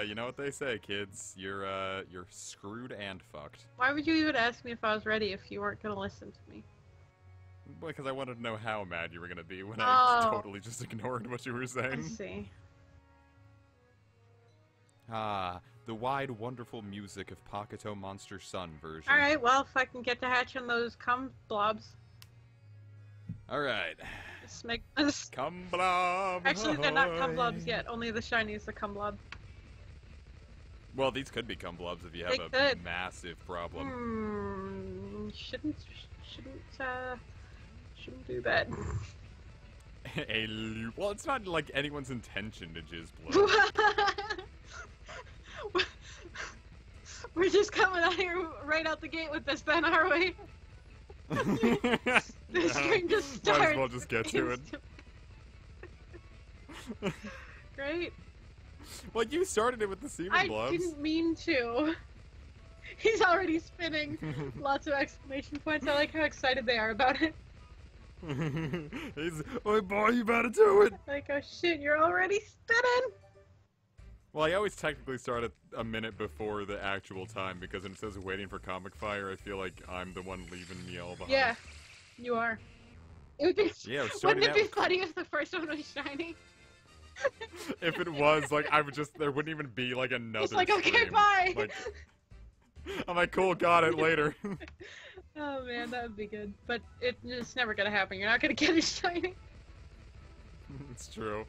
you know what they say, kids. You're screwed and fucked. Why would you even ask me if I was ready if you weren't gonna listen to me? Because I wanted to know how mad you were gonna be when I totally just ignored what you were saying. I see. Ah, the wide, wonderful music of Pakuto Monster Sun version. Alright, well, if I can get to hatching those cum blobs. Alright. Just make this. Cum blob! Actually, they're not cum blobs yet. Only the shiny is the cum blob. Well, these could be cum blobs if you have a massive problem. Shouldn't do that. A loop. Well, it's not like anyone's intention to jizz blood. We're just coming out here right out the gate with this, then, are we? This game just starts. Might as well just get to it. Great. Well, you started it with the semen blobs. I didn't mean to. He's already spinning. Lots of exclamation points. I like how excited they are about it. He's, oh boy, you better do it! Like, oh shit, you're already spinning! Well, I always technically start at a minute before the actual time, because when it says waiting for Comic Fire, I feel like I'm the one leaving y'all behind. Yeah, you are. It would be, yeah, wouldn't it be funny if the first one was shiny? If it was, like, I would just, there wouldn't even be, like, another It's like, okay, stream. bye! Like, I'm like, cool, got it, later. Oh man, that would be good. But it's never gonna happen. You're not gonna get it shiny. It's true.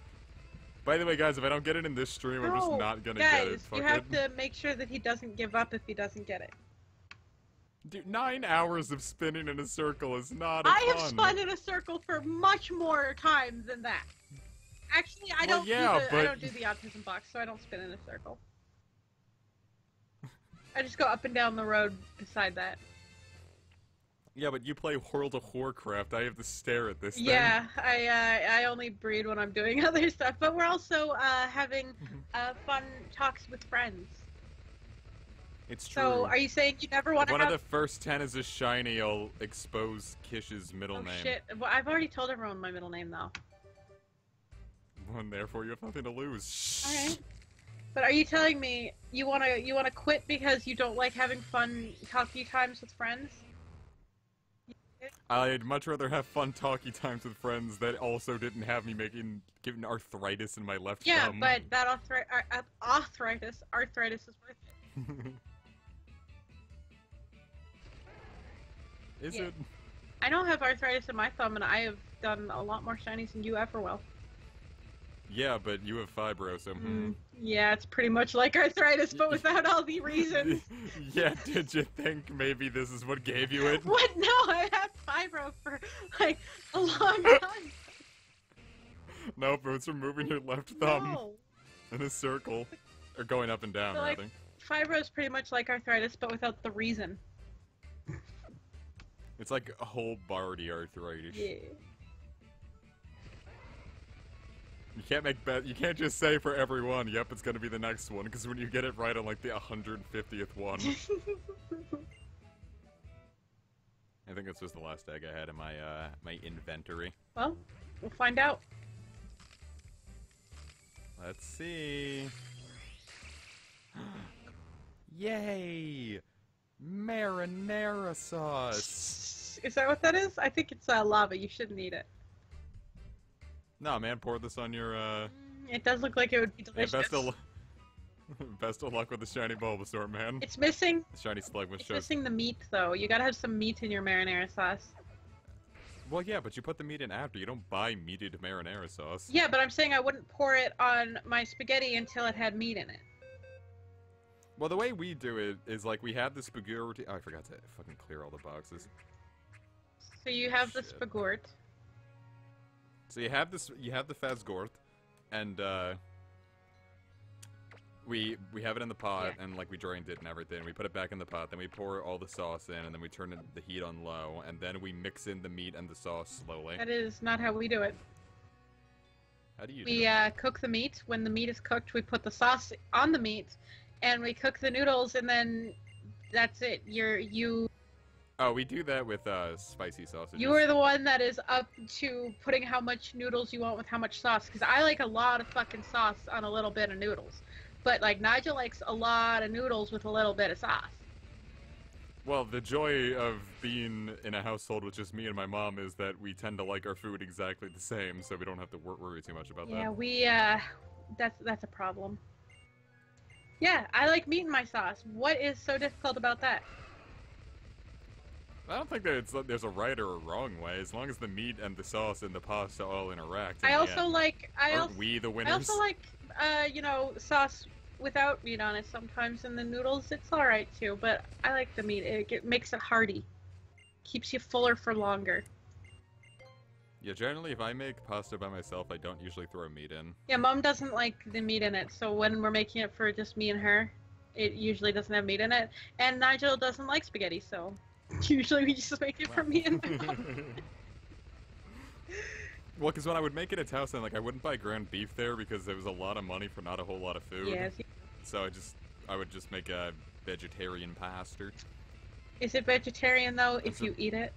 By the way, guys, if I don't get it in this stream, I'm just not gonna get it. Guys, you have to make sure that he doesn't give up if he doesn't get it. Dude, 9 hours of spinning in a circle is not fun. I have spun in a circle for much more time than that. Actually, I don't do the autism box, so I don't spin in a circle. I just go up and down the road beside that. Yeah, but you play World of Warcraft. I have to stare at this thing. Yeah, I only breed when I'm doing other stuff, but we're also having fun talks with friends. It's true. So, are you saying you never want to have... One of the first 10 is a shiny, I'll expose Kish's middle name. Oh shit, well, I've already told everyone my middle name, though. Well, and therefore you have nothing to lose. Alright. But are you telling me you wanna quit because you don't like having fun talky times with friends? I'd much rather have fun talky times with friends that also didn't have me giving arthritis in my left thumb. Yeah, but that arthritis is worth it. Is it? I don't have arthritis in my thumb, and I have done a lot more shinies than you ever will. Yeah, but you have fibro, so Yeah, it's pretty much like arthritis, but without all the reasons. Yeah, did you think maybe this is what gave you it? What? No, I had fibro for, like, a long time. No, but it's removing your left thumb in a circle. Or going up and down, So, like, rather. fibro is pretty much like arthritis, but without the reason. It's like a whole body arthritis. Yeah. You can't just say for every one, yep, it's gonna be the next one, because when you get it right on like the 150th one. I think this was the last egg I had in my my inventory. Well, we'll find out. Let's see. Yay! Marinara sauce! Is that what that is? I think it's lava. You shouldn't eat it. No, man, pour this on your, It does look like it would be delicious. Hey, best of luck with the shiny Bulbasaur, man. It's missing... The shiny Slugma It's missing the meat, though. You gotta have some meat in your marinara sauce. Well, yeah, but you put the meat in after. You don't buy meated marinara sauce. Yeah, but I'm saying I wouldn't pour it on my spaghetti until it had meat in it. Well, the way we do it is, like, we have the spaghetti... Oh, I forgot to fucking clear all the boxes. So you have the spagort. So you have this, you have the Fazgort, and we have it in the pot, and like we drained it and everything. We put it back in the pot, then we pour all the sauce in, and then we turn the heat on low, and then we mix in the meat and the sauce slowly. That is not how we do it. How do you do it? We cook the meat. When the meat is cooked, we put the sauce on the meat, and we cook the noodles, and then that's it. Oh, we do that with spicy sausages. You are the one that is up to putting how much noodles you want with how much sauce, because I like a lot of fucking sauce on a little bit of noodles. But, like, Nigel likes a lot of noodles with a little bit of sauce. Well, the joy of being in a household with just me and my mom is that we tend to like our food exactly the same, so we don't have to worry too much about that. Yeah, we, that's a problem. Yeah, I like meat in my sauce. What is so difficult about that? I don't think that there's a right or a wrong way, as long as the meat and the sauce and the pasta all interact. I also like, Aren't we the winners? I also like, you know, sauce without meat on it sometimes, and the noodles, it's alright too, but I like the meat. It makes it hearty. Keeps you fuller for longer. Yeah, generally, if I make pasta by myself, I don't usually throw meat in. Yeah, Mom doesn't like the meat in it, so when we're making it for just me and her, it usually doesn't have meat in it. And Nigel doesn't like spaghetti, so usually we just make it for me and my mom. Well, because when I would make it at house, then, like, I wouldn't buy ground beef there because there was a lot of money for not a whole lot of food. Yes. So I would just make a vegetarian pasta. Is it vegetarian, though, if you eat it?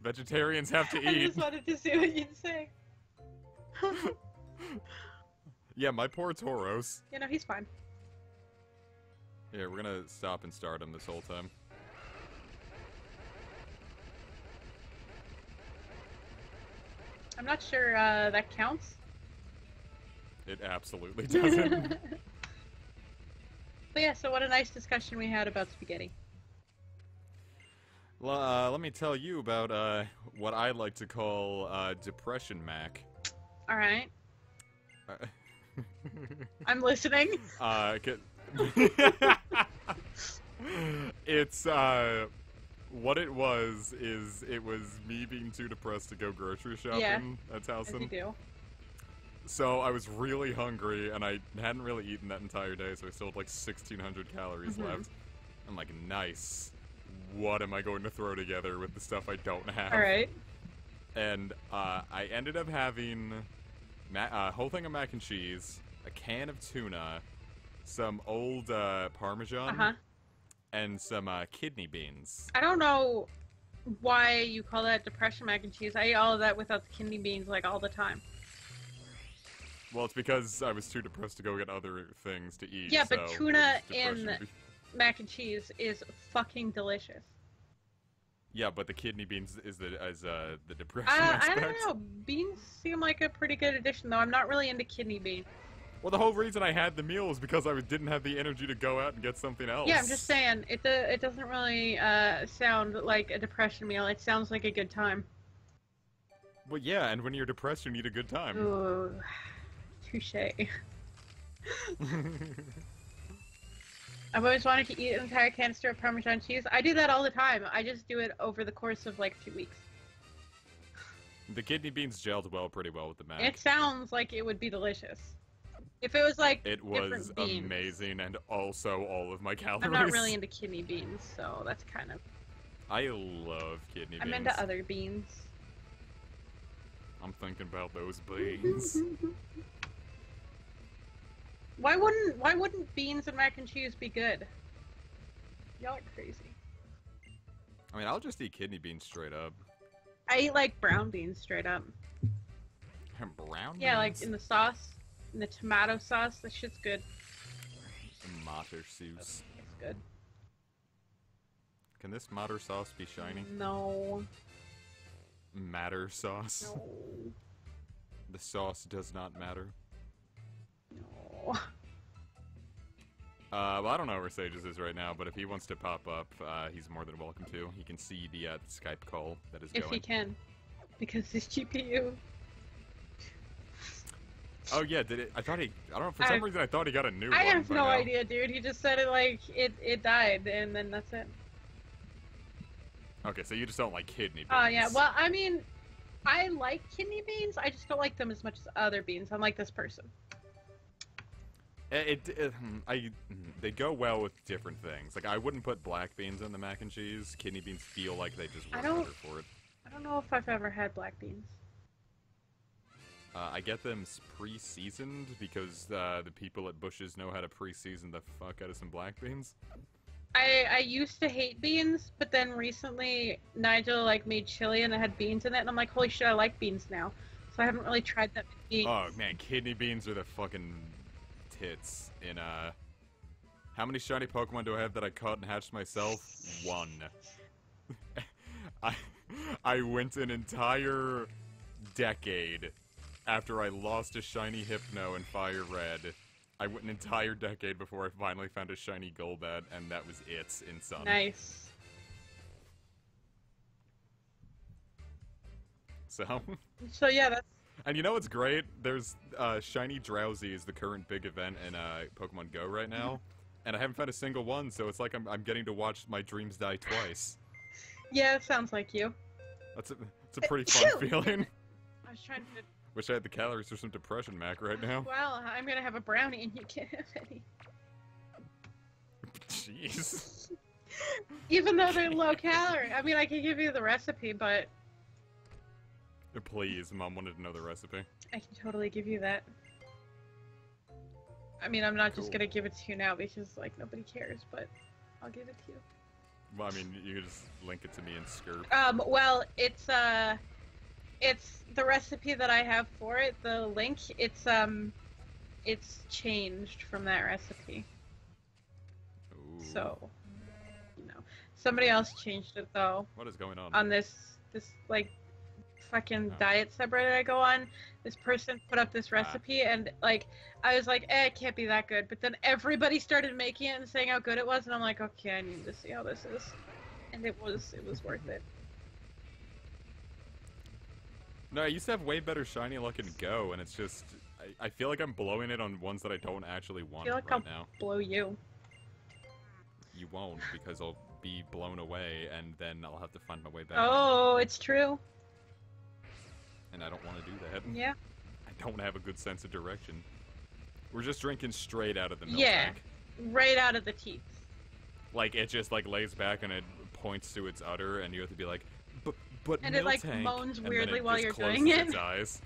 Vegetarians have to eat. I just wanted to see what you'd say. Yeah, my poor Tauros. You know, he's fine. Yeah, we're gonna stop and start him this whole time. I'm not sure that counts. It absolutely doesn't. But yeah, so what a nice discussion we had about spaghetti. Let me tell you about what I like to call Depression Mac. Alright. I'm listening. It's what it was is it was me being too depressed to go grocery shopping at Towson. As you do. So I was really hungry and I hadn't really eaten that entire day, so I still had like 1,600 calories left. I'm like, nice. What am I going to throw together with the stuff I don't have? Alright. And I ended up having a whole thing of mac and cheese, a can of tuna, some old Parmesan, and some kidney beans. I don't know why you call that depression mac and cheese. I eat all of that without the kidney beans, like, all the time. Well, it's because I was too depressed to go get other things to eat. Yeah, so but tuna and mac and cheese is fucking delicious. Yeah, but the kidney beans is the depression aspect. I don't know. Beans seem like a pretty good addition, though. I'm not really into kidney beans. Well, the whole reason I had the meal was because I didn't have the energy to go out and get something else. Yeah, I'm just saying, it doesn't really sound like a depression meal. It sounds like a good time. Well, yeah, and when you're depressed, you need a good time. Ooh, touché. I've always wanted to eat an entire canister of Parmesan cheese. I do that all the time. I just do it over the course of like 2 weeks. The kidney beans gelled pretty well with the mac. It sounds like it would be delicious. If it was like it was amazing, and also all of my calories. I'm not really into kidney beans, so that's kind of. I love kidney beans. I'm into other beans. I'm thinking about those beans. Why wouldn't beans and mac and cheese be good? Y'all are crazy. I mean, I'll just eat kidney beans straight up. I eat like brown beans straight up. Brown beans? Yeah, like in the sauce. In the tomato sauce, that shit's good. Tomato sauce. It's good. Can this matter sauce be shiny? No. Matter sauce? No. The sauce does not matter. No. Well, I don't know where Sages is right now, but if he wants to pop up, he's more than welcome to. He can see the Skype call that is going. If he can. Because his GPU. Oh yeah, did it? I don't know, for some reason I thought he got a new one. I have no idea, dude. He just said it like, it died, and then that's it. Okay, so you just don't like kidney beans. Oh, yeah. Well, I mean, I like kidney beans, I just don't like them as much as other beans. I'm like this person. They go well with different things. Like, I wouldn't put black beans in the mac and cheese. Kidney beans feel like they just work better for it. I don't know if I've ever had black beans. I get them pre-seasoned because the people at Bush's know how to pre-season the fuck out of some black beans. I used to hate beans, but then recently Nigel like made chili and it had beans in it, and I'm like, holy shit, I like beans now. So I haven't really tried that many. Oh man, kidney beans are the fucking tits in How many shiny Pokemon do I have that I caught and hatched myself? 1. I went an entire decade after I lost a shiny Hypno in Fire Red. I went an entire decade before I finally found a shiny Golbat, and that was it in Sun. Nice. So yeah, that's... And you know what's great? There's shiny Drowsy is the current big event in Pokemon Go right now, and I haven't found a single one, so it's like I'm getting to watch my dreams die twice. Yeah, it sounds like you. It's a pretty fun feeling. I was trying to... Wish I had the calories for some depression, Mac, right now. Well, I'm gonna have a brownie and you can't have any. Jeez. Even though they're low calorie. I mean, I can give you the recipe, but... Please, Mom wanted to know the recipe. I can totally give you that. I mean, I'm not just gonna give it to you now because, like, nobody cares, but I'll give it to you. Well, I mean, you can just link it to me in Skirp. Well, it's the recipe that I have for it, the link, it's changed from that recipe. Ooh. So, you know. Somebody else changed it, though. What is going on? On this like, fucking diet subreddit I go on, this person put up this recipe, and, like, I was like, it can't be that good, but then everybody started making it and saying how good it was, and I'm like, okay, I need to see how this is. And it was worth it. No, I used to have way better shiny luck in Go, and it's just... I feel like I'm blowing it on ones that I don't actually want I feel like right I'll now. blow you. You won't, because I'll be blown away, and then I'll have to find my way back. Oh, it's true. And I don't want to do that. Yeah. I don't have a good sense of direction. We're just drinking straight out of the milk tank. Right out of the teeth. Like, it just, like, lays back and it points to its udder, and you have to be like, but and milk it, like, tank. moans and weirdly while you're closes doing it. Its eyes.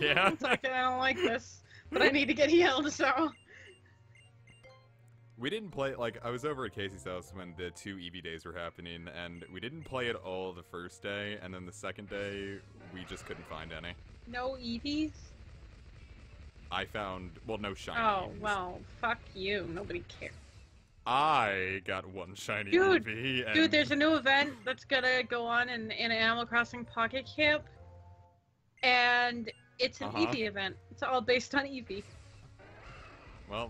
Yeah. It's like, I don't like this, but I need to get healed, so... We didn't play, like, I was over at Casey's house when the 2 Eevee days were happening, and we didn't play it all the first day, and then the second day, we just couldn't find any. No Eevees? I found, well, no shiny Eevees. Well, fuck you. Nobody cares. I got one shiny Eevee, and... Dude, there's a new event that's gonna go on in Animal Crossing Pocket Camp, and it's an Eevee event. It's all based on Eevee. Well...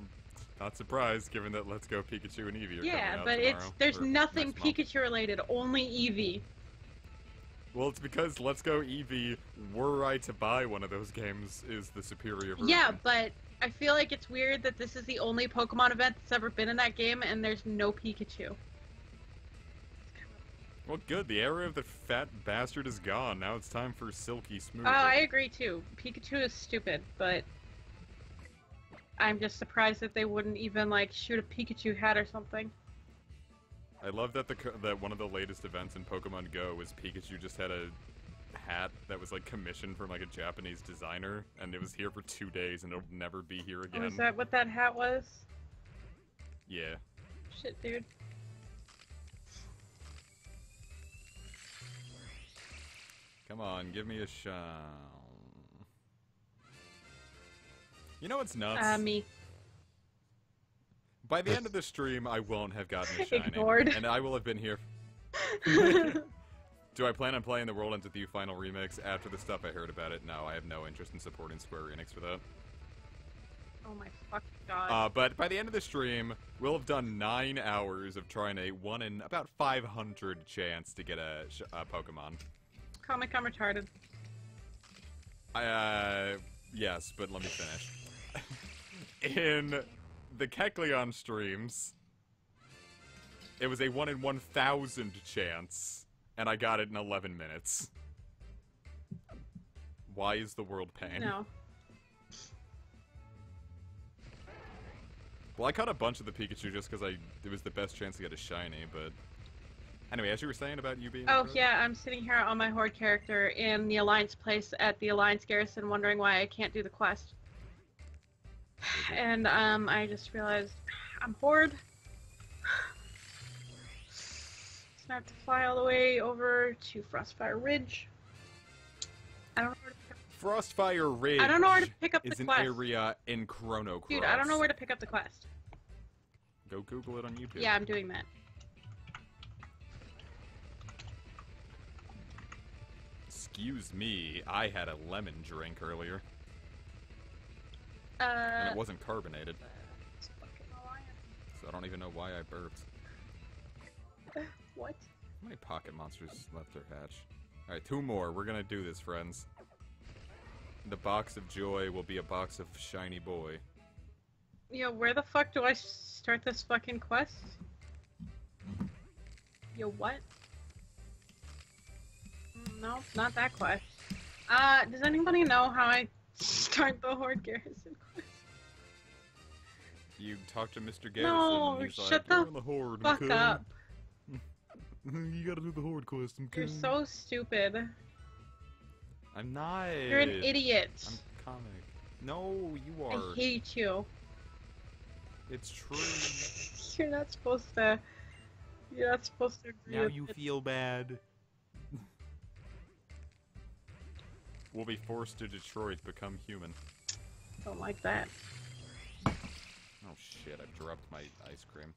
Not surprised, given that Let's Go Pikachu and Eevee are coming out but tomorrow, there's nothing Pikachu related, only Eevee. Well, it's because Let's Go Eevee, were I to buy one of those games, is the superior version. Yeah, but I feel like it's weird that this is the only Pokemon event that's ever been in that game, and there's no Pikachu. Well, good. The era of the fat bastard is gone. Now it's time for Silky Smooth. Oh, I agree too. Pikachu is stupid, but... I'm just surprised that they wouldn't even, like, shoot a Pikachu hat or something. I love that that one of the latest events in Pokemon Go was Pikachu just had a hat that was, like, commissioned from, like, a Japanese designer, and it was here for 2 days, and it'll never be here again. Oh, is that what that hat was? Yeah. Shit, dude. Come on, give me a shot. You know what's nuts? Me. By the end of the stream, I won't have gotten a shiny. Ignored. And I will have been here. Do I plan on playing the World Ends With You Final Remix after the stuff I heard about it? No, I have no interest in supporting Square Enix for that. Oh my fucking god. But by the end of the stream, we'll have done 9 hours of trying a 1 in about 500 chance to get a Pokemon. Comic, I'm retarded. Yes, but let me finish. In the Kecleon streams, it was a 1 in 1,000 chance, and I got it in 11 minutes. Why is the world pain? No. Well, I caught a bunch of the Pikachu just because it was the best chance to get a shiny, but... Anyway, as you were saying about you being... Oh, yeah, I'm sitting here on my Horde character in the Alliance place at the Alliance Garrison wondering why I can't do the quest. And, I just realized I'm Horde. So I have to fly all the way over to Frostfire Ridge. I don't know where to go. Frostfire Ridge. I don't know where to pick up the is quest. an area in Chrono Cross. Dude, I don't know where to pick up the quest. Go Google it on YouTube. Yeah, I'm doing that. Excuse me, I had a lemon drink earlier. And it wasn't carbonated. It's fucking Alliance. So I don't even know why I burped. What? How many pocket monsters left their hatch? Alright, 2 more. We're gonna do this, friends. The box of joy will be a box of shiny boy. Yo, where the fuck do I start this fucking quest? Yo, what? No, not that quest. Does anybody know how I start the Horde Garrison quest? You talk to Mr. Garrison No, and he's shut like, "You're in the Horde, fuck okay? up. You gotta do the Horde quest, okay?" You're so stupid. I'm not. You're an idiot. I'm comic. No, you are. I hate you. It's true. You're not supposed to. You're not supposed to agree Now with you it. feel bad. We'll be forced to Detroit become human. Don't like that. Oh shit, I've dropped my ice cream.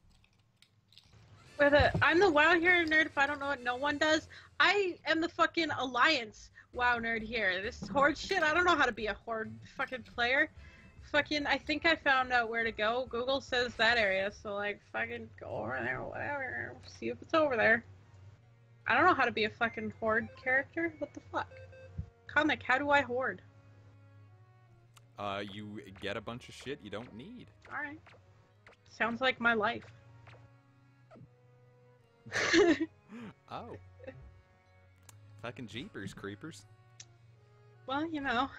I'm the WoW hero nerd if I don't know what no one does. I am the fucking Alliance WoW nerd here. This Horde shit, I don't know how to be a Horde fucking player. Fucking, I think I found out where to go. Google says that area, so like, fucking go over there or whatever. See if it's over there. I don't know how to be a fucking Horde character. What the fuck? Comic, how do I Horde? You get a bunch of shit you don't need. Alright. Sounds like my life. Oh. Fucking jeepers creepers. Well, you know.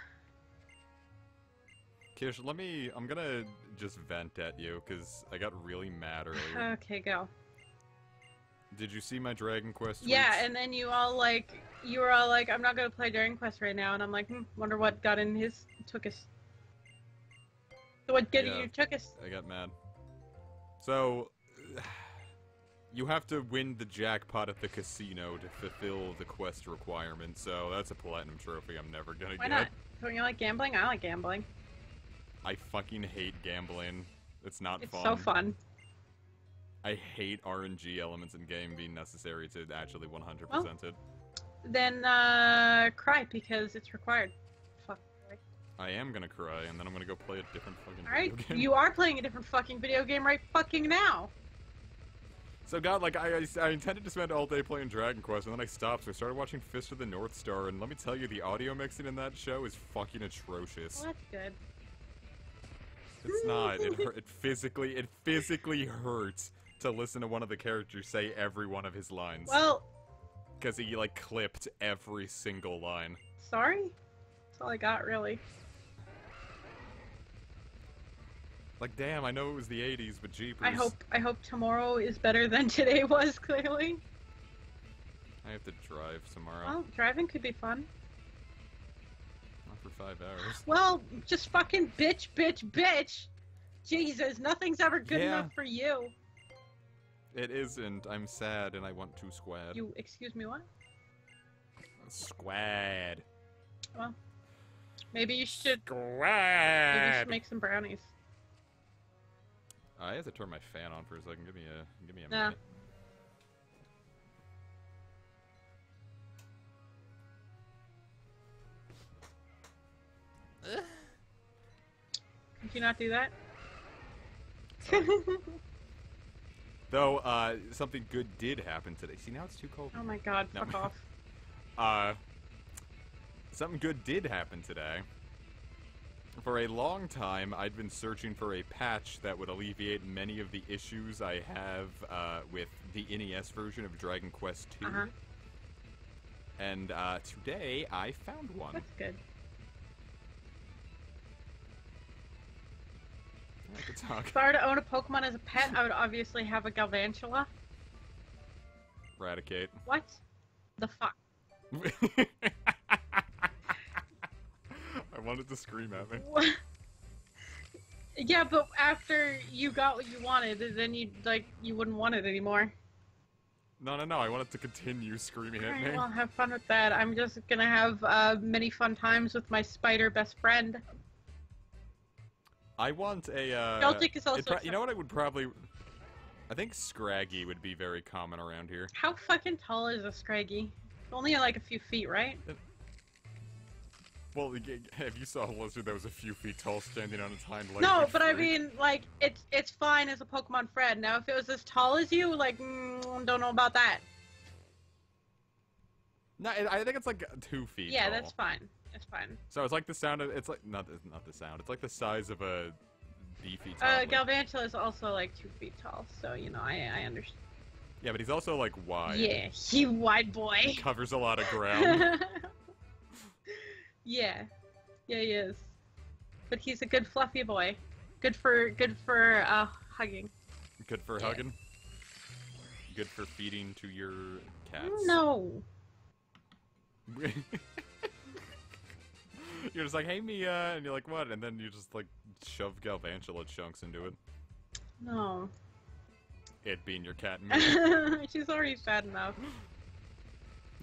Kish, I'm gonna just vent at you, because I got really mad earlier. Okay, go. Did you see my Dragon Quest tweets? Yeah, and then you were all like, I'm not gonna play Dragon Quest right now, and I'm like, wonder what got in his took us. What good Yeah, you took us? I got mad. So, you have to win the jackpot at the casino to fulfill the quest requirement, so that's a platinum trophy I'm never gonna Why get. not? Don't you like gambling? I like gambling. I fucking hate gambling. It's not It's fun. so fun. I hate RNG elements in game being necessary to actually 100% it. Then, cry, because it's required. Fuck. I am gonna cry, and then I'm gonna go play a different fucking Alright, video game. you are playing a different fucking video game right fucking now! So God, like, I intended to spend all day playing Dragon Quest, and then I stopped, so I started watching Fist of the North Star, and let me tell you, the audio mixing in that show is fucking atrocious. Well, that's good. It's not. It physically hurts to listen to one of the characters say every one of his lines. Well... Because he, like, clipped every single line. Sorry? That's all I got, really. Like, damn, I know it was the 80s, but jeepers. I hope tomorrow is better than today was, clearly. I have to drive tomorrow. Well, driving could be fun. Not for 5 hours. Well, just fucking bitch! Jesus, nothing's ever good Yeah. enough for you. It isn't. I'm sad and I want to squad. You, excuse me, what? Squad. Well, maybe you should Squad. make some brownies. I have to turn my fan on for a second. Give me a Nah. minute. Could you not do that? Though, something good did happen today. See, now it's too cold. Oh my god, No. fuck off. Something good did happen today. For a long time, I'd been searching for a patch that would alleviate many of the issues I have with the NES version of Dragon Quest II. Uh-huh. And today, I found one. That's good. I could talk. If I were to own a Pokemon as a pet, I would obviously have a Galvantula. Eradicate. What? The fuck? I wanted to scream at me. What? Yeah, but after you got what you wanted, then you wouldn't want it anymore. No, I wanted to continue screaming at me. Well, have fun with that. I'm just gonna have many fun times with my spider best friend. I want a, Celtic is also... you know what I would probably... I think Scraggy would be very common around here. How fucking tall is a Scraggy? Only like a few feet, right? Well, if you saw a lizard that was a few feet tall standing on its hind legs... No, but I mean, like, it's fine as a Pokemon friend. Now, if it was as tall as you, like, don't know about that. No, I think it's like 2 feet Yeah, tall. that's fine. That's fine. So it's like the sound of... It's like... Not the sound. It's like the size of a beefy toddler. Galvantula is also, like, 2 feet tall, so, you know, I understand. Yeah, but he's also, like, wide. Yeah, he wide boy. He covers a lot of ground. Yeah. Yeah, he is. But he's a good fluffy boy. Good for hugging. Good for hugging? Good for feeding to your cats? No. You're just like, hey Mia, and you're like, what? And then you just like shove Galvantula chunks into it. No. It being your cat Mia. She's already fat enough.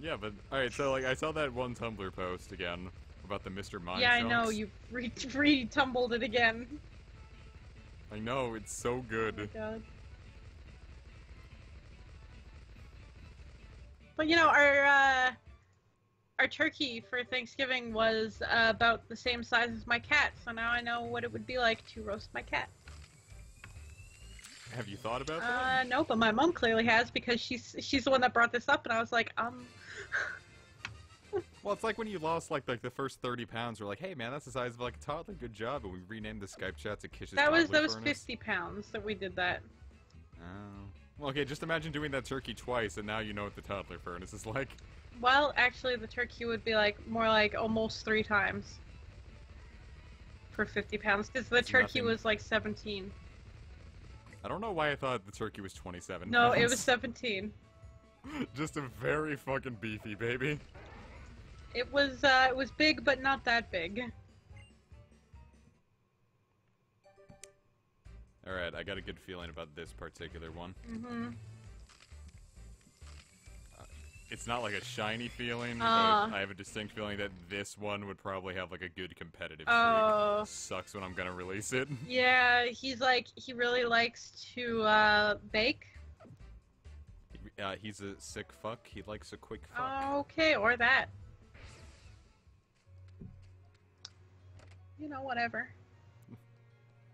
Yeah, but alright, so like I saw that one Tumblr post again about the Mr. Mind Yeah, I chunks. know, you re-tumbled it again. I know, it's so good. Oh my god. But you know, our turkey for Thanksgiving was about the same size as my cat, so now I know what it would be like to roast my cat. Have you thought about that? No, but my mom clearly has, because she's the one that brought this up, and I was like, Well, it's like when you lost like the first 30 pounds. We're like, hey man, that's the size of like a toddler. Good job. And we renamed the Skype chat to Kish's That was Furnace. 50 pounds that we did that. Oh. Well, okay, just imagine doing that turkey twice, and now you know what the toddler furnace is like. Well, actually, the turkey would be like more like almost 3 times for 50 pounds, because the turkey was like 17. I don't know why I thought the turkey was 27 No, pounds. it was 17. Just a very fucking beefy baby. It was big, but not that big. Alright, I got a good feeling about this particular one. Mm-hmm. It's not like a shiny feeling, but I have a distinct feeling that this one would probably have like a good competitive streak. Sucks when I'm gonna release it. Yeah, he really likes to bake. He's a sick fuck. He likes a quick fuck. Okay, or that. You know, whatever.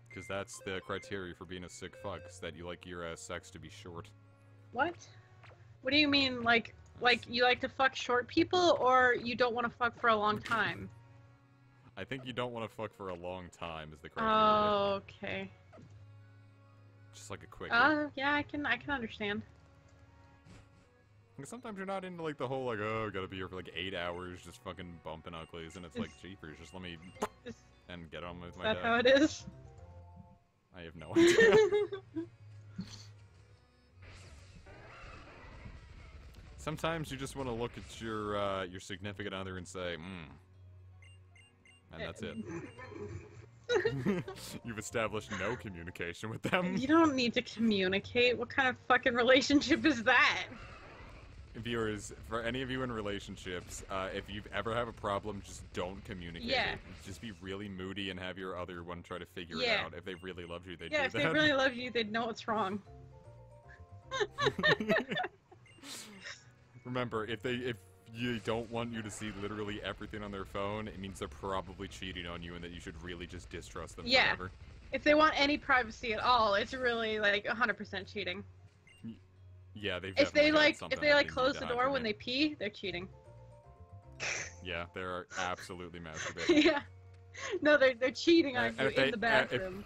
Because that's the criteria for being a sick fuck, is that you like your sex to be short. What? What do you mean, like you like to fuck short people, or you don't want to fuck for a long time? I think you don't want to fuck for a long time is the criteria. Oh, okay. Just like a quick. Yeah, I can understand. Sometimes you're not into like the whole like, oh, gotta be here for like 8 hours just fucking bumping uglies, and it's like, jeepers, just let me and get on with my day. Is that how it is? I have no idea. Sometimes you just want to look at your significant other and say, and that's it. You've established no communication with them. You don't need to communicate. What kind of fucking relationship is that? Viewers, for any of you in relationships, if you've ever have a problem, just don't communicate it. Just be really moody and have your other one try to figure it out. If they really loved you, they'd do that. Yeah, if they really loved you, they'd know what's wrong. Remember, if you don't want you to see literally everything on their phone, it means they're probably cheating on you and that you should really just distrust them forever. If they want any privacy at all, it's really like 100% cheating. Yeah, they've if they like something close the door when they pee, they're cheating. Yeah, they're absolutely masturbating. Yeah. No, they're cheating on you in the bathroom.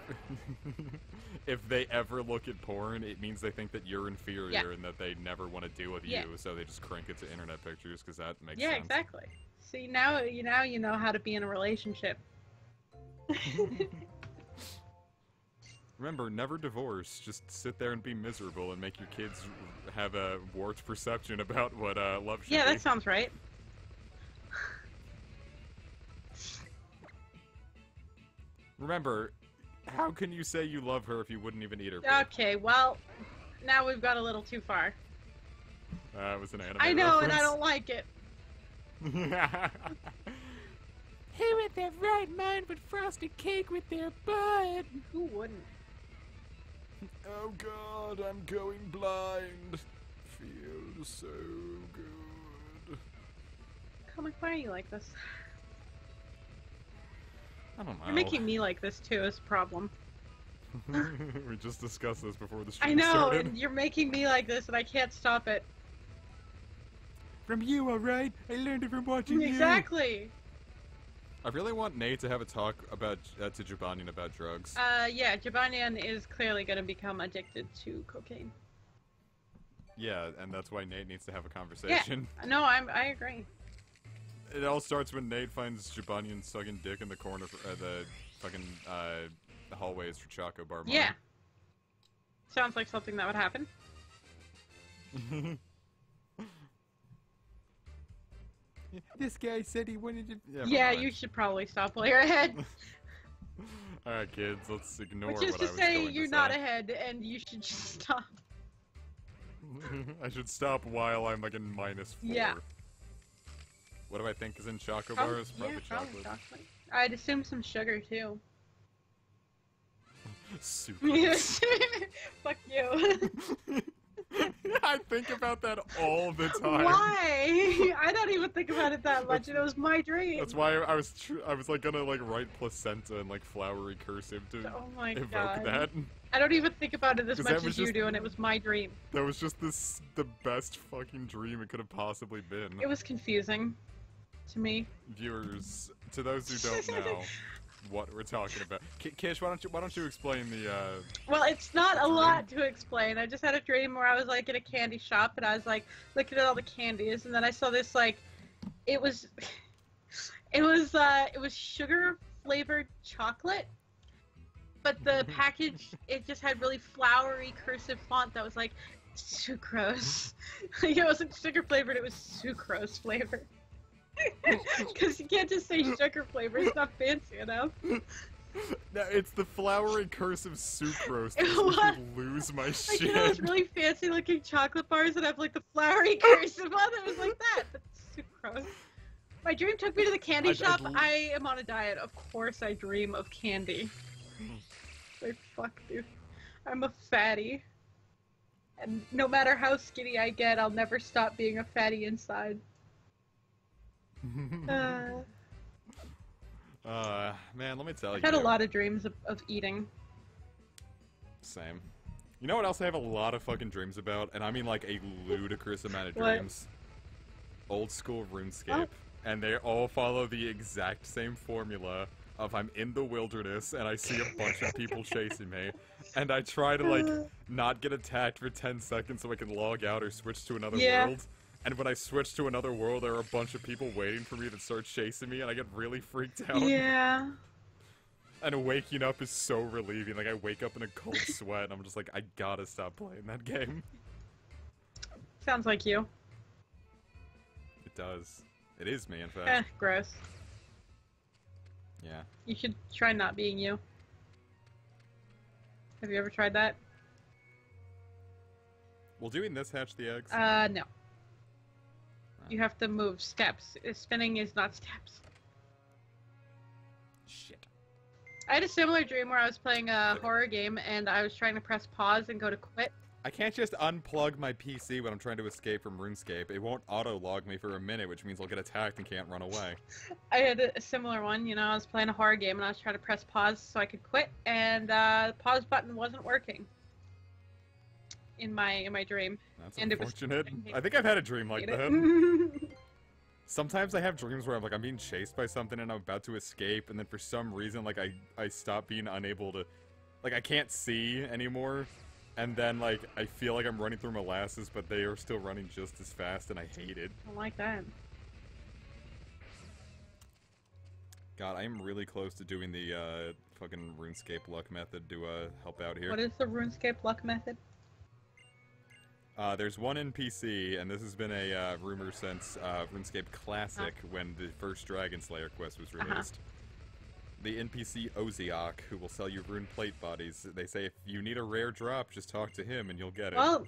If they ever look at porn, it means they think that you're inferior and that they never want to deal with you, so they just crank it to internet pictures because that makes sense. Yeah, exactly. See, now you know how to be in a relationship. Remember, never divorce. Just sit there and be miserable and make your kids have a warped perception about what love should be. Yeah, that sounds right. Remember, how can you say you love her if you wouldn't even eat her? Okay, well, now we've got a little too far. That was an anime I know, reference. and I don't like it. Who in their right mind would frost a cake with their butt? Who wouldn't? Oh god, I'm going blind. Feels so good. Comic, why are you like this? I don't know. You're making me like this too, is a problem. We just discussed this before the stream I know, started. and you're making me like this, and I can't stop it. From you, alright? I learned it from watching you. Exactly. I really want Nate to have a talk about to Jabanian about drugs. Yeah, Jabanian is clearly going to become addicted to cocaine. Yeah, and that's why Nate needs to have a conversation. Yeah, no, I agree. It all starts when Nate finds Jabanian sucking dick in the corner of the fucking hallways for Choco Bar. Yeah. Sounds like something that would happen. This guy said he wanted to... Yeah, you should probably stop while you're ahead. Alright, kids, let's ignore Which is what to I was say, going you're to not say. ahead, and you should just stop. I should stop while I'm like in -4. Yeah. What do I think is in Choco Bars? Probably Yeah, chocolate. probably chocolate. I'd assume some sugar, too. Super. Fuck you. I think about that all the time. Why? I don't even think about it that much, and it was my dream. That's why I was like gonna like write placenta in like flowery cursive to Oh my evoke god. that. I don't even think about it as 'Cause much that was as you just- do, and it was my dream. That was just the best fucking dream it could have possibly been. It was confusing to me. Viewers, to those who don't know what we're talking about, Kish, why don't you explain the Well, it's not a lot to explain. I just had a dream where I was like in a candy shop, and I was like looking at all the candies, and then I saw this like, it was sugar flavored chocolate, but the package, it just had really flowery cursive font that was like sucrose. Like, it wasn't sugar flavored, it was sucrose flavored. Because you can't just say sugar flavor, it's not fancy enough. No, it's the flowery cursive sucrose that It makes was- me lose my Like, shit. you know those really fancy looking chocolate bars that have like the flowery cursive on them? It was like that, but sucrose. My dream took me to the candy shop. I am on a diet. Of course I dream of candy. Like, fuck, dude. I'm a fatty. And no matter how skinny I get, I'll never stop being a fatty inside. Man, let me tell you. I've had a lot of dreams of eating. Same. You know what else I have a lot of fucking dreams about? And I mean like a ludicrous amount of What? dreams. Old school RuneScape. Oh. And they all follow the exact same formula of I'm in the wilderness and I see a bunch of people chasing me. And I try to like not get attacked for 10 seconds so I can log out or switch to another world. And when I switch to another world, there are a bunch of people waiting for me that start chasing me and I get really freaked out. Yeah. And waking up is so relieving. Like, I wake up in a cold sweat, and I'm just like, I gotta stop playing that game. Sounds like you. It does. It is me, in fact. Gross. Yeah. You should try not being you. Have you ever tried that? Will doing this hatch the eggs? No. You have to move steps. Spinning is not steps. Shit. I had a similar dream where I was playing a horror game and I was trying to press pause and go to quit. I can't just unplug my PC when I'm trying to escape from RuneScape. It won't auto-log me for a minute, which means I'll get attacked and can't run away. I had a similar one, you know, I was playing a horror game and I was trying to press pause so I could quit, and the pause button wasn't working in my dream. That's And it was- unfortunate. I think I've had a dream like Hate it. that. Sometimes I have dreams where I'm like, I'm being chased by something and I'm about to escape, and then for some reason, like, I stop being unable to... Like, I can't see anymore, and then, like, I feel like I'm running through molasses, but they are still running just as fast, and I hate it. I don't like that. God, I am really close to doing the, fucking RuneScape luck method to, help out here. What is the RuneScape luck method? There's one in PC, and this has been a rumor since RuneScape Classic, when the first Dragon Slayer quest was released. The NPC Oziok, who will sell you rune plate bodies. They say if you need a rare drop, just talk to him and you'll get it. Well,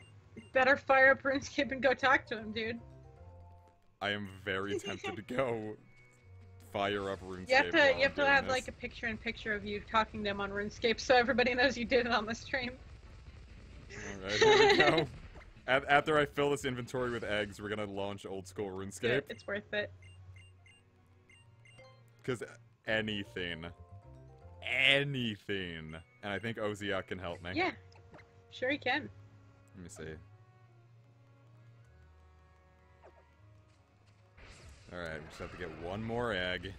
Better fire up RuneScape and go talk to him, dude. I am very tempted to go fire up RuneScape. You have to have like a picture-in-picture of you talking to him on RuneScape, so everybody knows you did it on the stream. Alright, here we go. After I fill this inventory with eggs, we're gonna launch old school RuneScape. Dude, it's worth it. Because anything. And I think Oziak can help me. Yeah, sure he can. Let me see. Alright, we just have to get one more egg.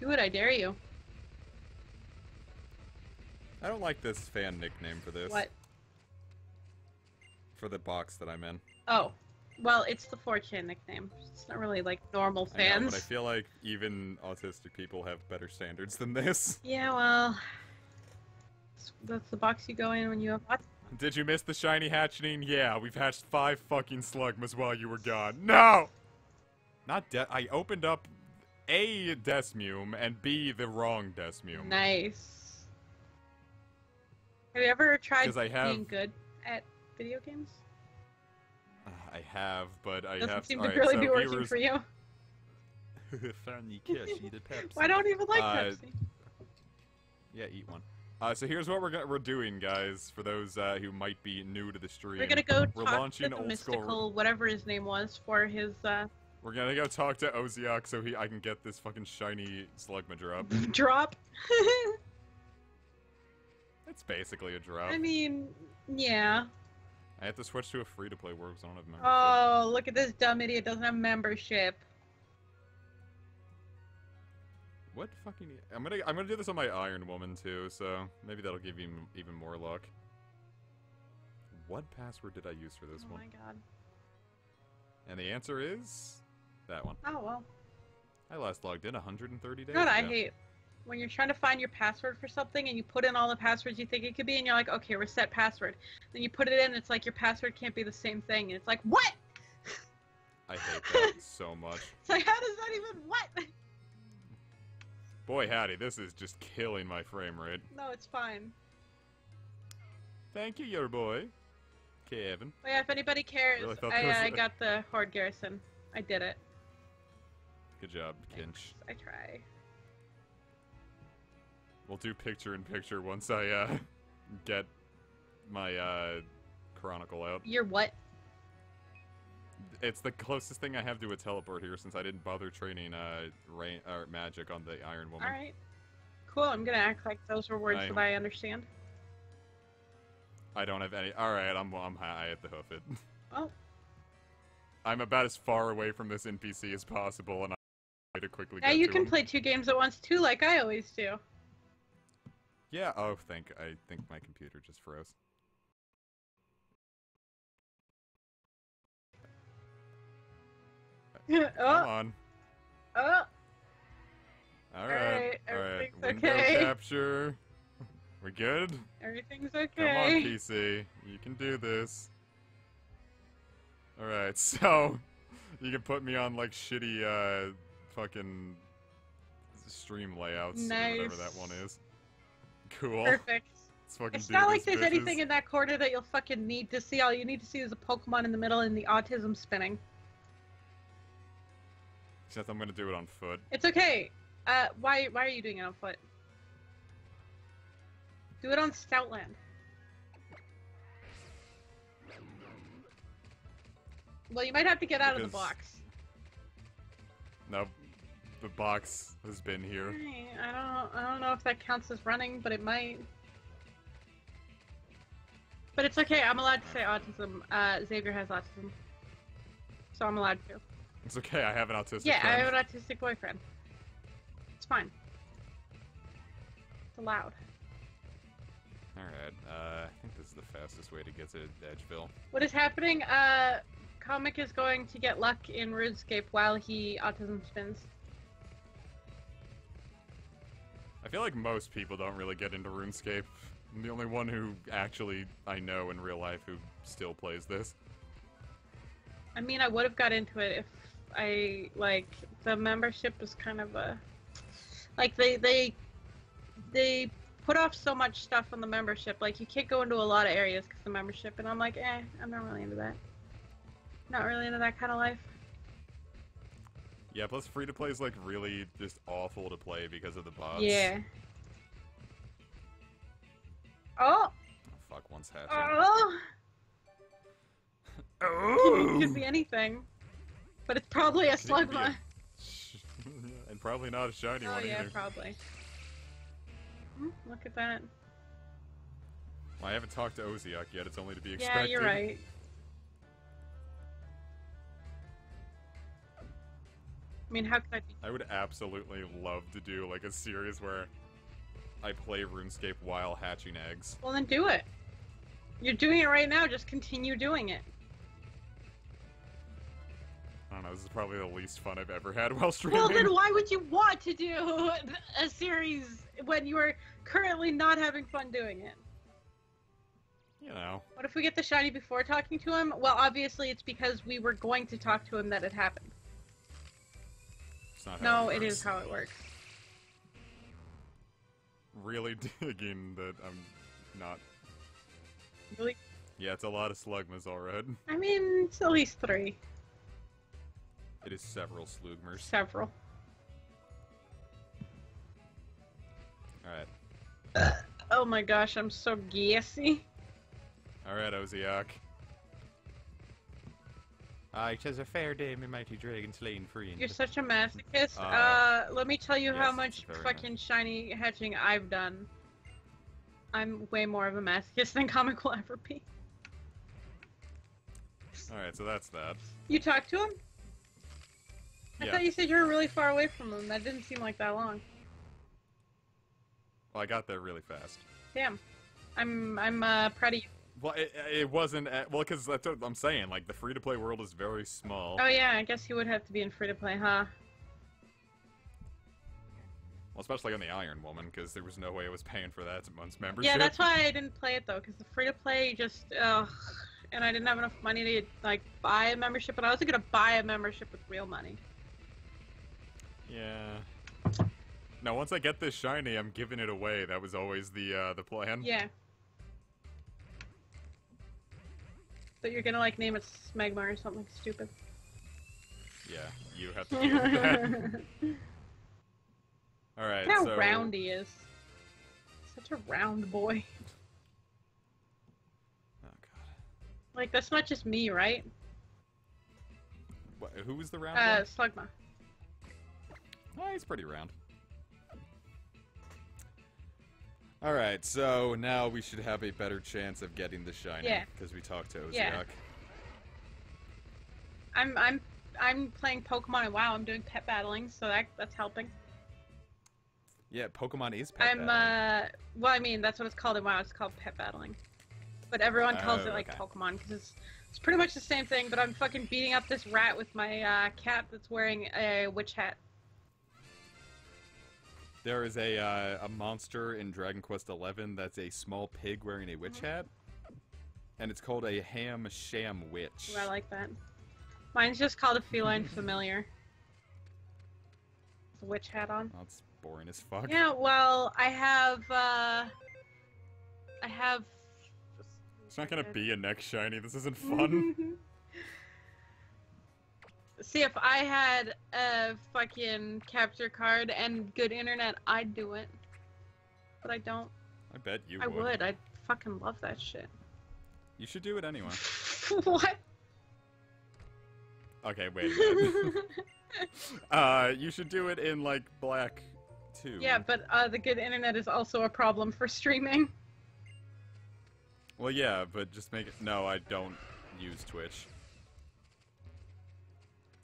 Do it, I dare you. I don't like this fan nickname for this. What? For the box that I'm in. Oh. Well, it's the 4chan nickname. It's not really like normal fans. I know, but I feel like even autistic people have better standards than this. Yeah, well... That's the box you go in when you have autism. Did you miss the shiny hatching? Yeah, we've hatched 5 fucking Slugmas while you were gone. No! Not I opened up A, Desmume, and B, the wrong Desmume. Nice. Have you ever tried being good at video games? I have, but I Doesn't have... seem to really be working for you. Why don't you even like Pepsi? Yeah, eat one. So here's what we're doing, guys. For those who might be new to the stream, we're gonna go we're talk launching to the old mystical, school... whatever his name was, for his. We're gonna go talk to Oziak so I can get this fucking shiny Slugma drop. Drop. It's basically a drop. I mean, yeah. I have to switch to a free-to-play work because I don't have membership. Oh, look at this dumb idiot! Doesn't have membership. What fucking... I'm gonna do this on my Iron Woman too, so maybe that'll give you even more luck. What password did I use for this one? Oh my god. And the answer is... that one. Oh well. I last logged in 130 days God, I ago. hate when you're trying to find your password for something and you put in all the passwords you think it could be and you're like, okay, reset password. Then you put it in and it's like your password can't be the same thing and it's like, what? I hate that so much. It's like, how does that even, what? Boy howdy, this is just killing my frame rate. No, it's fine. Thank you, your boy, Kevin. But yeah, if anybody cares, Really I got the Horde Garrison. I did it. Good job, Thanks. Kinch. I try. We'll do picture-in-picture once I, get my, Chronicle out. You're what? It's the closest thing I have to a teleport here since I didn't bother training, magic on the Iron Woman. Alright. Cool, I'm gonna act like those were words that I understand. I don't have any. Alright, I'm high at the hoof it. Oh. I'm about as far away from this NPC as possible, and I'm to quickly Yeah, get you to can him. play 2 games at once too, like I always do. Yeah, oh, I think my computer just froze. Oh. Come on. Oh. Alright. Everything's Window okay. capture. We good? Everything's Come on, okay. PC. You can do this. Alright, so... you can put me on, like, shitty, fucking... stream layouts. Nice. Or whatever that one is. Cool. Perfect. Let's fucking It's do not like this, there's bitches. anything in that corner that you'll fucking need to see. All you need to see is a Pokemon in the middle and the autism spinning. Except I'm gonna do it on foot. It's okay. Why are you doing it on foot? Do it on Stoutland. Well, you might have to get out of the box. No, the box has been here. I don't know if that counts as running, but it might. But it's okay. I'm allowed to say autism. Xavier has autism, so I'm allowed to. It's okay. I have an autistic Yeah, friend. I have an autistic boyfriend. It's fine. It's allowed. Alright, I think this is the fastest way to get to Edgeville. What is happening? Comic is going to get luck in RuneScape while he autism spins. I feel like most people don't really get into RuneScape. I'm the only one who actually I know in real life who still plays this. I mean, I would have got into it if I, like, the membership is kind of a... Like, they put off so much stuff on the membership. Like, you can't go into a lot of areas because of the membership, and I'm like, I'm not really into that. Not really into that kind of life. Yeah, plus free-to-play is, like, really just awful to play because of the bots. Yeah. Oh! Fuck, one's hatching. Oh! Oh! Could be anything. But it's probably a Slugma. And probably not a shiny one either. Oh yeah, probably. Look at that. Well, I haven't talked to Oziak yet, it's only to be expected. Yeah, you're right. I mean, how could I be? I would absolutely love to do, like, a series where I play RuneScape while hatching eggs. Well, then do it. You're doing it right now, just continue doing it. I don't know, this is probably the least fun I've ever had while streaming. Well, then why would you want to do a series when you are currently not having fun doing it? You know. What if we get the shiny before talking to him? Well, obviously it's because we were going to talk to him that it happened. It's not how it it works. is how it works. Really digging that I'm not... Really? Yeah, it's a lot of Slugmas already. I mean, it's at least 3. It is several Slugmers. Several. Alright. Oh my gosh, I'm so gassy. Alright, Oziak. It is a fair day, my mighty dragon slain free. You're such a masochist. Let me tell you how yes, much very fucking shiny hatching I've done. I'm way more of a masochist than Comic will ever be. Alright, so that's that. You talked to him? I Yeah. thought you said you were really far away from him. That didn't seem like that long. Well, I got there really fast. Damn. I'm proud of you. Well, it wasn't... well, because that's what I'm saying. Like, the free-to-play world is very small. Oh yeah, I guess he would have to be in free-to-play, huh? Well, especially on the Iron Woman, because there was no way I was paying for that month's membership. Yeah, that's why I didn't play it though, because the free-to-play just, ugh. And I didn't have enough money to, like, buy a membership, but I wasn't gonna buy a membership with real money. Yeah. Now, once I get this shiny, I'm giving it away. That was always the plan. Yeah. So you're gonna, like, name it Smegma or something stupid. Yeah, you have to deal with that. Alright, Look how so... round he is. Such a round boy. Oh, God. Like, that's not just me, right? What, who was the round one? Slugma. Oh, he's pretty round. Alright, so now we should have a better chance of getting the shiny. Yeah. Because we talked to Oziak. Yeah. I'm playing Pokemon and WoW. I'm doing pet battling, so that's helping. Yeah, Pokemon is pet battling. Well, I mean, that's what it's called in WoW. It's called pet battling. But everyone calls it, like, okay. Pokemon, because it's pretty much the same thing, but I'm fucking beating up this rat with my, cat that's wearing a witch hat. There is a monster in Dragon Quest XI that's a small pig wearing a witch hat. And it's called a Ham Sham Witch. Ooh, I like that. Mine's just called a feline familiar. With a witch hat on. Oh, that's boring as fuck. Yeah, well, I have... It's not gonna be a next shiny. This isn't fun. See, if I had a fucking capture card and good internet, I'd do it. But I don't. I bet you I would. would. I'd fucking love that shit. You should do it anyway. What? Okay, wait a minute. You should do it in, like, black, too. Yeah, but the good internet is also a problem for streaming. Well, yeah, but just make it... No, I don't use Twitch.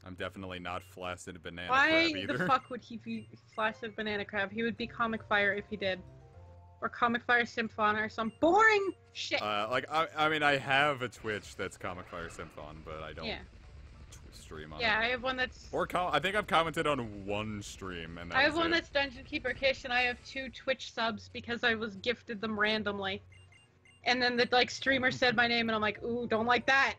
I'm definitely not Flaccid Banana Crab Why either. the fuck would he be Flaccid Banana Crab? He would be Comic Fire if he did. Or Comic Fire Symphon or some boring shit. I mean, I have a Twitch that's Comic Fire Symphon, but I don't stream on it. Yeah, I have one that's... I think I've commented on one stream, and I have one that's Dungeon Keeper Kish, and I have 2 Twitch subs because I was gifted them randomly. And then the, like, streamer said my name, and I'm like, ooh, don't like that.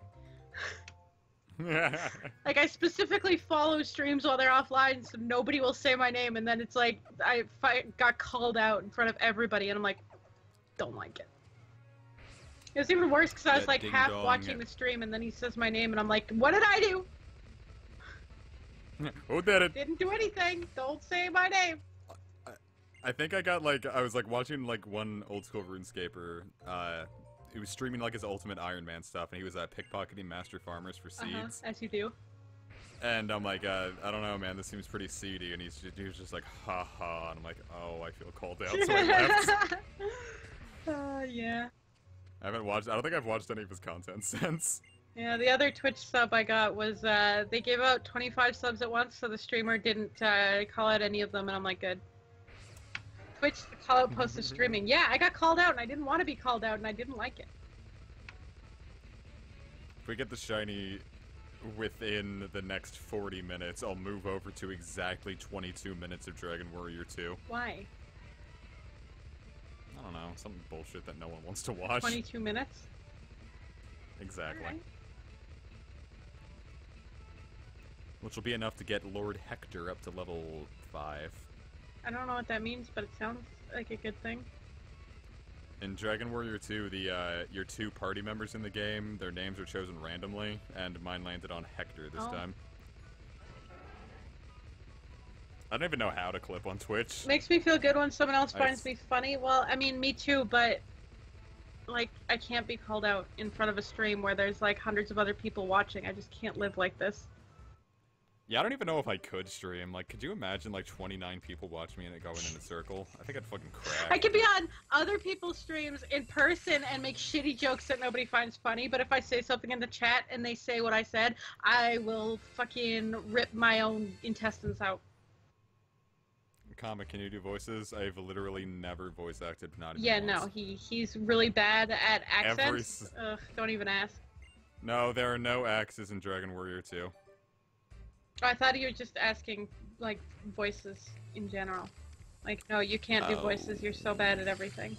Like, I specifically follow streams while they're offline so nobody will say my name, and then it's like, I got called out in front of everybody, and I'm like, don't like it. It was even worse because I was like half watching the stream, and then he says my name, and I'm like, what did I do? Who did it? Didn't do anything. Don't say my name. I think I got like, I was like watching like one old school RuneScaper, he was streaming like his ultimate Iron Man stuff, and he was pickpocketing master farmers for seeds. As you do. And I'm like, I don't know, man, this seems pretty seedy, and he was just like, ha ha, and I'm like, oh, I feel called out, so I left. Yeah. I haven't watched, I don't think I've watched any of his content since. Yeah, the other Twitch sub I got was, they gave out 25 subs at once, so the streamer didn't call out any of them, and I'm like, good. Twitch, the call out post is streaming. Yeah, I got called out, and I didn't want to be called out, and I didn't like it. If we get the shiny within the next 40 minutes, I'll move over to exactly 22 minutes of Dragon Warrior 2. Why? I don't know, some bullshit that no one wants to watch. 22 minutes? Exactly. Right. Which will be enough to get Lord Hector up to level 5. I don't know what that means, but it sounds like a good thing. In Dragon Warrior 2, your 2 party members in the game, their names are chosen randomly, and mine landed on Hector this time. I don't even know how to clip on Twitch. Makes me feel good when someone else finds me funny. Well, I mean, me too, but like, I can't be called out in front of a stream where there's like hundreds of other people watching. I just can't live like this. Yeah, I don't even know if I could stream. Like, could you imagine, like, 29 people watch me and it going in a circle? I think I'd fucking crack. I could be on other people's streams in person and make shitty jokes that nobody finds funny, but if I say something in the chat and they say what I said, I will fucking rip my own intestines out. Comic, can you do voices? I've literally never voice acted, not even Yeah, once. no, he's really bad at accents. Ugh, don't even ask. No, there are no axes in Dragon Warrior 2. I thought you were just asking, like, voices in general. Like, no, you can't do voices, you're so bad at everything.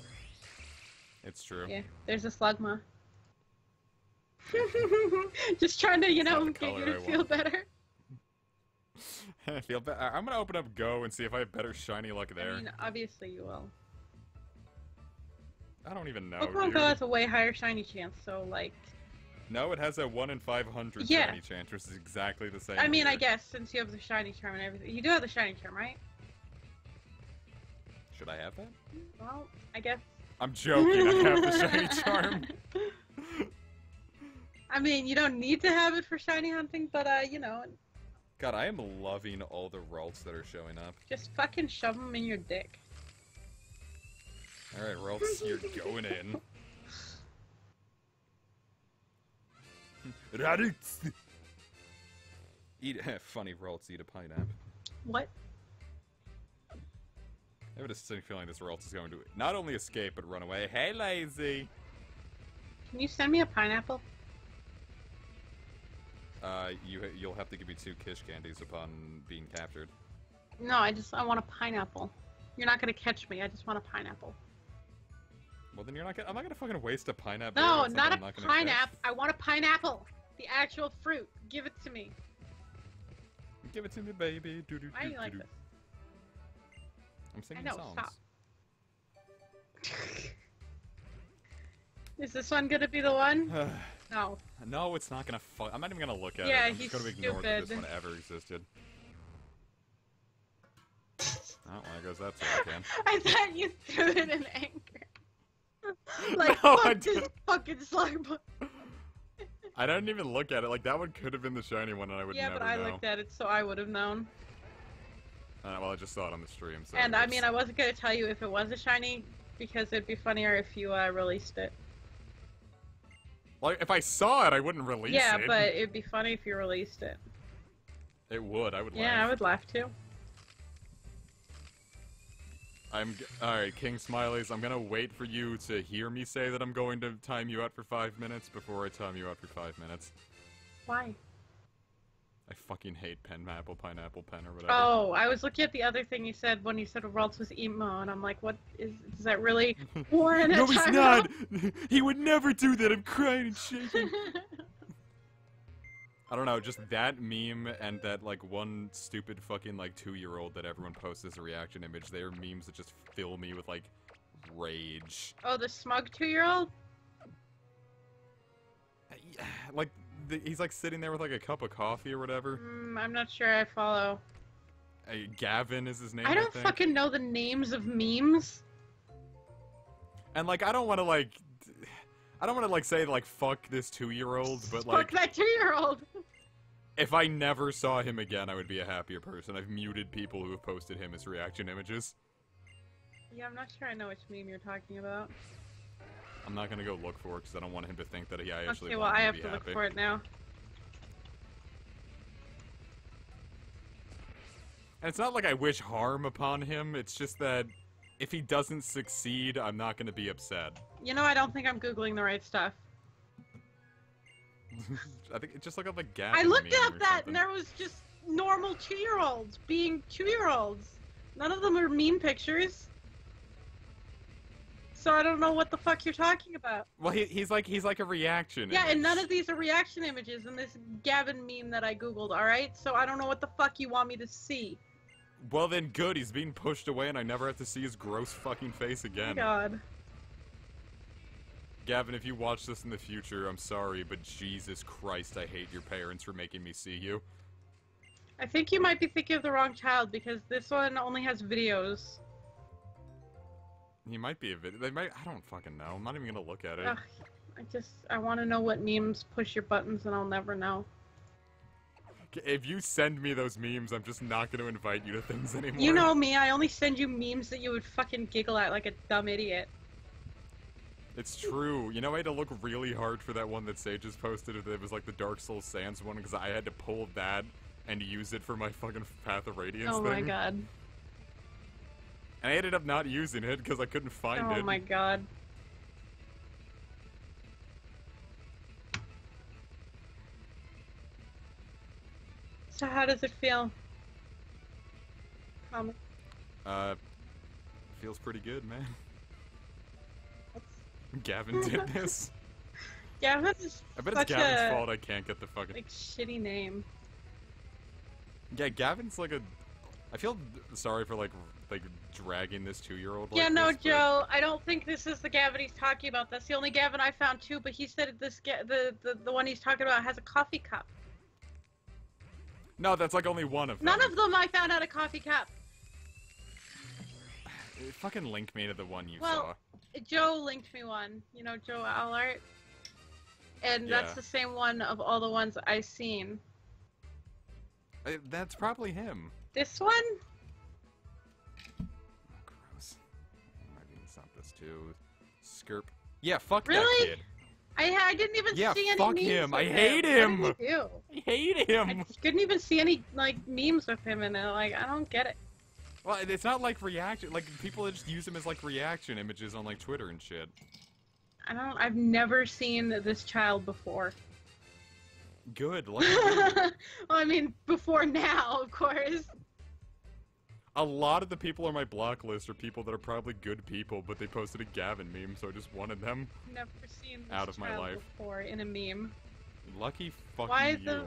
It's true. Yeah, there's a Slugma. Just trying to, you know, get you to feel better. Feel better. I'm gonna open up Go and see if I have better shiny luck there. I mean, obviously you will. I don't even know, Pokemon Go has a way higher shiny chance, so, like... No, it has a 1 in 500 shiny chance, which is exactly the same. I mean, I guess, since you have the shiny charm and everything. You do have the shiny charm, right? Should I have that? Well, I guess. I'm joking, I have the shiny charm. I mean, you don't need to have it for shiny hunting, but, you know. God, I am loving all the Ralts that are showing up. Just fucking shove them in your dick. Alright, Ralts, you're going in. Raditz! Eat funny Ralts eat a pineapple. What? I have a distinct feeling this Ralts is going to not only escape but run away. Hey, lazy! Can you send me a pineapple? You'll have to give me 2 Kish candies upon being captured. No, I want a pineapple. You're not gonna catch me. I just want a pineapple. Well, then you're not gonna. I'm not gonna fucking waste a pineapple. No, not a pineapple. I want a pineapple. The actual fruit. Give it to me. Give it to me, baby. Why do you like this? I'm singing I know, songs. stop. Is this one gonna be the one? No. No, it's not gonna. I'm not even gonna look at it. Yeah, I'm just gonna ignore that this one ever existed. Oh, well, I guess that's all I can. I thought you threw it in anger. Like, no, fuck this fucking Slugma. I didn't even look at it. Like, that one could have been the shiny one, and I would never know. Yeah, but I looked at it, so I would have known. Well, I just saw it on the stream, so... And, I mean, I wasn't gonna tell you if it was a shiny, because it'd be funnier if you, released it. Well, if I saw it, I wouldn't release it. Yeah, but it'd be funny if you released it. It would. I would laugh. Yeah, I would laugh, too. Alright, King Smileys, I'm gonna wait for you to hear me say that I'm going to time you out for 5 minutes before I time you out for 5 minutes. Why? I fucking hate pineapple, pen, or whatever. Oh, I was looking at the other thing you said when you said Ralts was emo, and I'm like, what is that really one? No, he's not! He would never do that, I'm crying and shaking. I don't know, just that meme and that, like, one stupid fucking, like, 2-year-old that everyone posts as a reaction image, they are memes that just fill me with, like, rage. Oh, the smug 2-year-old? Like, he's, like, sitting there with, like, a cup of coffee or whatever. I'm not sure I follow. Gavin is his name, I don't think. fucking know the names of memes. And, like, I don't want to, like, say, like, fuck this 2-year-old, but, like... Fuck that 2-year-old! If I never saw him again, I would be a happier person. I've muted people who have posted him as reaction images. Yeah, I'm not sure I know which meme you're talking about. I'm not gonna go look for it, because I don't want him to think that I actually okay, well, want I him have to to be look happy. for it now. And it's not like I wish harm upon him, it's just that if he doesn't succeed, I'm not gonna be upset. You know, I don't think I'm Googling the right stuff. I think it just look up like Gavin I looked meme up or that, something. and there was just normal 2-year-olds being 2-year-olds. None of them are meme pictures. So I don't know what the fuck you're talking about. Well, he's like a reaction Yeah, image. and none of these are reaction images in this Gavin meme that I googled, alright? So I don't know what the fuck you want me to see. Well then, good, he's being pushed away and I never have to see his gross fucking face Oh again. my god. Gavin, if you watch this in the future, I'm sorry, but Jesus Christ, I hate your parents for making me see you. I think you might be thinking of the wrong child, because this one only has videos. He might be a they might, I don't fucking know. I'm not even gonna look at it. Ugh, I want to know what memes push your buttons, and I'll never know. If you send me those memes, I'm just not gonna invite you to things anymore. You know me, I only send you memes that you would fucking giggle at like a dumb idiot. It's true. You know, I had to look really hard for that one that Sage has posted. It was like the Dark Souls Sans one, because I had to pull that and use it for my fucking Path of Radiance Oh thing. my god. And I ended up not using it because I couldn't find it. Oh my god. So how does it feel? Comment. Feels pretty good, man. Gavin did this. Gavin is I bet such it's Gavin's a fault I can't get the fucking... like shitty name. Yeah, Gavin's like a... I feel sorry for like dragging this 2-year-old. Yeah, like no, this, but... Joe. I don't think this is the Gavin he's talking about. That's the only Gavin I found too. But he said the one he's talking about has a coffee cup. No, that's like only one of them. None of them I found had a coffee cup. Fucking link me to the one you Well, Joe linked me one. You know Joe Allard. And that's Yeah. the same one of all the ones I've seen. saw. That's probably him. This one? Oh, gross. I might need to stop this too. Skirp. Yeah, fuck Really? that kid. I didn't even Yeah, see any fuck memes him. with I hate him. What did he do? I hate I him. couldn't even see any like memes with him in it. Like I don't get it. Well, it's not like reaction. Like people that just use him as like reaction images on like Twitter and shit. I've never seen this child before. Good. Like, Well, I mean, before now, of course. a lot of the people on my block list are people that are probably good people, but they posted a Gavin meme, so I just wanted them. Never seen this Out of my child life. before in a meme. Lucky fucking Why you. the?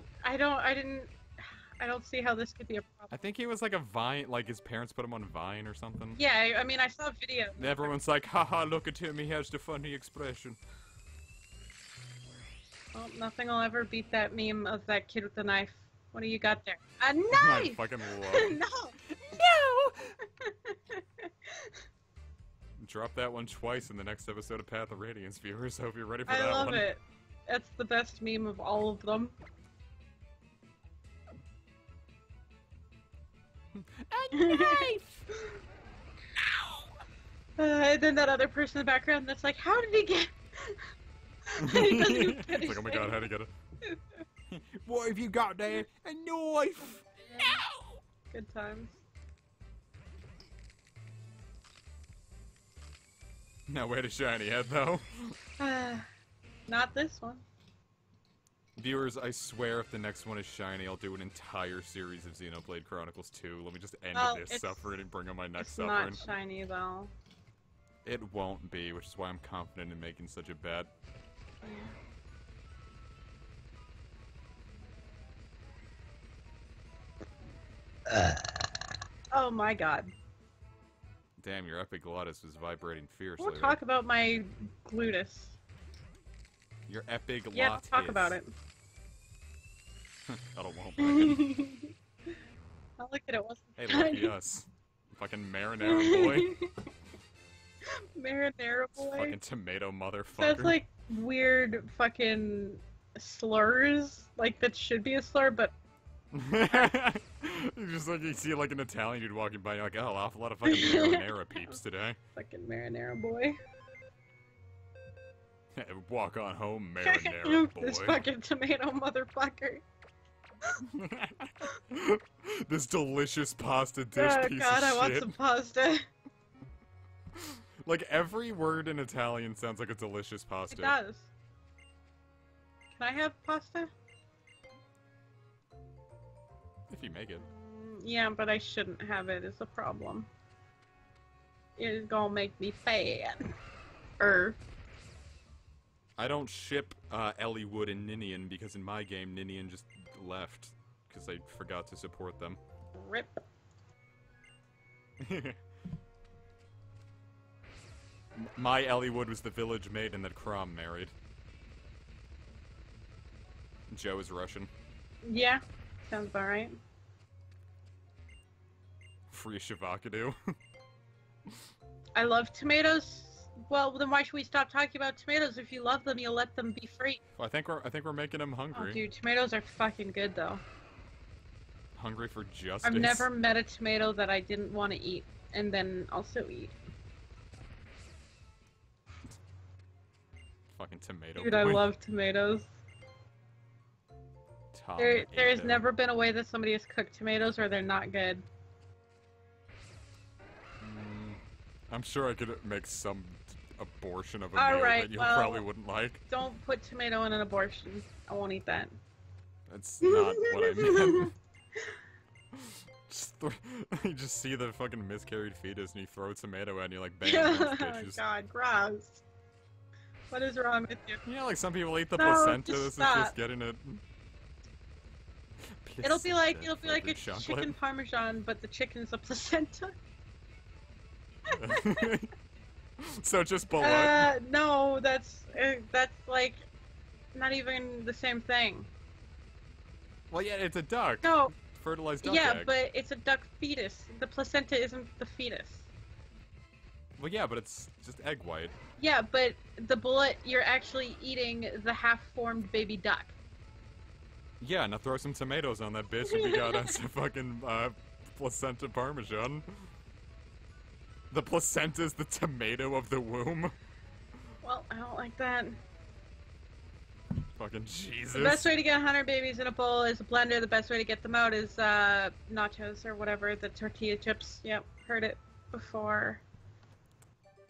I don't see how this could be a problem. I think he was like a Vine, like his parents put him on Vine or something. Yeah, I mean, I saw videos. And everyone's like, haha, look at him, he has the funny expression. Well, nothing will ever beat that meme of that kid with the knife. What do you got there? A I knife! fucking love it. No! Drop that one twice in the next episode of Path of Radiance, viewers. Hope you're ready for I that love one. it. That's the best meme of all of them. A knife! And then that other person in the background that's like, how did he get... He doesn't even It's finish like, oh my saying god, how'd he get it? What have you got there? A knife! it. Good times. Now, where to shiny head, though? Not this one. Viewers, I swear if the next one is shiny, I'll do an entire series of Xenoblade Chronicles 2. Let me just end Well, this it's- suffering and bring on my next It's suffering. not shiny though. It won't be, which is why I'm confident in making such a bet. Oh my god. Damn, your epiglottis was vibrating fiercely. We'll talk about my gluteus. Your epiglottis. Yeah, talk about it. I don't want it. I'll look at it once. Hey, lucky us. Fucking marinara boy. Marinara boy? Fucking tomato motherfucker. That's like weird fucking slurs. Like, that should be a slur, but... Just like you see like an Italian dude walking by, you're like, oh, awful lot of fucking marinara peeps today. Fucking marinara boy. Walk on home, marinara boy. This fucking tomato motherfucker. This delicious pasta dish piece God, of I want shit. some pasta. Like, every word in Italian sounds like a delicious pasta. It does. Can I have pasta? If you make it. Yeah, but I shouldn't have it, is a problem. It's gonna make me fat. I don't ship Ellie Wood and Ninian because in my game, Ninian just left because I forgot to support them. Rip. My Ellie Wood was the village maiden that Crom married. Joe is Russian. Yeah, sounds about right. Free Shavakadu. I love tomatoes. Well, then why should we stop talking about tomatoes? If you love them, you'll let them be free. Well, I think we're making him hungry. Oh, dude, tomatoes are fucking good, though. Hungry for justice. I've never met a tomato that I didn't want to eat, and then also eat. Fucking tomato Dude, boy. I love tomatoes. There's never been a way that somebody has cooked tomatoes or they're not good. I'm sure I could make some abortion of a All meal right, that you well, probably wouldn't like. Don't put tomato in an abortion. I won't eat that. That's not what I meant. You just see the fucking miscarried fetus and you throw a tomato at and you're like, bam, Oh bitches. god, gross. What is wrong with you? You know, like some people eat the No, placenta, just this is stop. just getting it. It'll be like a Flavored chocolate. chicken parmesan, but the chicken's a placenta. So just below. No, that's like not even the same thing. Well, yeah, it's a duck. No. Fertilized duck Yeah, egg. but it's a duck fetus. The placenta isn't the fetus. Well, yeah, but it's just egg white. Yeah, but the bullet, you're actually eating the half-formed baby duck. Yeah, now throw some tomatoes on that bitch and we got us a fucking placenta parmesan. The placenta's the tomato of the womb. Well, I don't like that. Fucking Jesus. The best way to get 100 babies in a bowl is a blender. The best way to get them out is nachos or whatever, the tortilla chips. Yep, heard it before.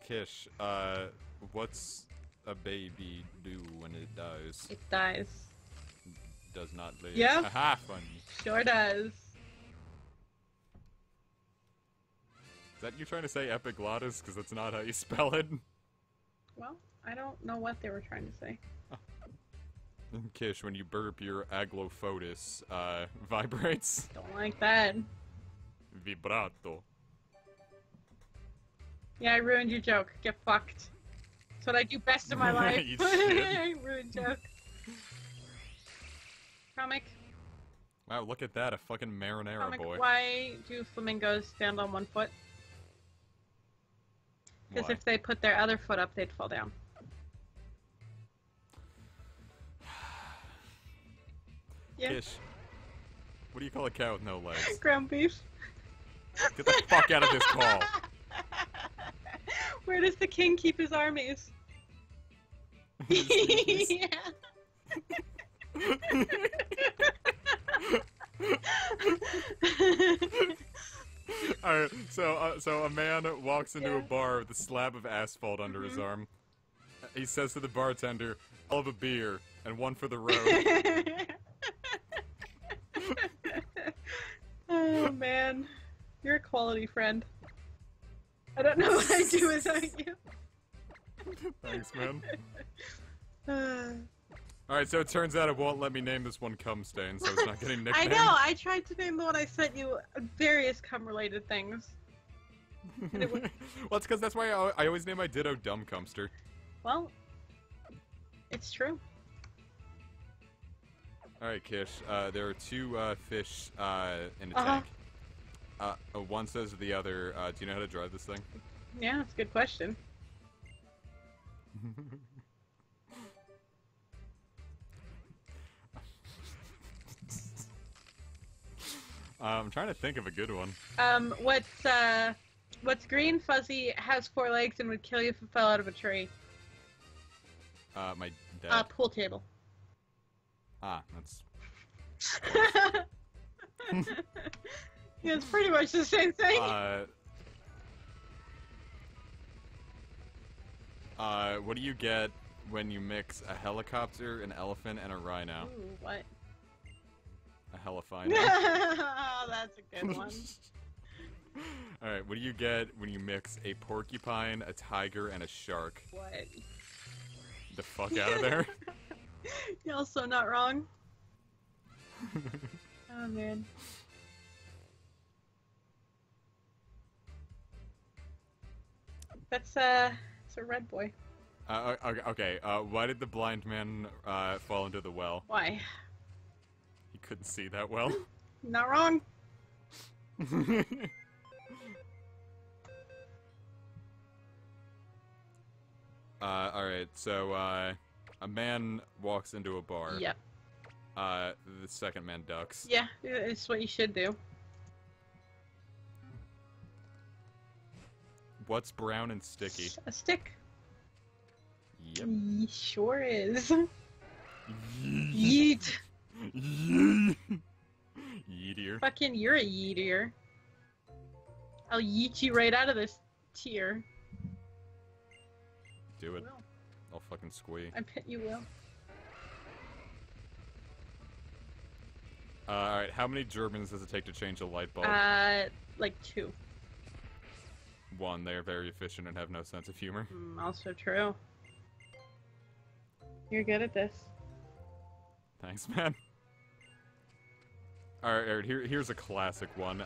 Kish, what's a baby do when it dies? It dies. Does not live. Yeah. Haha, funny. Sure does. Is that you trying to say epiglottis? Because that's not how you spell it. Well, I don't know what they were trying to say. Kish, when you burp, your aglophotis vibrates. Don't like that. Vibrato. Yeah, I ruined your joke. Get fucked. That's what I do best in my life. You shit. Ruined joke. Comic. Wow, look at that, a fucking marinara Comic, boy. why do flamingos stand on one foot? Because Why? if they put their other foot up, they'd fall down. Yeah. Kish, what do you call a cow with no legs? Ground beef. Get the fuck out of this call. Where does the king keep his armies? His Yeah. Alright, so a man walks into a bar with a slab of asphalt under his arm. He says to the bartender, "I'll have a beer, and one for the road." Oh man, you're a quality friend. I don't know what I'd do without you. Thanks, man. Alright, so it turns out it won't let me name this one cum stain, so it's not getting I nicknamed. know, I tried to name the one I sent you various cum-related things. Well, it's because that's why I always name my Ditto Dumb Cumster. Well, it's true. Alright, Kish, there are two fish in a tank. One says to the other, do you know how to drive this thing? Yeah, that's a good question. I'm trying to think of a good one. What's green, fuzzy, has 4 legs, and would kill you if it fell out of a tree? My dad. Pool table. Ah, that's... Yeah, it's pretty much the same thing. What do you get when you mix a helicopter, an elephant, and a rhino? Ooh, what? A helifino. Oh, that's a good one. Alright, what do you get when you mix a porcupine, a tiger, and a shark? What? The fuck out of there. You're also not wrong. Oh, man. It's a red boy. Okay, why did the blind man fall into the well? Why? He couldn't see that well. Not wrong. Alright, so, a man walks into a bar. Yep. The second man ducks. Yeah, it's what you should do. What's brown and sticky? A stick. Yep. Sure is. Yeet. Yeet. Yeetier. Fucking, you're a yeetier. I'll yeet you right out of this tier. Do it. Will. I'll fucking squee. I bet you will. Alright, how many Germans does it take to change a light bulb? Like 2. 1, they are very efficient and have no sense of humor. Also true. You're good at this. Thanks, man. Alright, here's a classic one.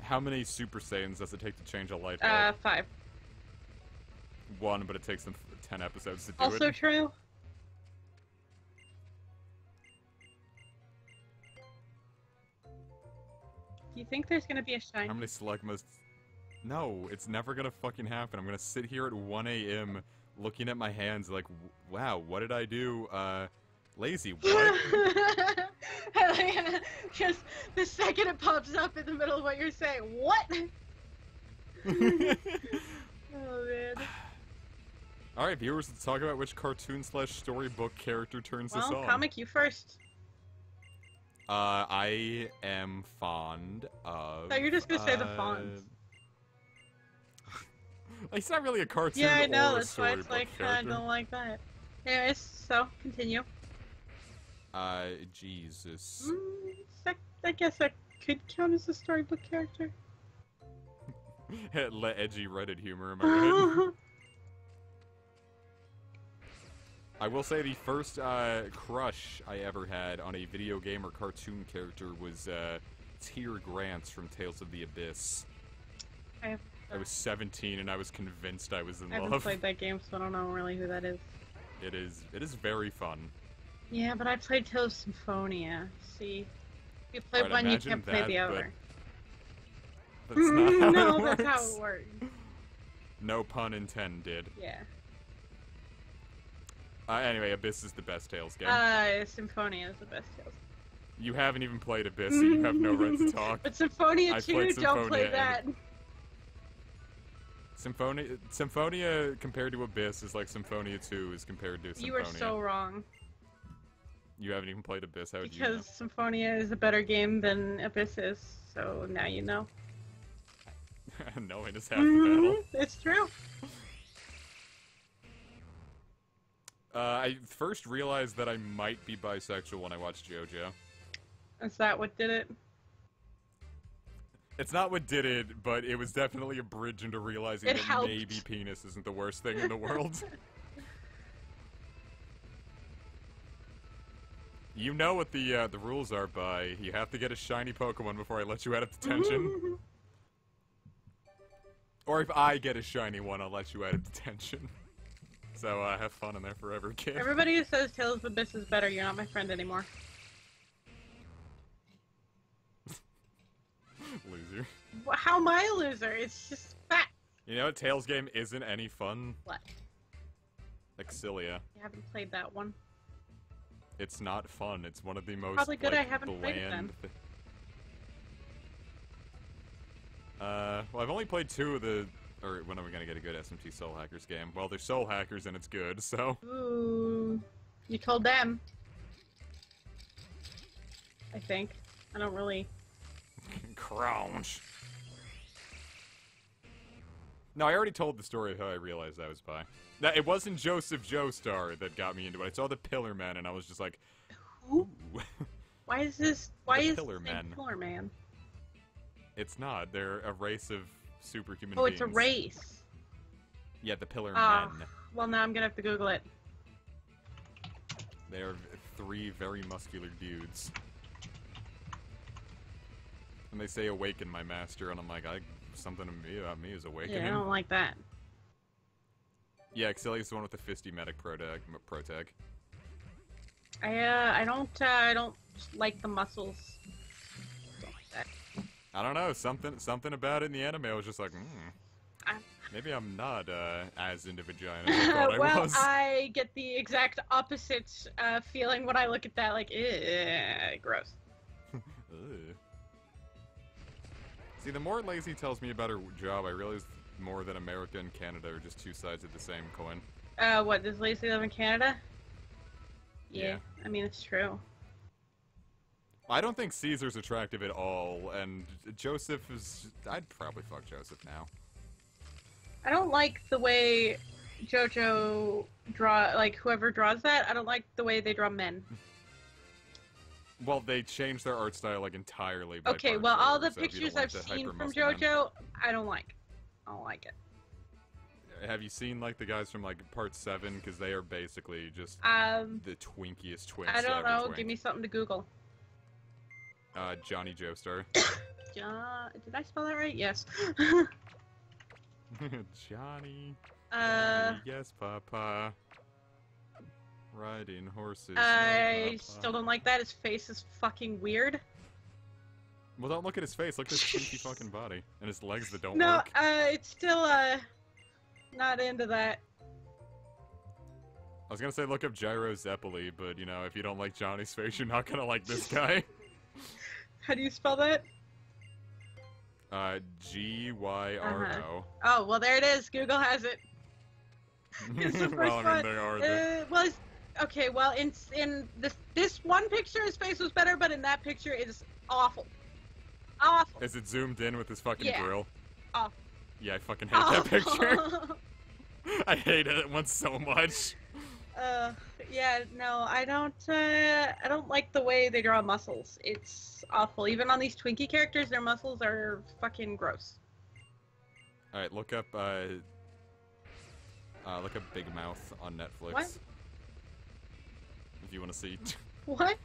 How many Super Saiyans does it take to change a light bulb? 5. 1, but it takes them 10 episodes to do it. Also true. Do you think there's gonna be a shine? How many Slugmas? No, it's never gonna fucking happen. I'm gonna sit here at 1 a.m. looking at my hands like, wow, what did I do? Lazy, what? Just the second it pops up in the middle of what you're saying, what? Oh, man. Alright, viewers, let's talk about which cartoon/storybook character turns this on. Comic, you first. I am fond of... Oh, you're just gonna say the fonts. It's not really a cartoon yeah, I know, or a that's why it's like, I don't like that. Anyways, so, continue. Jesus. I guess I could count as a storybook character. Let edgy Reddit humor, am I right? I will say the first crush I ever had on a video game or cartoon character was Tyr Grants from Tales of the Abyss. I was 17 and I was convinced I was in love. I haven't played that game, so I don't know really who that is. It is very fun. Yeah, but I played Tales of Symphonia. See? If you play one, you can't play the other. That's not how no, it works. that's how it works. No pun intended. Yeah. Anyway, Abyss is the best Tales game. Symphonia is the best Tales. You haven't even played Abyss, so you have no right to talk. But Symphonia 2, don't play that. Symphonia compared to Abyss is like Symphonia 2 is compared to Symphonia. You are so wrong. You haven't even played Abyss, how would you know? Because Symphonia is a better game than Abyss is, so now you know. Knowing is half the battle. It's true. I first realized that I might be bisexual when I watched JoJo. Is that what did it? It's not what did it, but it was definitely a bridge into realizing that helped. maybe penis isn't the worst thing in the world. You know what the rules are, Bye. You have to get a shiny Pokemon before I let you out of detention. Or if I get a shiny one, I'll let you out of detention. So, have fun in there forever, kid. Everybody who says Tales of the Abyss is better, you're not my friend anymore. Loser. How am I a loser? It's just fact. You know what Tales game isn't any fun? What? Exilia. I haven't played that one. It's not fun. It's one of the most Probably good like, I haven't played it then. Well, I've only played 2 of the... Or when are we gonna get a good SMT Soul Hackers game? Well, they're Soul Hackers and it's good, so... Ooh. You told them. I think. I don't really... Crunch. No, I already told the story of how I realized I was bi. Now, it wasn't Joseph Joestar that got me into it. I saw the Pillar Man and I was just like... Who? Why is this... Why is Pillar this Men. Pillar Man? It's not. They're a race of superhuman Oh, beings. it's a race. Yeah, the Pillar Men. Well, now I'm gonna have to Google it. They are 3 very muscular dudes. And they say, awaken my master, and I'm like, something about me is awakening. Yeah, I don't like that. Yeah, Exilia's the one with the fisty medic pro tag. I don't like the muscles. Don't like that. I don't know, something about it in the anime, I was just like, maybe I'm not as into vagina as I thought well, I was. I get the exact opposite feeling when I look at that, like, gross. See, the more Lacey tells me about her job, I realize more that America and Canada are just 2 sides of the same coin. What, does Lacey live in Canada? Yeah. I mean, it's true. I don't think Caesar's attractive at all, and Joseph is... I'd probably fuck Joseph now. I don't like the way JoJo whoever draws that, I don't like the way they draw men. Well, they changed their art style, like, entirely by Okay, part well, all four, the so if you pictures don't like I've the seen from hyper-muscle men- JoJo, I don't like. I don't like it. Have you seen, like, the guys from, like, part 7? Because they are basically just the twinkiest twins I don't to ever know. twink. Give me something to Google. Johnny Joestar. Did I spell that right? Yes. Johnny. Uh, Yes, Papa. Riding horses. I no, still don't like that. His face is fucking weird. Well, don't look at his face. Look at his twinky fucking body. And his legs that don't No, work. it's still, not into that. I was gonna say look up Gyro Zeppeli, but, you know, if you don't like Johnny's face, you're not gonna like this guy. How do you spell that? Gyro. Oh, well, there it is. Google has it. It's the first Well, I mean, one. they are there. Well, okay, well, in this one picture, his face was better, but in that picture, it is awful. Awful. Is it zoomed in with his fucking grill? Awful. Yeah, I fucking hate that picture. I hated it one so much. Yeah, no, I don't like the way they draw muscles. It's awful. Even on these Twinkie characters, their muscles are fucking gross. Alright, look up Big Mouth on Netflix. What? If you want to see. What?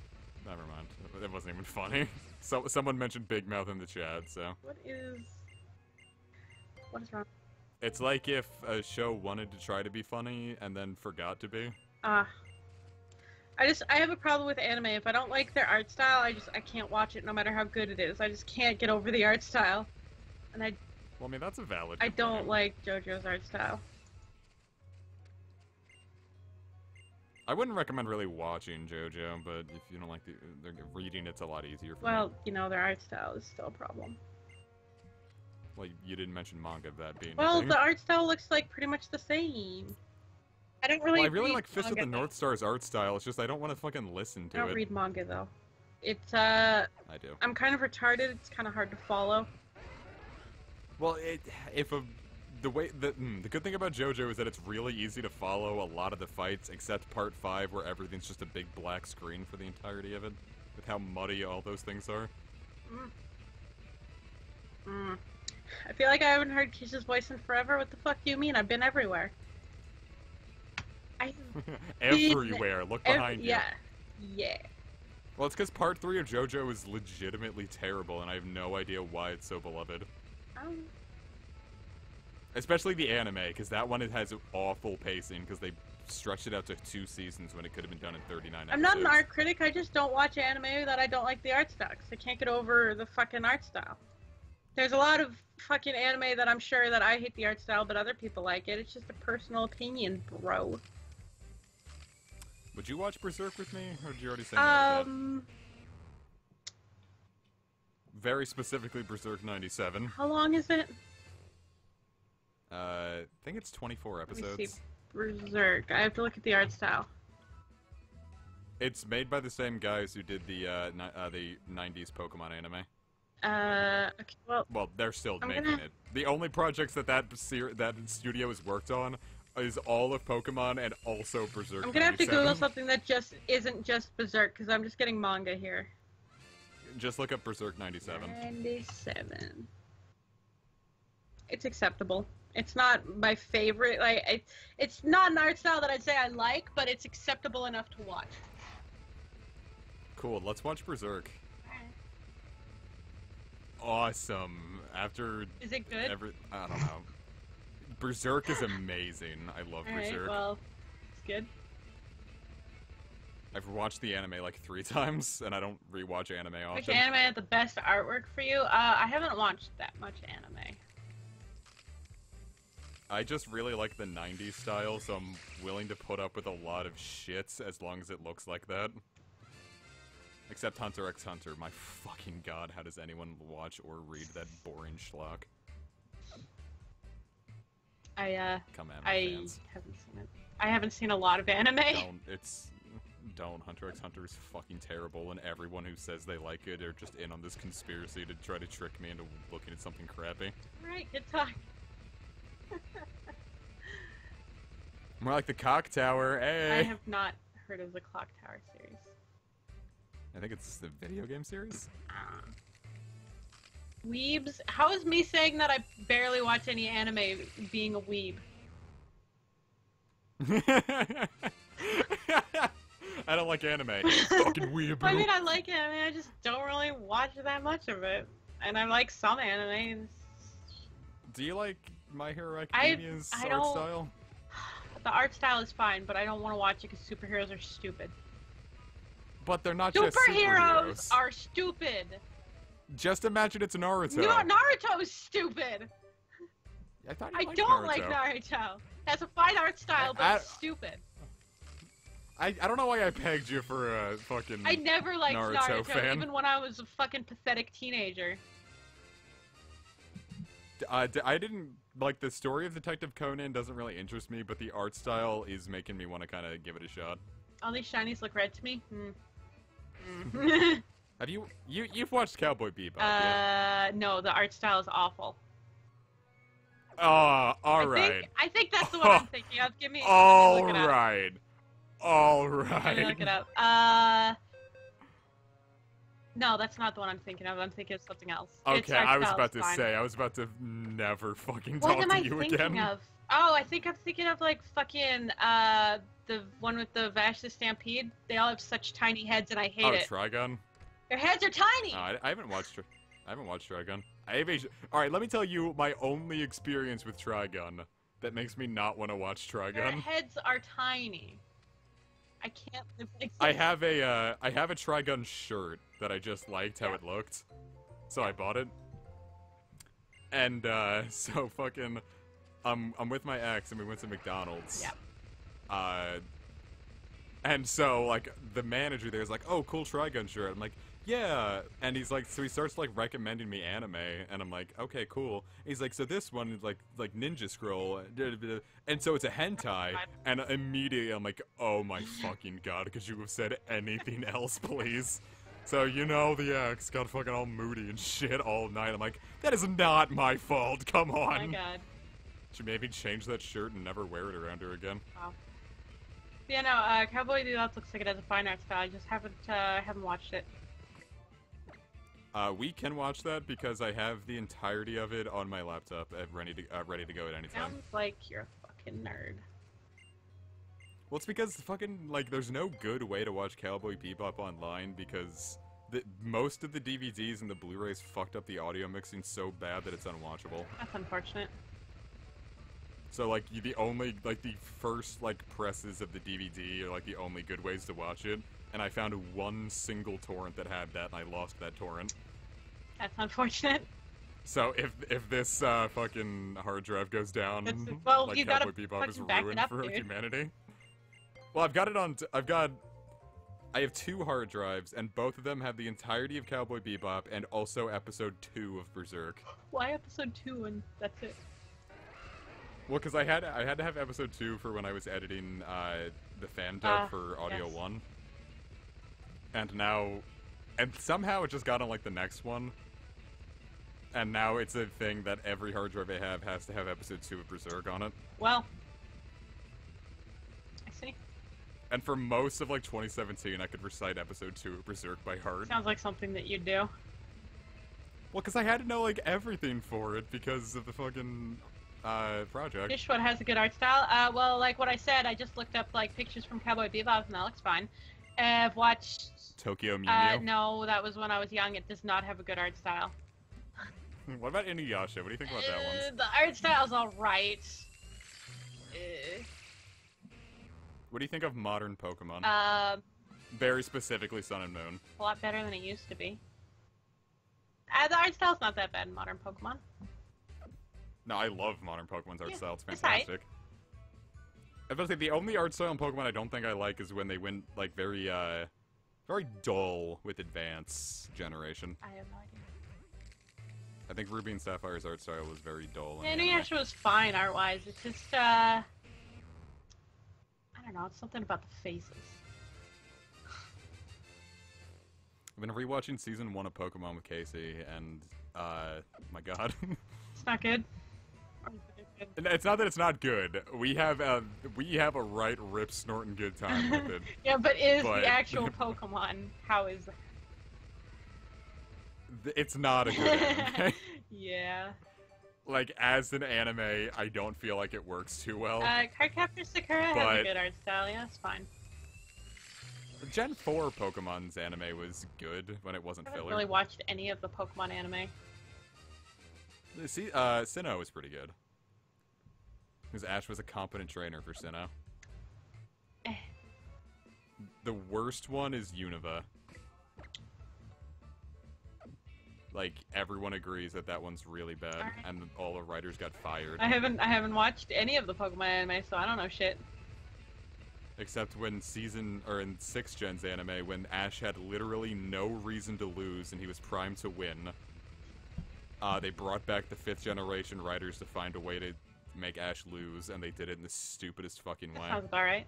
Never mind. It wasn't even funny. So someone mentioned Big Mouth in the chat, so. What is wrong? It's like if a show wanted to try to be funny and then forgot to be. I have a problem with anime. If I don't like their art style, I can't watch it no matter how good it is. I just can't get over the art style. And Well, I mean, that's a valid I don't complaint. like JoJo's art style. I wouldn't recommend really watching JoJo, but if you don't like reading, it's a lot easier for me. Well, you know, their art style is still a problem. Well, you didn't mention manga, that being Well, a thing. the art style looks like pretty much the same. I don't really. Well, I really read like Fist of the manga, North Star's art style. It's just I don't want to fucking listen to I don't it. read manga though. It's I do. I'm kind of retarded. It's kind of hard to follow. Well, the good thing about JoJo is that it's really easy to follow a lot of the fights, except part 5, where everything's just a big black screen for the entirety of it, with how muddy all those things are. I feel like I haven't heard Kisha's voice in forever. What the fuck do you mean? I've been everywhere. Everywhere. Look behind you. Yeah. Well, it's because Part 3 of JoJo is legitimately terrible, and I have no idea why it's so beloved. Especially the anime, because that one has awful pacing, because they stretched it out to 2 seasons when it could have been done in 39 episodes. I'm not an art critic, I just don't watch anime that I don't like the art style, 'cause I can't get over the fucking art style. There's a lot of fucking anime that I'm sure that I hate the art style, but other people like it. It's just a personal opinion, bro. Would you watch Berserk with me, or did you already say no about that? Very specifically Berserk 97. How long is it? I think it's 24 episodes. Let me see. Berserk. I have to look at the art style. It's made by the same guys who did the 90s Pokemon anime. Okay, well, they're still making it. The only projects that studio has worked on is all of Pokemon and also Berserk. I'm gonna have to Google something that just isn't just Berserk, because I'm just getting manga here. Just look up Berserk 97. 97. It's acceptable. It's not my favorite. Like, it's not an art style that I'd say I like, but it's acceptable enough to watch. Cool. Let's watch Berserk. Awesome. After is it good? I don't know. Berserk is amazing. I love Berserk. Well, it's good. I've watched the anime like 3 times, and I don't rewatch anime often. Which anime had the best artwork for you? I haven't watched that much anime. I just really like the 90s style, so I'm willing to put up with a lot of shits as long as it looks like that. Except Hunter x Hunter. My fucking god, how does anyone watch or read that boring schlock? Come at me, fans. Haven't seen it. I haven't seen a lot of anime. Don't. Hunter x Hunter is fucking terrible, and everyone who says they like it are just in on this conspiracy to try to trick me into looking at something crappy. Alright, good talk. More like the Cock Tower, hey! I have not heard of the Clock Tower series. I think it's the video game series? Weebs? How is me saying that I barely watch any anime being a weeb? I don't like anime. Fucking weeb. I mean, I like it. I mean, I just don't really watch that much of it. And I like some anime. Do you like My Hero Academia's art style? The art style is fine, but I don't want to watch it because superheroes are stupid. But they're not just superheroes. Superheroes are stupid. Just imagine it's Naruto. No, Naruto is stupid. I don't like Naruto. That's a fine art style, but it's stupid. I don't know why I pegged you for a fucking I never liked Naruto fan. even when I was a fucking pathetic teenager. I didn't like the story of Detective Conan doesn't really interest me, but the art style is making me want to kind of give it a shot. All these shinies look red to me. Have you've watched Cowboy Bebop? Yeah? No, the art style is awful. All right. I think that's the one I'm thinking of. Give me. All let me look it right. All right. Let me look it up. No, that's not the one I'm thinking of. I'm thinking of something else. Okay, I was about to say. I was about to never fucking talk to you again. What am I thinking of? Oh, I think I'm thinking of like fucking the one with the Vash the Stampede. They all have such tiny heads, and I hate it. Oh, Trigun. Their heads are tiny. I haven't watched. I haven't watched Trigun. All right, let me tell you my only experience with Trigun that makes me not want to watch Trigun. Their heads are tiny. I can't live like I have a Trigun shirt that I just liked how it looked, so I bought it. And so fucking, I'm with my ex and we went to McDonald's. Yeah. And so like the manager there's like, oh, cool Trigun shirt. I'm like, yeah. And he's like, so he starts like recommending me anime, and I'm like, okay, cool. He's like, so this one is like Ninja Scroll, and so it's a hentai, and immediately I'm like, oh my fucking god, could you have said anything else, please? So you know the ex got fucking all moody and shit all night. I'm like, that is not my fault. Come on. Oh my god. She made me change that shirt and never wear it around her again. Wow. Yeah, no, Cowboy Bebop looks like it has a fine art style. I just haven't watched it. We can watch that because I have the entirety of it on my laptop, ready to go at any time. Sounds like you're a fucking nerd. Well, it's because fucking, like, there's no good way to watch Cowboy Bebop online because most of the DVDs and the Blu-rays fucked up the audio mixing so bad that it's unwatchable. That's unfortunate. So, like, the first, like, presses of the DVD are, like, the only good ways to watch it, and I found one single torrent that had that, and I lost that torrent. That's unfortunate. So, if this, fucking hard drive goes down, well, like, you Cowboy gotta Bebop is back it ruined up, for dude. humanity. Well, I have 2 hard drives, and both of them have the entirety of Cowboy Bebop and also episode 2 of Berserk. Why episode 2 and that's it? Well, because I had to have episode 2 for when I was editing the fan dub for Audio yes. 1. And somehow it just got on, like, the next one. And now it's a thing that every hard drive I have has to have episode 2 of Berserk on it. Well, I see. And for most of, like, 2017, I could recite episode 2 of Berserk by heart. Sounds like something that you'd do. Well, because I had to know, like, everything for it because of the fucking, project. Dishwood has a good art style. Well, like what I said, I just looked up, like, pictures from Cowboy Bebop, and that looks fine. I've watched... Tokyo Mew Mew? No, that was when I was young. It does not have a good art style. What about Inuyasha? What do you think about that one? The art style's alright. What do you think of modern Pokemon? Very specifically Sun and Moon. A lot better than it used to be. The art style's not that bad in modern Pokemon. No, I love modern Pokemon's art style. It's it's fantastic. I was about to say, the only art style in Pokemon I don't think I like is when they went, like, very dull with Advance generation. I have no idea. I think Ruby and Sapphire's art style was very dull. Yeah, Inuyasha was fine art-wise. It's just, I don't know, it's something about the faces. I've been rewatching season 1 of Pokemon with Casey, and, my god. It's not good. It's not that it's not good. We have a right rip snorting good time with it. Yeah, but the actual Pokemon, how is that? It's not a good anime. Yeah. Like, as an anime, I don't feel like it works too well. Cardcaptor Sakura has a good art style, yeah, it's fine. Gen 4 Pokemon's anime was good when it wasn't I haven't filler. really watched any of the Pokemon anime. See, Sinnoh was pretty good. Because Ash was a competent trainer for Sinnoh. The worst one is Unova. Like, everyone agrees that one's really bad, and all the writers got fired. I haven't watched any of the Pokemon anime, so I don't know shit. Except when in 6th Gen's anime, when Ash had literally no reason to lose and he was primed to win, they brought back the 5th generation writers to find a way to make Ash lose, and they did it in the stupidest fucking way. Sounds about right.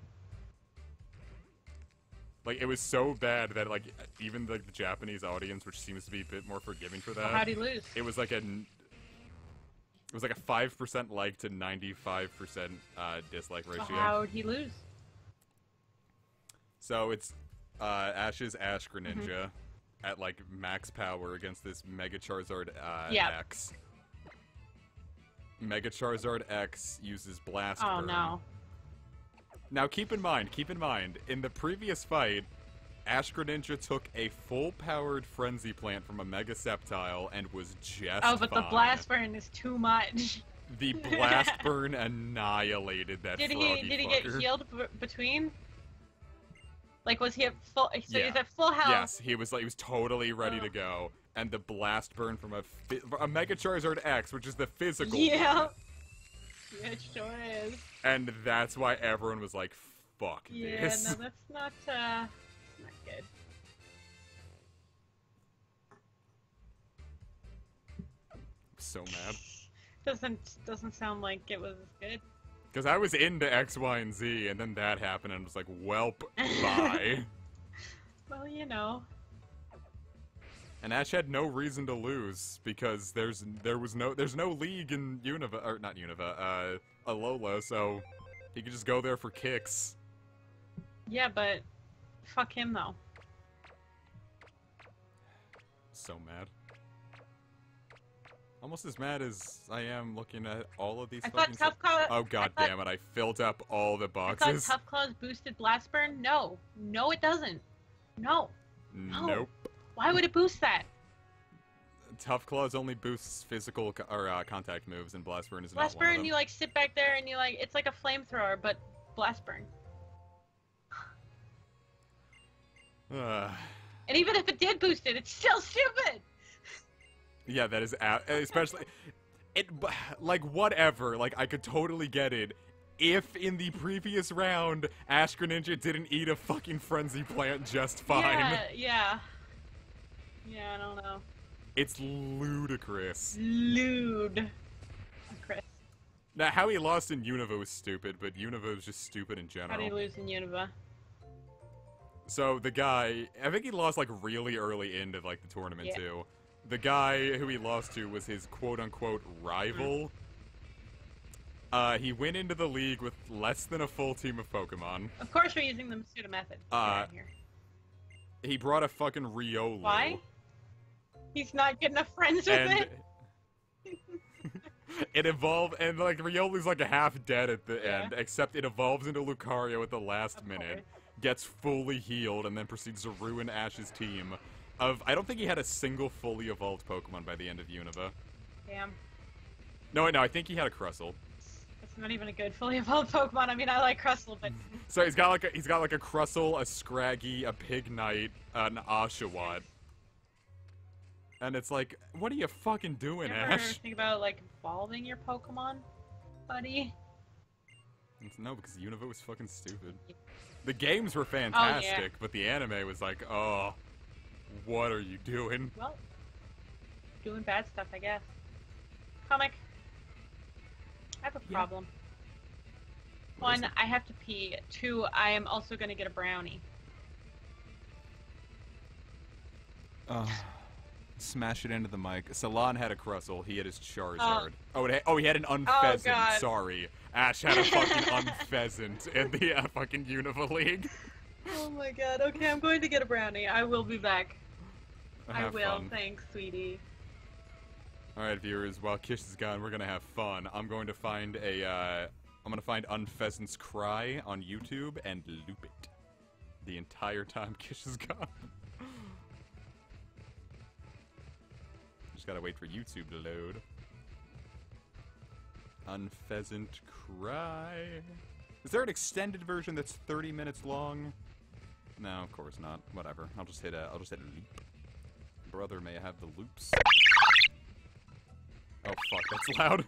Like, it was so bad that, like, even, like, the Japanese audience, which seems to be a bit more forgiving for that. Well, how'd he lose? It was like a 5% like to 95% dislike ratio. Well, how'd he lose? So it's Ash's Ash Greninja at, like, max power against this Mega Charizard X. Mega Charizard X uses Blast Oh, Burn. no. Now, keep in mind, in the previous fight, Ash Greninja took a full-powered Frenzy Plant from a Mega Sceptile and was just Oh, but fine. the Blast Burn is too much. The Blast Burn annihilated that Did froggy he fucker. get healed between? Like, was he at full? So Yeah. he's at full health. Yes, he was one ready to go. And the Blast Burn from a Mega Charizard X, which is the physical Yeah. one. Yeah, it sure is. And that's why everyone was like, fuck Yeah, this. no, that's not good. I'm so mad. Doesn't sound like it was good. Because I was into X, Y, and Z, and then that happened, and I was like, welp, bye. Well, you know. And Ash had no reason to lose, because there's no league in Unova, or not Unova, Alola, so he could just go there for kicks. Yeah, but fuck him though. So mad. Almost as mad as I am looking at all of these I thought fucking... Tough Claws... Oh, god damn it, I filled up all the I boxes. thought Tough Claws boosted Blast Burn? No. No, it doesn't. No. Nope. Why would it boost that? Tough Claws only boosts physical contact moves, and Blast Burn is Blast not one of Burn, them. you like sit back there and you like, it's like a flamethrower, but Blast Burn. And even if it did boost it, it's still stupid! Yeah, that is especially like whatever. Like I could totally get it if in the previous round Ash Greninja didn't eat a fucking frenzy plant just fine. Yeah, I don't know. It's ludicrous. Ludicrous. Now, how he lost in Unova was stupid, but Unova was just stupid in general. How did he lose in Unova? So the guy, I think he lost like really early into like the tournament too. The guy who he lost to was his quote-unquote rival. He went into the league with less than a full team of Pokemon. Of course we're using the Masuda method. Here. He brought a fucking Riolu. Why? He's not good enough friends with it? It evolved, and like Riolu's like a half dead at the end, except it evolves into Lucario at the last minute, gets fully healed, and then proceeds to ruin Ash's team. I don't think he had a single fully evolved Pokemon by the end of Unova. Damn. No, I think he had a Crustle. It's not even a good fully evolved Pokemon. I mean, I like Crustle, but... So he's got like a Crustle, a Scraggy, a Pignite, an Oshawott. And it's like, what are you fucking doing, you ever Ash? think about, like, evolving your Pokemon, buddy? No, because Unova was fucking stupid. The games were fantastic, but the anime was like, oh, what are you doing? Well, doing bad stuff, I guess. Comic. I have a problem. One, I have to pee. Two, I am also going to get a brownie. Smash it into the mic. Salon had a Crustle. He had his Charizard. He had an Unpheasant. God. Sorry. Ash had a fucking Unpheasant in the fucking Unova League. Oh my god. Okay, I'm going to get a brownie. I will be back. I will. Fun. Thanks, sweetie. Alright, viewers, while Kish is gone, we're gonna have fun. I'm going to find Unpheasant's Cry on YouTube and loop it the entire time Kish is gone. Just gotta wait for YouTube to load. Unpheasant Cry. Is there an extended version that's 30 minutes long? No, of course not. Whatever. I'll just hit loop. Brother, may I have the loops? Oh fuck, that's loud.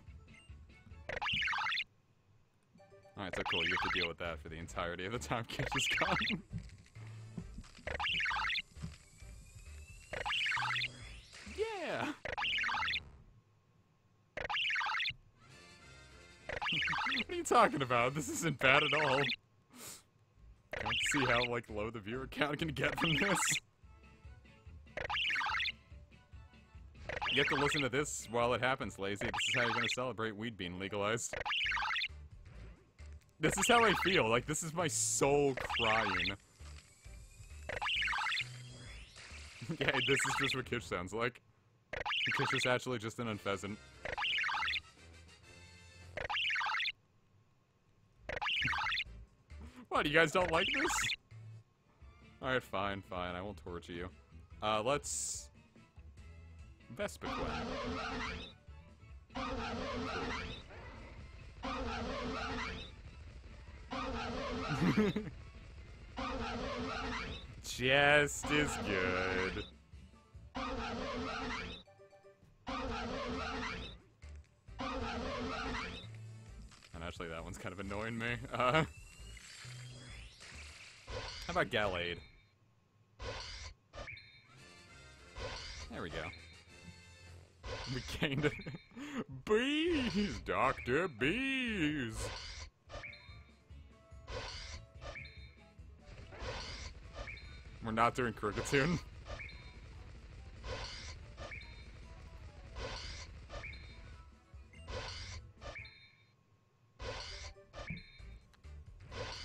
Alright, so cool. You have to deal with that for the entirety of the time Kish is gone. Yeah! What are you talking about? This isn't bad at all. I don't see how, like, low the viewer count can get from this. You have to listen to this while it happens, Lazy. This is how you're gonna celebrate weed being legalized. This is how I feel. Like, this is my soul crying. Yeah, this is just what Kish sounds like. Kish is actually just an Unpheasant. What, you guys don't like this? Alright, fine. I won't torture you. Let's... Vespiquen. Just as good. And actually, that one's kind of annoying me. How about Gallade? There we go. We gained it. Bees! Dr. Bees! We're not doing Kricketune.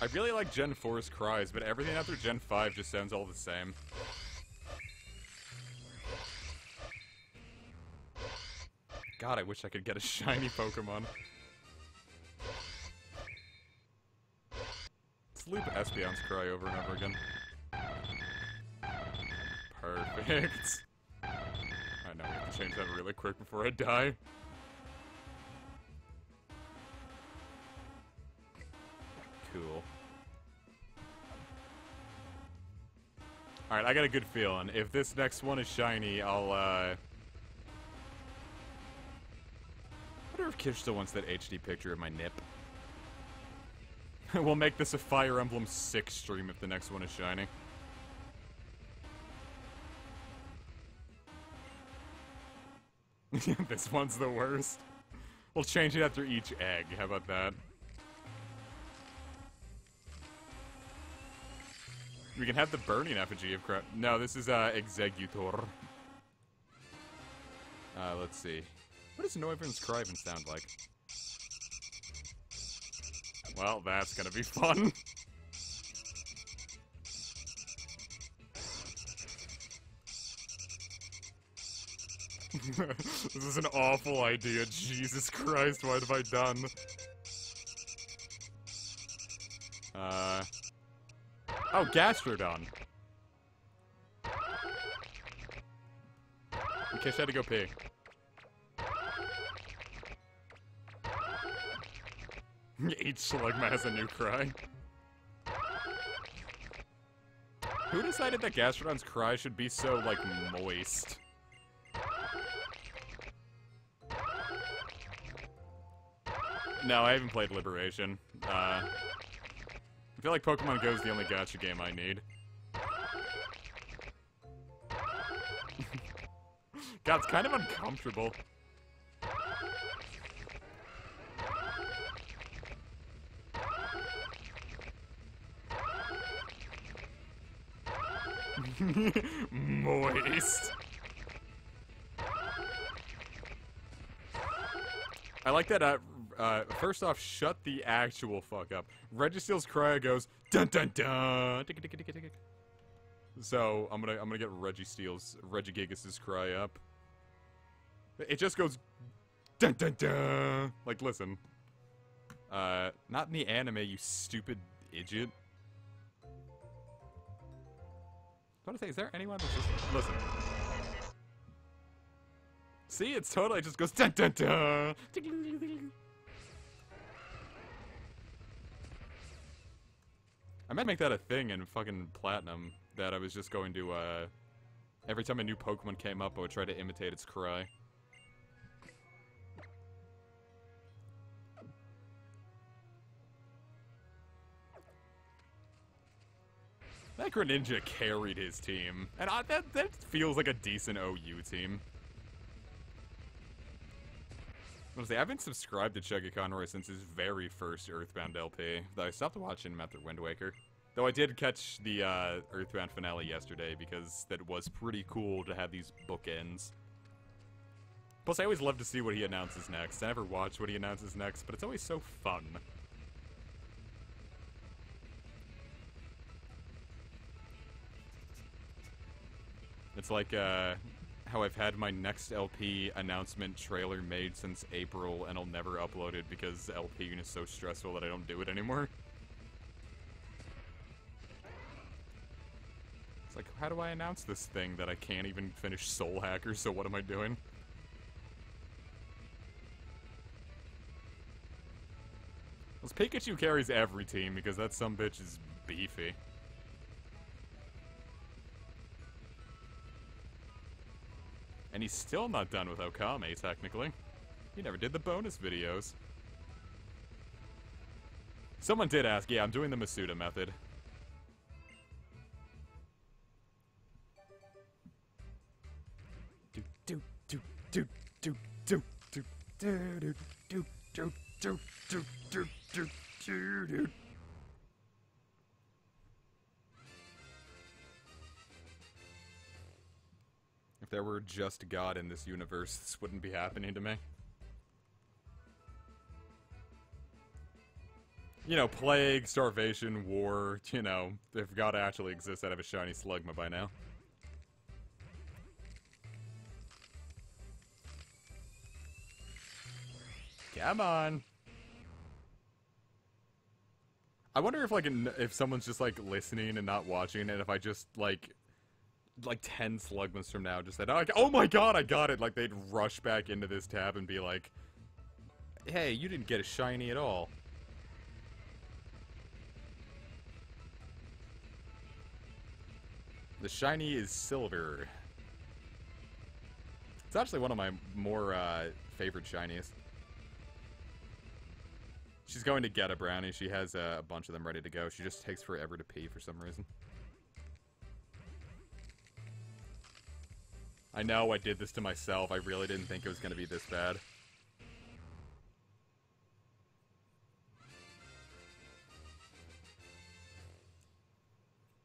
I really like Gen 4's cries, but everything after Gen 5 just sounds all the same. God, I wish I could get a shiny Pokemon. Let's loop Espeon's Cry over and over again. Perfect. Alright, now we have to change that really quick before I die. Cool. Alright, I got a good feeling. If this next one is shiny, I'll, I wonder if Kish still wants that HD picture of my nip. We'll make this a Fire Emblem 6 stream if the next one is shiny. This one's the worst. We'll change it after each egg. How about that? We can have the burning effigy of crap. No, this is Executor. Let's see. What does Noivern's Cravings sound like? Well, that's gonna be fun. This is an awful idea. Jesus Christ, what have I done? Oh, Gastrodon. Okay, I had to go pee. Each Slugma has a new cry. Who decided that Gastrodon's cry should be so, like, moist? No, I haven't played Liberation. I feel like Pokemon Go is the only gacha game I need. God, it's kind of uncomfortable. Moist. I like that, first off, shut the actual fuck up. Registeel's cry goes, dun dun dun! So, I'm gonna get Regigigas's cry up. It just goes, dun dun dun! Like, listen. Not in the anime, you stupid idiot. I was gonna say, is there anyone that's just, listen. See, it's totally just goes dun dun dun. I might make that a thing in fucking Platinum, that I was just going to, every time a new Pokemon came up, I would try to imitate its cry. That Greninja carried his team, and that feels like a decent OU team. Honestly, I've been subscribed to Chuggy Conroy since his very first Earthbound LP, though I stopped watching him after Wind Waker. Though I did catch the Earthbound finale yesterday, because that was pretty cool to have these bookends. Plus, I always love to see what he announces next. I never watch what he announces next, but it's always so fun. It's like, how I've had my next LP announcement trailer made since April, and I'll never upload it because LPing is so stressful that I don't do it anymore. It's like, how do I announce this thing that I can't even finish Soul Hacker, so what am I doing? Well, Pikachu carries every team because that sumbitch is beefy. And he's still not done with Okame, technically. He never did the bonus videos. Someone did ask, yeah, I'm doing the Masuda method. If there were just God in this universe, this wouldn't be happening to me. You know, plague, starvation, war, you know, if God actually exists, I'd have a shiny Slugma by now. Come on. I wonder if, like, if someone's just, like, listening and not watching, and if I just, like 10 Slugmas from now just said, oh my god, I got it! Like, they'd rush back into this tab and be like, hey, you didn't get a shiny at all. The shiny is silver. It's actually one of my more, favorite shinies. She's going to get a brownie. She has a bunch of them ready to go. She just takes forever to pee for some reason. I know I did this to myself. I really didn't think it was going to be this bad.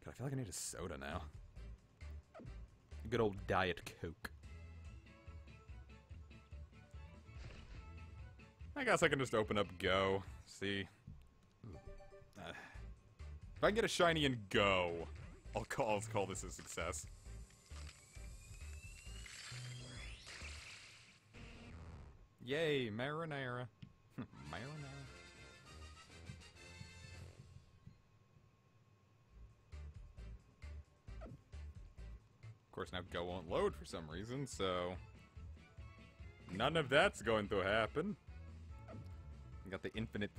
God, I feel like I need a soda now. A good old Diet Coke. I guess I can just open up Go. See? If I can get a shiny in Go, I'll call this a success. Yay, marinara. Marinara. Of course, now Go won't load for some reason, so none of that's going to happen. I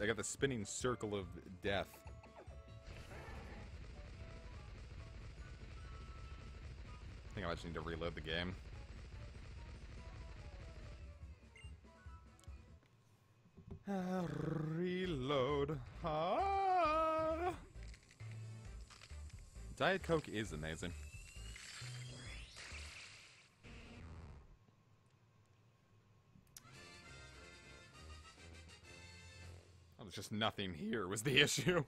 got the spinning circle of death. I think I just need to reload the game. Reload. Diet Coke is amazing. There's just nothing here was the issue.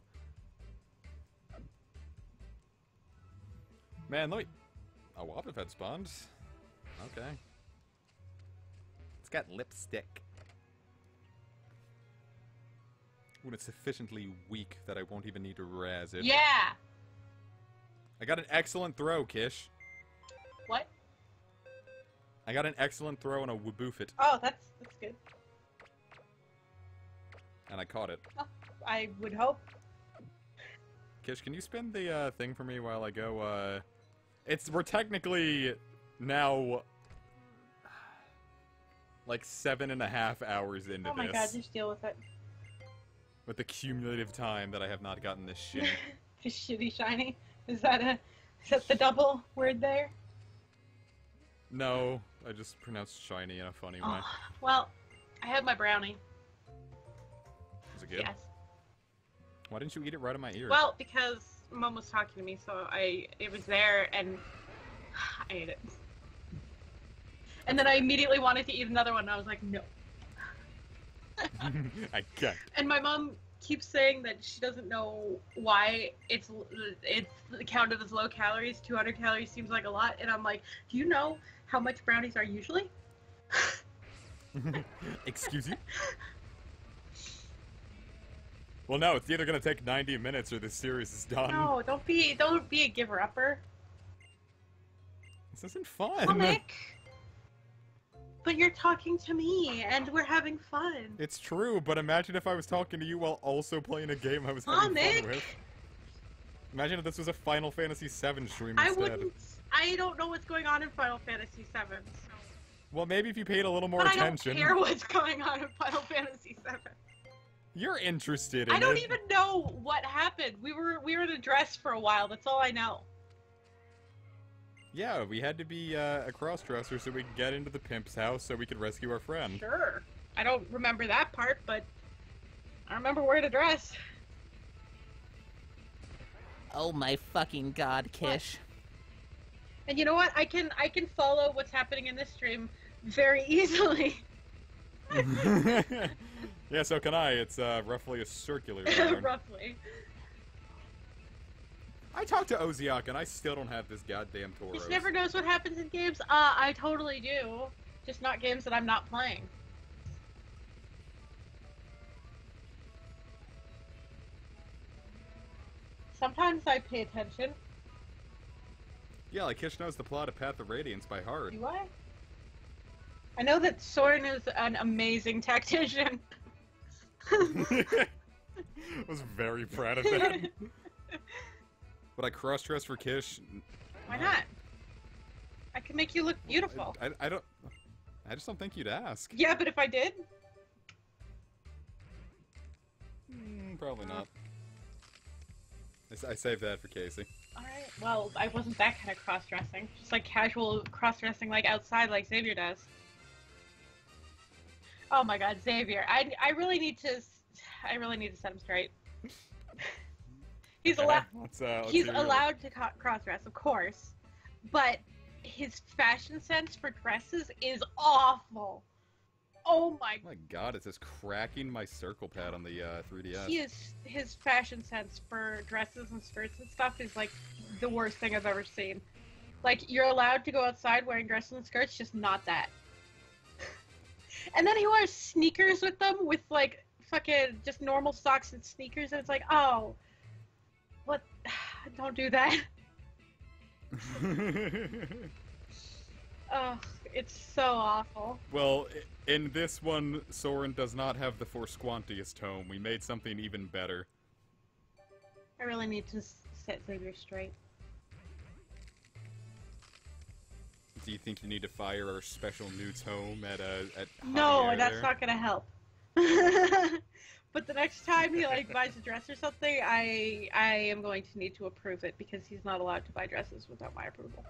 Man, let me... Oh, Wobbuffet spawned. Okay. It's got lipstick. When it's sufficiently weak that I won't even need to razz it. Yeah! I got an excellent throw, Kish. What? I got an excellent throw and a Wobbuffet. Oh, that's good. And I caught it. Oh, I would hope. Kish, can you spin the thing for me while I go, we're technically now like 7.5 hours into this. Oh my god, just deal with it. With the cumulative time that I have not gotten this shitty. This shitty shiny? Is that the double word there? No, I just pronounced shiny in a funny way. Well, I had my brownie. Was it good? Yes. Why didn't you eat it right in my ear? Well, because Mom was talking to me, so it was there, and I ate it. And then I immediately wanted to eat another one, and I was like, no. I can't. And my mom keeps saying that she doesn't know why it's counted as low calories. 200 calories seems like a lot, and I'm like, do you know how much brownies are usually? Excuse you? Well, no, it's either gonna take 90 minutes or this series is done. No, don't be a giver-upper. This isn't fun. Comic. But you're talking to me, and we're having fun. It's true, but imagine if I was talking to you while also playing a game I was having fun with. Imagine if this was a Final Fantasy VII stream instead. I don't know what's going on in Final Fantasy VII. So. Well, maybe if you paid a little more attention. I don't care what's going on in Final Fantasy VII. You're interested in it. I don't even know what happened. We were in a dress for a while. That's all I know. Yeah, we had to be a cross-dresser so we could get into the pimp's house so we could rescue our friend. Sure. I don't remember that part, but I remember wearing a dress. Oh my fucking god, Kish. What? And you know what? I can follow what's happening in this stream very easily. Yeah, so can I. It's roughly a circular pattern. Roughly. I talked to Oziak, and I still don't have this goddamn Tauros. He just never knows what happens in games. I totally do. Just not games that I'm not playing. Sometimes I pay attention. Yeah, like Kish knows the plot of Path of Radiance by heart. Do I? I know that Soren is an amazing tactician. I was very proud of that. Would I cross-dress for Kish? Why not? I can make you look beautiful. I just don't think you'd ask. Yeah, but if I did? Probably not. I saved that for Casey. Alright, well, I wasn't that kind of cross-dressing. Just like casual cross-dressing like outside like Xavier does. Oh my god, Xavier. I really need to set him straight. He's allowed to cross-dress, of course, but his fashion sense for dresses is awful. Oh my god, it's just cracking my circle pad on the 3DS. His fashion sense for dresses and skirts and stuff is like the worst thing I've ever seen. Like, you're allowed to go outside wearing dresses and skirts, just not that. And then he wears sneakers with them, with like fucking just normal socks and sneakers, and it's like, oh, what? Don't do that. Oh, it's so awful. Well, in this one, Soren does not have the For Squantius tome. We made something even better. I really need to set Xavier straight. Do you think you need to fire our special new tome at No, that's not gonna help. But the next time he like buys a dress or something, I am going to need to approve it because he's not allowed to buy dresses without my approval.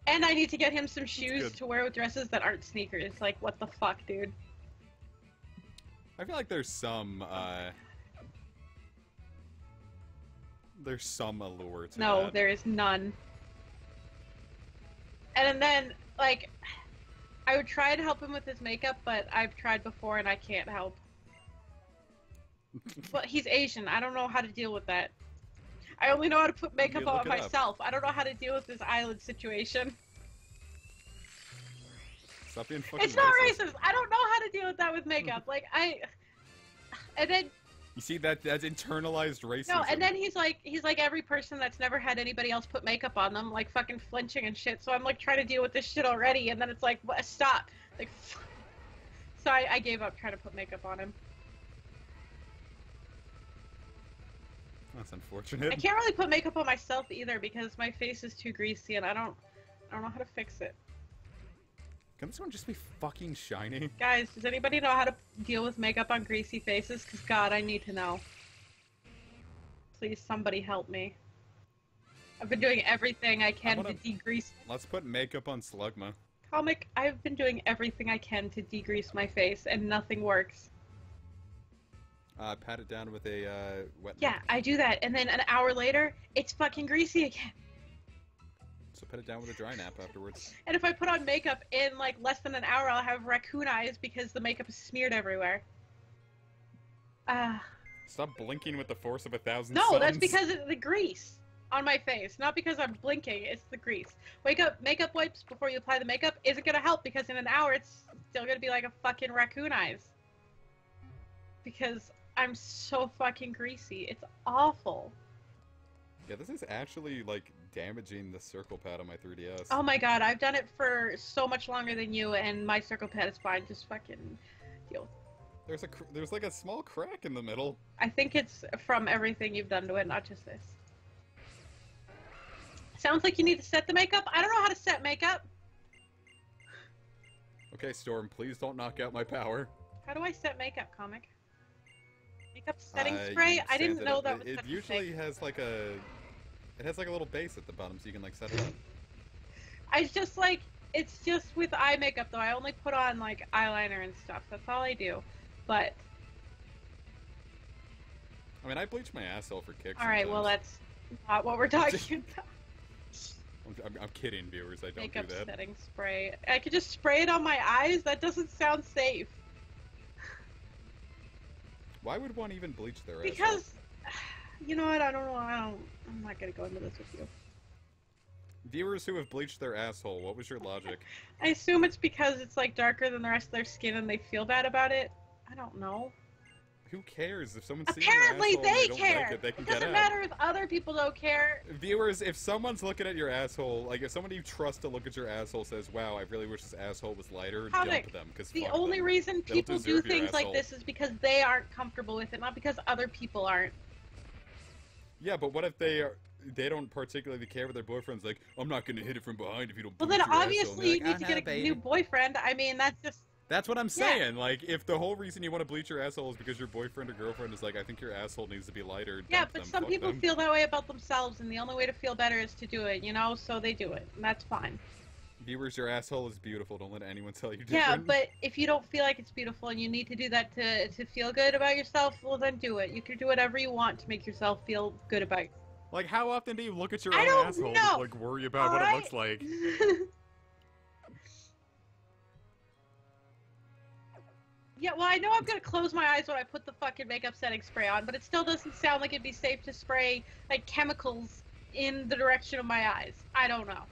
And I need to get him some shoes to wear with dresses that aren't sneakers. Like, what the fuck, dude? I feel like there's some allure to that. No, there is none. And then, like, I would try to help him with his makeup, but I've tried before and I can't help. Well, he's Asian. I don't know how to deal with that. I only know how to put makeup on myself. I don't know how to deal with this island situation. Stop being fucking It's not racist. I don't know how to deal with that with makeup. Like, and then... You see, that's internalized racism. No, and then he's like every person that's never had anybody else put makeup on them, like fucking flinching and shit. So I'm like trying to deal with this shit already, and then it's like, what? Stop. Like, so I gave up trying to put makeup on him. That's unfortunate. I can't really put makeup on myself either because my face is too greasy and I don't know how to fix it. Can this one just be fucking shiny? Guys, does anybody know how to deal with makeup on greasy faces? Because God, I need to know. Please, somebody help me. I've been doing everything I can to degrease. Let's put makeup on Slugma. Comic, I've been doing everything I can to degrease my face and nothing works. Pat it down with a wet Yeah, I do that, and then an hour later, it's fucking greasy again. So pat it down with a dry nap afterwards. And if I put on makeup in like less than an hour, I'll have raccoon eyes because the makeup is smeared everywhere. Stop blinking with the force of 1,000 No, suns. that's because of the grease on my face. Not because I'm blinking, it's the grease. Makeup wipes before you apply the makeup isn't gonna help because in an hour it's still gonna be like a fucking raccoon eyes. Because I'm so fucking greasy. It's awful. Yeah, this is actually, like, damaging the circle pad on my 3DS. Oh my god, I've done it for so much longer than you, and my circle pad is fine. Just fucking deal. There's like a small crack in the middle. I think it's from everything you've done to it, not just this. Sounds like you need to set the makeup. I don't know how to set makeup. Okay, Storm, please don't knock out my power. How do I set makeup, Comic? Makeup setting spray? I didn't know that was such a thing. It usually has like a... It has like a little base at the bottom so you can like set it up. It's just with eye makeup though. I only put on like eyeliner and stuff. That's all I do. But... I mean, I bleach my asshole for kicks. Alright, well that's not what we're talking about. I'm kidding, viewers. I don't Makeup do that. setting spray. I could just spray it on my eyes? That doesn't sound safe. Why would one even bleach their asshole? Because, you know what, I don't know, I'm not gonna go into this with you. Viewers who have bleached their asshole, what was your logic? I assume it's because it's like darker than the rest of their skin and they feel bad about it. I don't know. who cares if someone's seeing Apparently your asshole they and they care. don't like it, they can It get doesn't out. matter if other people don't care. Viewers, if someone's looking at your asshole, like if someone you trust to look at your asshole says, "Wow, I really wish this asshole was lighter," Comic, dump them. Because the only reason They'll people do deserve your things like asshole. this is because they aren't comfortable with it, not because other people aren't. Yeah, but what if they don't particularly care with their boyfriend's like, I'm not gonna hit it from behind if you don't. Well, bleach then your asshole. obviously you And they're need like, to get a new boyfriend. I mean, that's just. That's what I'm saying. Like, if the whole reason you want to bleach your asshole is because your boyfriend or girlfriend is like, I think your asshole needs to be lighter. Yeah, dump but them, some fuck people them. feel that way about themselves, and the only way to feel better is to do it, you know? So they do it, and that's fine. Viewers, your asshole is beautiful. Don't let anyone tell you different. Yeah, but if you don't feel like it's beautiful and you need to do that to feel good about yourself, well, then do it. You can do whatever you want to make yourself feel good about it. Like, how often do you look at your I own don't asshole know. and like worry about what it looks like? Yeah, well, I know I'm gonna close my eyes when I put the fucking makeup setting spray on, but it still doesn't sound like it'd be safe to spray, like, chemicals in the direction of my eyes. I don't know.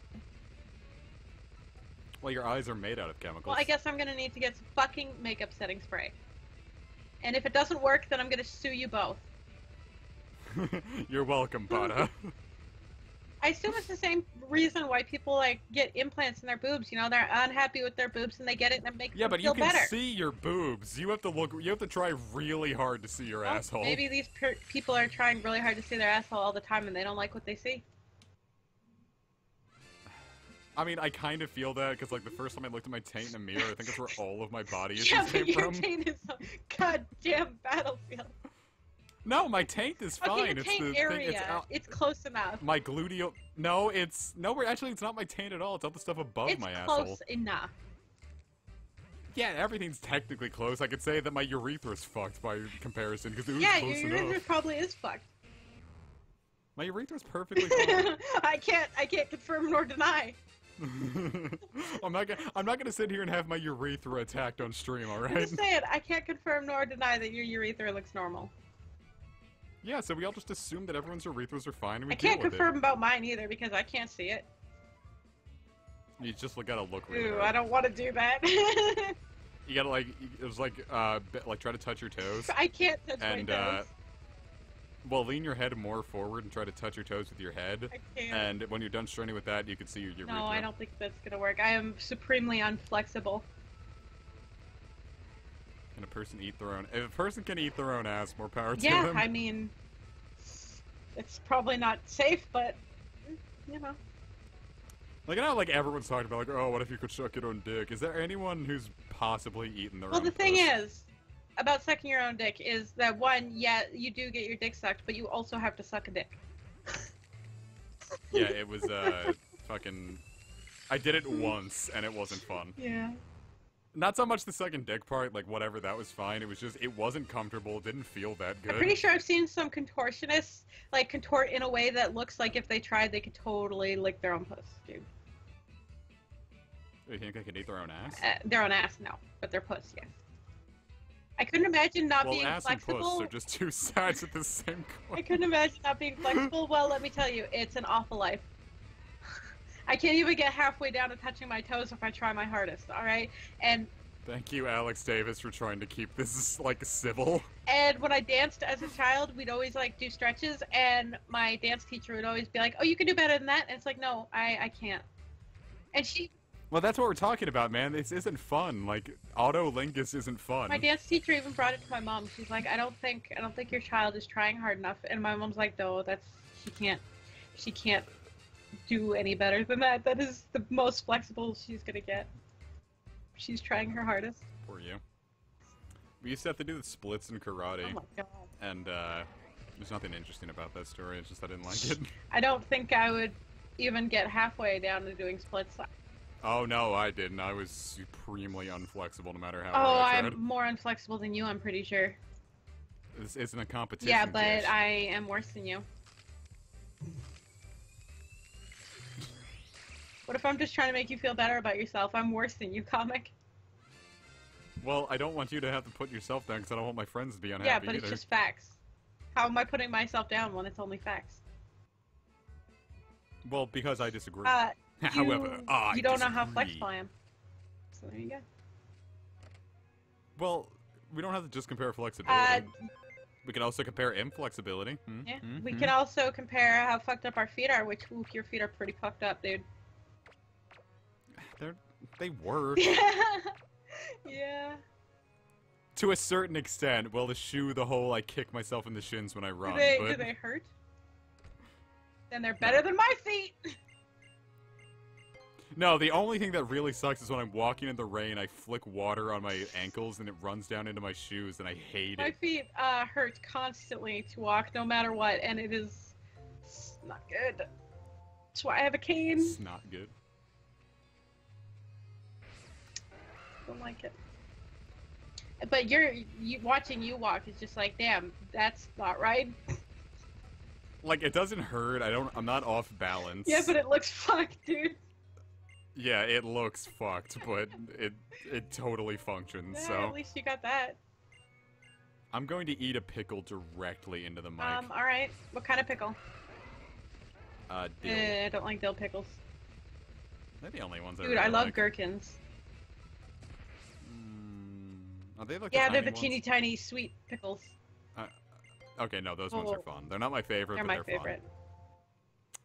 Well, your eyes are made out of chemicals. Well, I guess I'm gonna need to get some fucking makeup setting spray. And if it doesn't work, then I'm gonna sue you both. You're welcome, Bada. I assume it's the same reason why people, like, get implants in their boobs. You know, they're unhappy with their boobs and they get it and it makes Yeah, them but feel you can better. see your boobs. You have to look. You have to try really hard to see your Well, asshole. Maybe these people are trying really hard to see their asshole all the time and they don't like what they see. I mean, I kind of feel that because, like, the first time I looked at my taint in a mirror, I think that's where all of my body issues Yeah, came but your from. taint is a goddamn battlefield. No, my taint is fine. Okay, the it's taint the area. thing. It's close enough. My gluteal. No, it's no. Actually, it's not my taint at all. It's all the stuff above It's my close asshole. enough. Yeah, everything's technically close. I could say that my urethra's fucked by comparison because it was Yeah, close your enough. urethra probably is fucked. My urethra's perfectly fine. I can't confirm nor deny. I'm not gonna sit here and have my urethra attacked on stream. All I'm right? just saying, I can't confirm nor deny that your urethra looks normal. Yeah, so we all just assume that everyone's urethras are fine and we I can't deal with confirm about mine either because I can't see it. it. You just gotta look really Ooh, hard. I don't want to do that. You gotta like it was like try to touch your toes. I can't touch And my toes. well, lean your head more forward and try to touch your toes with your head. I can't. And when you're done straining with that, you can see your urethra. No, I don't think that's gonna work. I am supremely unflexible. Can a person eat their own? If a person can eat their own ass, more power to Yeah, them. I mean, it's probably not safe, but you know. Like I know, like everyone's talking about, like, oh, what if you could suck your own dick? Is there anyone who's possibly eaten their Well, own? the thing puss? is about sucking your own dick is that one, yeah, you do get your dick sucked, but you also have to suck a dick. Yeah, it was fucking. I did it once and it wasn't fun. Yeah. Not so much the sucking dick part, like whatever, that was fine. It was just it wasn't comfortable. It didn't feel that good. I'm pretty sure I've seen some contortionists like contort in a way that looks like if they tried, they could totally lick their own puss, dude. You think they could eat their own ass? Their own ass, no, but their puss, yes. I couldn't imagine not Well, being ass flexible. and puss are just two sides of the same coin. I couldn't imagine not being flexible. Well, let me tell you, it's an awful life. I can't even get halfway down to touching my toes if I try my hardest, alright? And Thank you, Alex Davis, for trying to keep this, like, civil. when I danced as a child, we'd always, like, do stretches, and my dance teacher would always be like, oh, you can do better than that? And it's like, no, I can't. And Well, that's what we're talking about, man. This isn't fun. Like, autolingus isn't fun. my dance teacher even brought it to my mom. She's like, I don't think your child is trying hard enough. And my mom's like, no, she can't do any better than that. That is the most flexible she's gonna get. She's trying her hardest. Poor you. We used to have to do the splits in karate, Oh my god. and there's nothing interesting about that story. It's just I didn't like it. I don't think I would even get halfway down to doing splits. Oh no, I didn't. I was supremely unflexible, no matter how Oh, hard I tried. I'm more unflexible than you, I'm pretty sure. This isn't a competition. Yeah, but Gish. I am worse than you. What if I'm just trying to make you feel better about yourself? I'm worse than you, comic. Well, I don't want you to have to put yourself down because I don't want my friends to be unhappy Yeah, but either. it's just facts. How am I putting myself down when it's only facts? Well, because I disagree. You don't know how disagree. flexible I am. So there you go. Well, we don't have to just compare flexibility. We can also compare inflexibility. Yeah. We can also compare how fucked up our feet are, which, ooh, your feet are pretty fucked up, dude. They were. Yeah. To a certain extent. Well, the whole I kick myself in the shins when I run. Do they hurt? Then they're better than my feet! No, the only thing that really sucks is when I'm walking in the rain, I flick water on my ankles and it runs down into my shoes, and I hate it. My feet hurt constantly to walk, no matter what, and it's not good. That's why I have a cane. It's not good. Don't like it. But watching you walk is just like, damn, that's not right. Like, it doesn't hurt. I'm not off balance. Yeah, but it looks fucked, dude. Yeah, it looks fucked, but it totally functions, Yeah, so... at least you got that. I'm going to eat a pickle directly into the mic. Alright. What kind of pickle? Dill. I don't like dill pickles. They're the only ones I Dude, really I love like. gherkins. Are they like Yeah, the they're tiny the teeny tiny sweet pickles. Okay, no, those ones are fun. They're not my favorite, They're but my they're favorite. fun.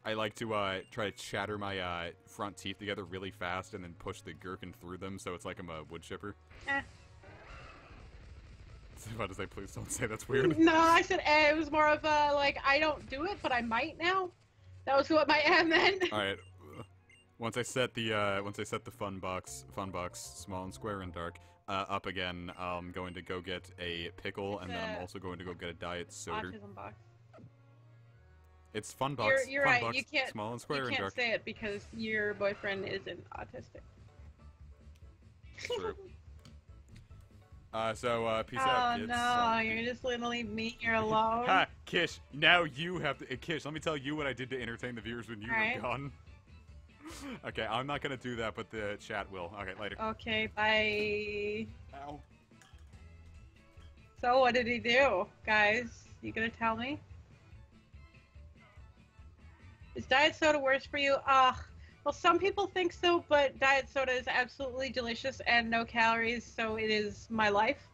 I like to try to chatter my front teeth together really fast and then push the gherkin through them so it's like I'm a wood chipper. Eh. About to say, please don't say that's weird. No, I said eh. It was more of a, like, I don't do it, but I might now. That was what my eh meant. Alright. Once I set the fun box, small and square and dark, up again, I'm going to go get a pickle, and then I'm also going to go get a diet soda. Autism box. It's fun box. You're fun right. box, You can't. small and square You and can't dark. say it because your boyfriend isn't autistic. True. Peace out, kids. Oh no, you're just gonna leave me here alone. Ha, Kish. Now you have to. Kish, let me tell you what I did to entertain the viewers when you were gone. Okay, I'm not gonna do that, but the chat will. Okay, later. Okay, bye. Ow. So what did he do, guys? You gonna tell me? Is diet soda worse for you? Well, some people think so, but diet soda is absolutely delicious and no calories, so it is my life.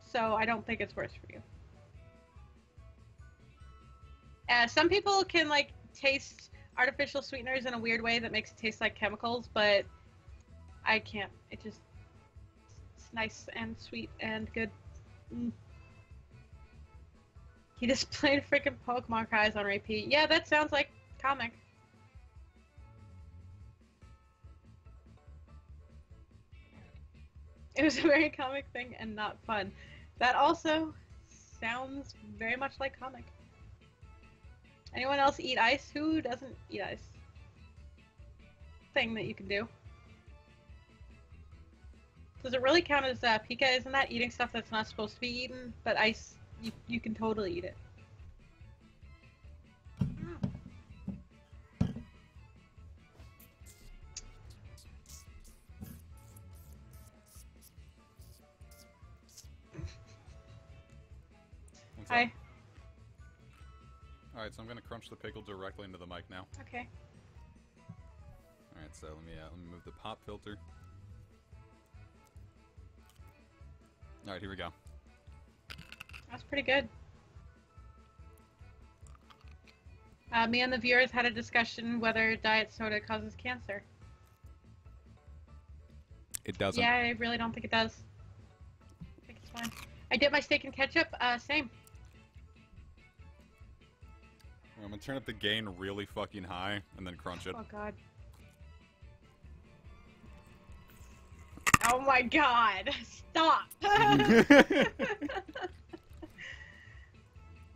So I don't think it's worse for you. Some people can, like, taste artificial sweeteners in a weird way that makes it taste like chemicals, but I can't. It's nice and sweet and good. He just played freaking Pokemon Cries on repeat. Yeah, that sounds like comic. It was a very comic thing and not fun. That also sounds very much like comic. Anyone else eat ice? Who doesn't eat ice? Thing that you can do. Does it really count as Pika? Isn't that eating stuff that's not supposed to be eaten? But ice, you can totally eat it. Hi. Alright, so I'm gonna crunch the pickle directly into the mic now. Okay. Alright, so let me move the pop filter. Alright, here we go. That's pretty good. Me and the viewers had a discussion whether diet soda causes cancer. It doesn't. Yeah, I really don't think it does. I think it's fine. I dip my steak in ketchup. Same. I'm gonna turn up the gain really fucking high and then crunch it. Oh god. Oh my god! Stop!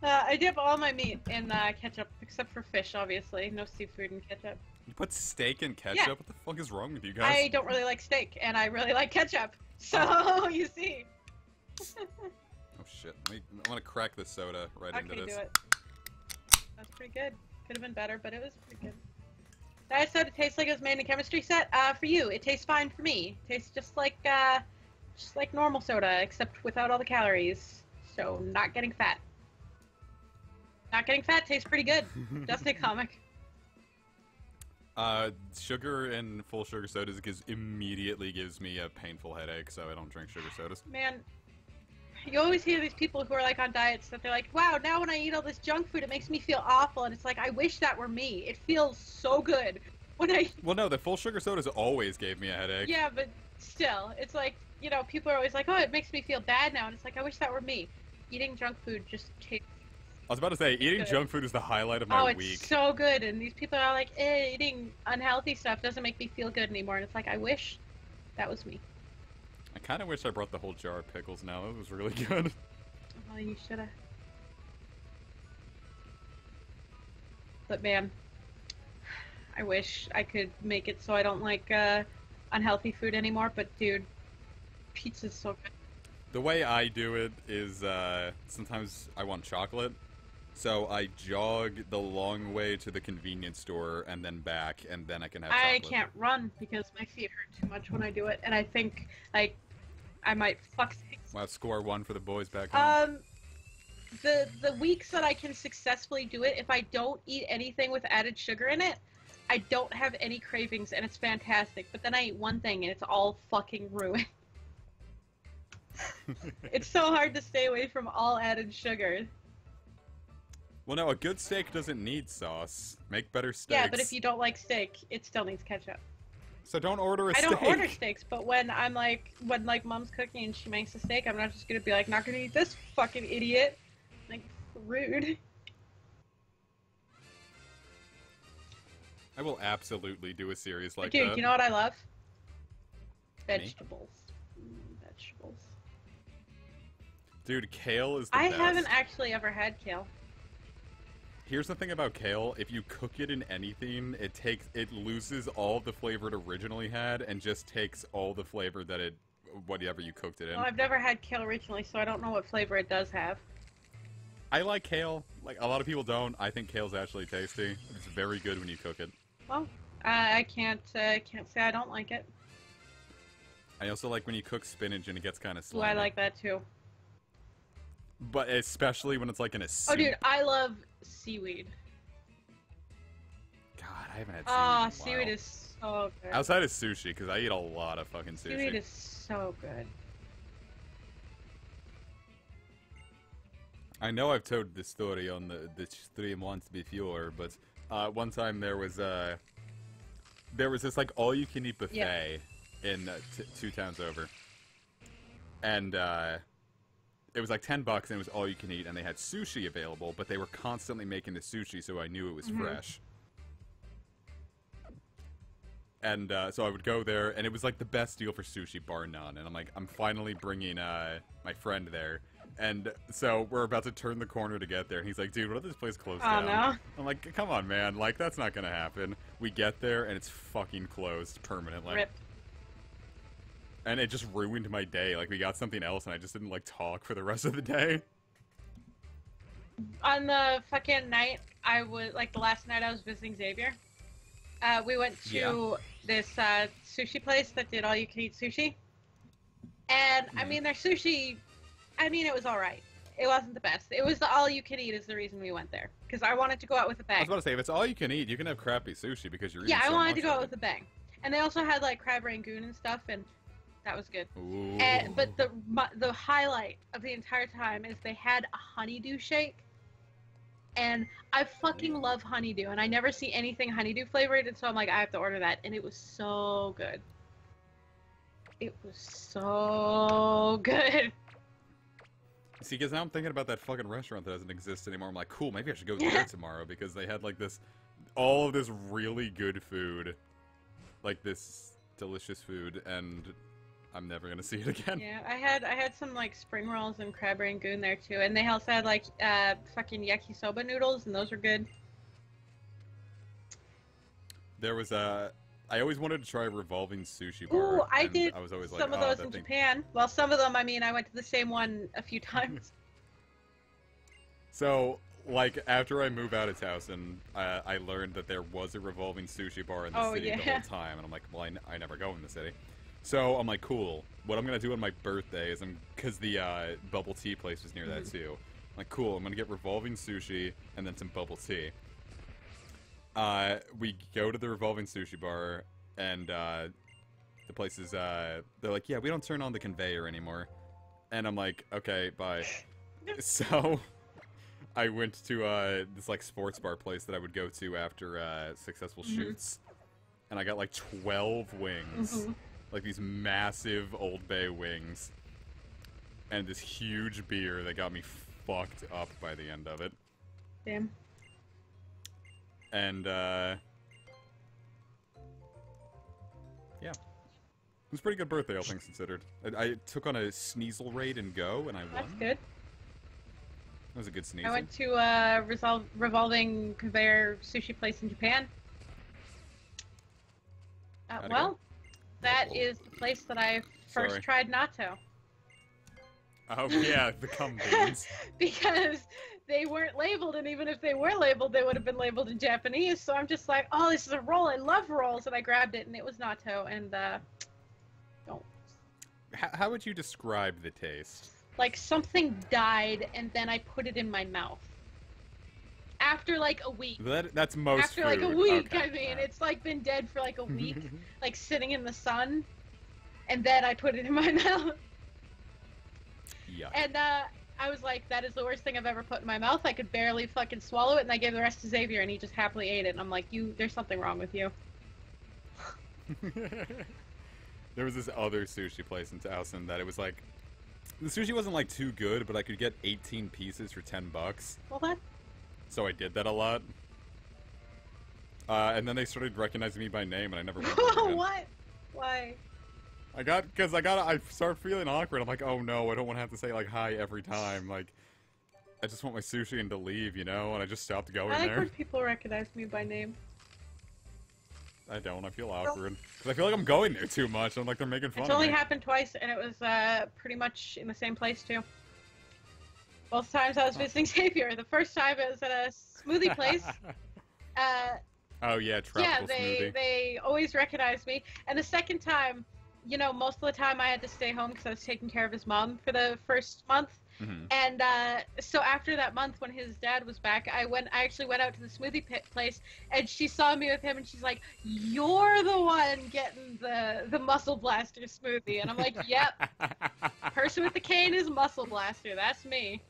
I dip all my meat in ketchup, except for fish, obviously. No seafood in ketchup. You put steak in ketchup? Yeah. What the fuck is wrong with you guys? I don't really like steak, and I really like ketchup. So, you see. Oh shit. I'm gonna crack this soda right into this. Do it. That's pretty good. Could have been better, but it was pretty good. Diet soda tastes like it was made in a chemistry set. For you, it tastes fine for me. It tastes just like normal soda, except without all the calories. So, not getting fat. Not getting fat tastes pretty good. Just a comic. Sugar and full sugar sodas immediately gives me a painful headache, so I don't drink sugar sodas. Man, you always hear these people who are like on diets that they're like, wow, now when I eat all this junk food, it makes me feel awful. And it's like, I wish that were me. It feels so good when I... Well, no, the full sugar sodas always gave me a headache. Yeah, but still, it's like, you know, people are always like, oh, it makes me feel bad now. And it's like, I wish that were me. Eating junk food just tastes... I was about to say, eating junk food is the highlight of my week. Oh, it's so good. And these people are like, eating unhealthy stuff doesn't make me feel good anymore. And it's like, I wish that was me. I kind of wish I brought the whole jar of pickles now. It was really good. Oh, you should have. But man, I wish I could make it so I don't like unhealthy food anymore. But dude, pizza's so good. The way I do it is sometimes I want chocolate. So I jog the long way to the convenience store and then back, and then I can have chocolate. I can't run because my feet hurt too much when I do it, and I think, like, I might fuck things. Wow, score 1 for the boys back home. The weeks that I can successfully do it, if I don't eat anything with added sugar in it, I don't have any cravings, and it's fantastic. But then I eat one thing, and it's all fucking ruined. It's so hard to stay away from all added sugar. Well, no, a good steak doesn't need sauce. Make better steaks. Yeah, but if you don't like steak, it still needs ketchup. So don't order a steak. I don't order steaks, but when I'm like, mom's cooking and she makes a steak, I'm not just gonna be like, not gonna eat this fucking idiot. Like, rude. I will absolutely do a series like Dude, that. you know what I love? Vegetables. Vegetables. Dude, kale is the I best. haven't actually ever had kale. Here's the thing about kale, if you cook it in anything, it loses all the flavor it originally had and just takes all the flavor that whatever you cooked it in. Well, I've never had kale originally, so I don't know what flavor it does have. I like kale. Like, a lot of people don't. I think kale's actually tasty. It's very good when you cook it. Well, I can't say I don't like it. I also like when you cook spinach and it gets kind of Ooh, slimy. I like that too. But especially when it's like in a soup. Oh, dude, I love seaweed. God, I haven't had seaweed in a while. Seaweed is so good. Outside of sushi, because I eat a lot of fucking sushi. Seaweed is so good. I know I've told this story on the stream once before, but one time there was this like all-you-can-eat buffet in 2 towns over, and it was like $10 and it was all you can eat, and they had sushi available, but they were constantly making the sushi, so I knew it was fresh. And so I would go there, and it was like the best deal for sushi, bar none. And I'm like, I'm finally bringing my friend there. And so we're about to turn the corner to get there, and he's like, dude, what if this place closed down? No. I'm like, come on, man. Like, that's not gonna happen. We get there, and it's fucking closed permanently. Rip. And it just ruined my day. Like, we got something else, and I just didn't, like, talk for the rest of the day. On the fucking night, the last night I was visiting Xavier, we went to this sushi place that did all-you-can-eat sushi. And, I mean, their sushi, it was alright. It wasn't the best. It was the all-you-can-eat is the reason we went there. Because I wanted to go out with a bang. I was about to say, if it's all you can eat, you can have crappy sushi because you're eating Yeah, I so wanted much to go out of with it. a bang. And they also had, like, crab rangoon and stuff, and that was good. Ooh. But the highlight of the entire time is they had a honeydew shake. And I fucking love honeydew, and I never see anything honeydew flavored, and so I'm like, I have to order that, and it was so good. It was so good. See, because now I'm thinking about that fucking restaurant that doesn't exist anymore. I'm like, cool, maybe I should go there tomorrow, because they had, like, all of this really good food. Like, this delicious food, and I'm never gonna see it again. Yeah, I had some, like, spring rolls and crab rangoon there, too, and they also had, like, fucking yakisoba noodles, and those were good. There was I always wanted to try a revolving sushi bar. Ooh, I did I was always some like, of those in Japan. Well, some of them, I went to the same one a few times. So, like, after I moved out of house, and I learned that there was a revolving sushi bar in the city the whole time, and I'm like, well, I never go in the city. So, I'm like, cool. What I'm going to do on my birthday is, because the bubble tea place was near that too. I'm like, cool, I'm going to get revolving sushi, and then some bubble tea. We go to the revolving sushi bar, and the place is, they're like, yeah, we don't turn on the conveyor anymore. And I'm like, okay, bye. So, I went to this like sports bar place that I would go to after successful shoots, and I got like 12 wings, like these massive Old Bay wings, and this huge beer that got me fucked up by the end of it. Damn. And yeah. It was a pretty good birthday, all things considered. I took on a Sneasel raid in Go, and I won. That's good. That was a good Sneasel. I went to a revolving conveyor sushi place in Japan. Well, that is the place that I first tried natto. Oh, yeah, the cum beans. Because they weren't labeled, and even if they were labeled, they would have been labeled in Japanese, so I'm just like, oh, this is a roll, I love rolls, and I grabbed it, and it was natto, and, don't. How would you describe the taste? Like, something died, and then I put it in my mouth. After, like, a week. That's most After, food. like, a week, okay. I mean, it's, like, been dead for, like, a week, like, sitting in the sun, and then I put it in my mouth. Yeah. And, I was like, that is the worst thing I've ever put in my mouth. I could barely fucking swallow it, and I gave the rest to Xavier, and he just happily ate it. And I'm like, there's something wrong with you. There was this other sushi place in Towson that it was like, the sushi wasn't like too good, but I could get 18 pieces for $10. Well, that. So I did that a lot. And then they started recognizing me by name, and I never went there again. What? Why? I start feeling awkward. I'm like, oh no, I don't want to have to say like hi every time. Like, I just want my sushi and to leave, you know? And I just stopped going I like there. when people recognize me by name. I don't. I feel awkward. Because I feel like I'm going there too much. I'm like, they're making fun It's of only me. happened twice, and it was pretty much in the same place too. Both times I was visiting Xavier. The first time it was at a smoothie place. Oh yeah, tropical smoothie. They always recognized me. And the second time, you know, most of the time I had to stay home because I was taking care of his mom for the first month. And so after that month, when his dad was back, I actually went out to the smoothie place, and she saw me with him, and she's like, "You're the one getting the Muscle Blaster smoothie," and I'm like, "Yep, person with the cane is Muscle Blaster. That's me."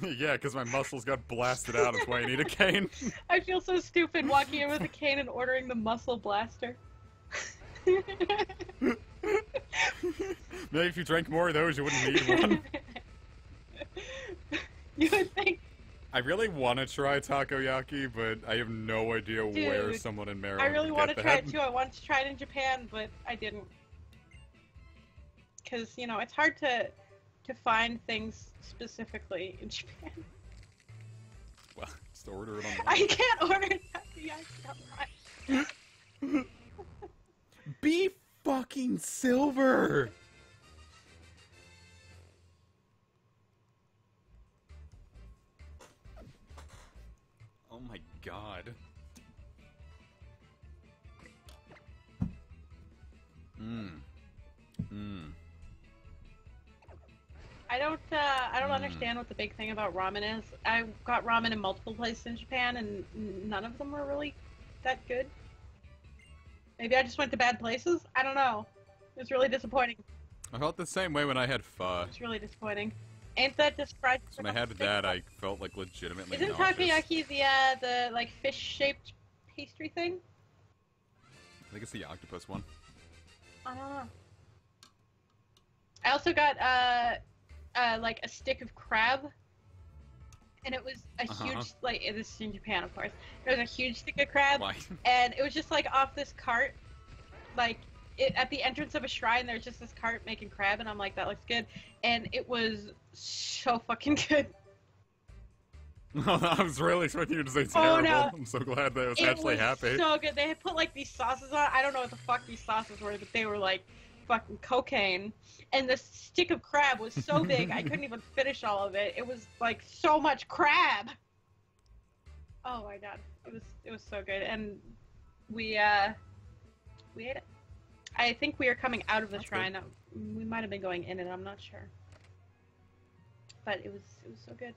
Yeah, because my muscles got blasted out. That's why I need a cane. I feel so stupid walking in with a cane and ordering the Muscle Blaster. Maybe if you drank more of those, you wouldn't need one. You would think. I really want to try takoyaki, but I have no idea where someone in Maryland I really want to try it too. I wanted to try it in Japan, but I didn't. Because, you know, it's hard to find things specifically in Japan. Well, just order it online. I can't order takoyaki online. Be fucking silver! Oh my god. I don't understand what the big thing about ramen is. I got ramen in multiple places in Japan, and none of them were really that good. Maybe I just went to bad places? I don't know. It was really disappointing. I felt the same way when I had pho. It's really disappointing. Ain't that just fried? When I had that, I felt like legitimately Isn't nauseous. takoyaki the like fish-shaped pastry thing? I think it's the octopus one. I don't know. I also got like a stick of crab, and it was a huge, like, this is in Japan, of course. It was a huge stick of crab, Why? and it was just like off this cart, like at the entrance of a shrine. There's just this cart making crab, and I'm like, that looks good, and it was so fucking good. I was really expecting you to say terrible. Oh, no. I'm so glad that I was actually happy. So good. They had put like these sauces on. I don't know what the fuck these sauces were, but they were like fucking cocaine. And the stick of crab was so big, I couldn't even finish all of it. It was like so much crab. Oh my god, it was so good, and we ate it. I think we are coming out of the shrine. We might have been going in it. I'm not sure, but it was so good.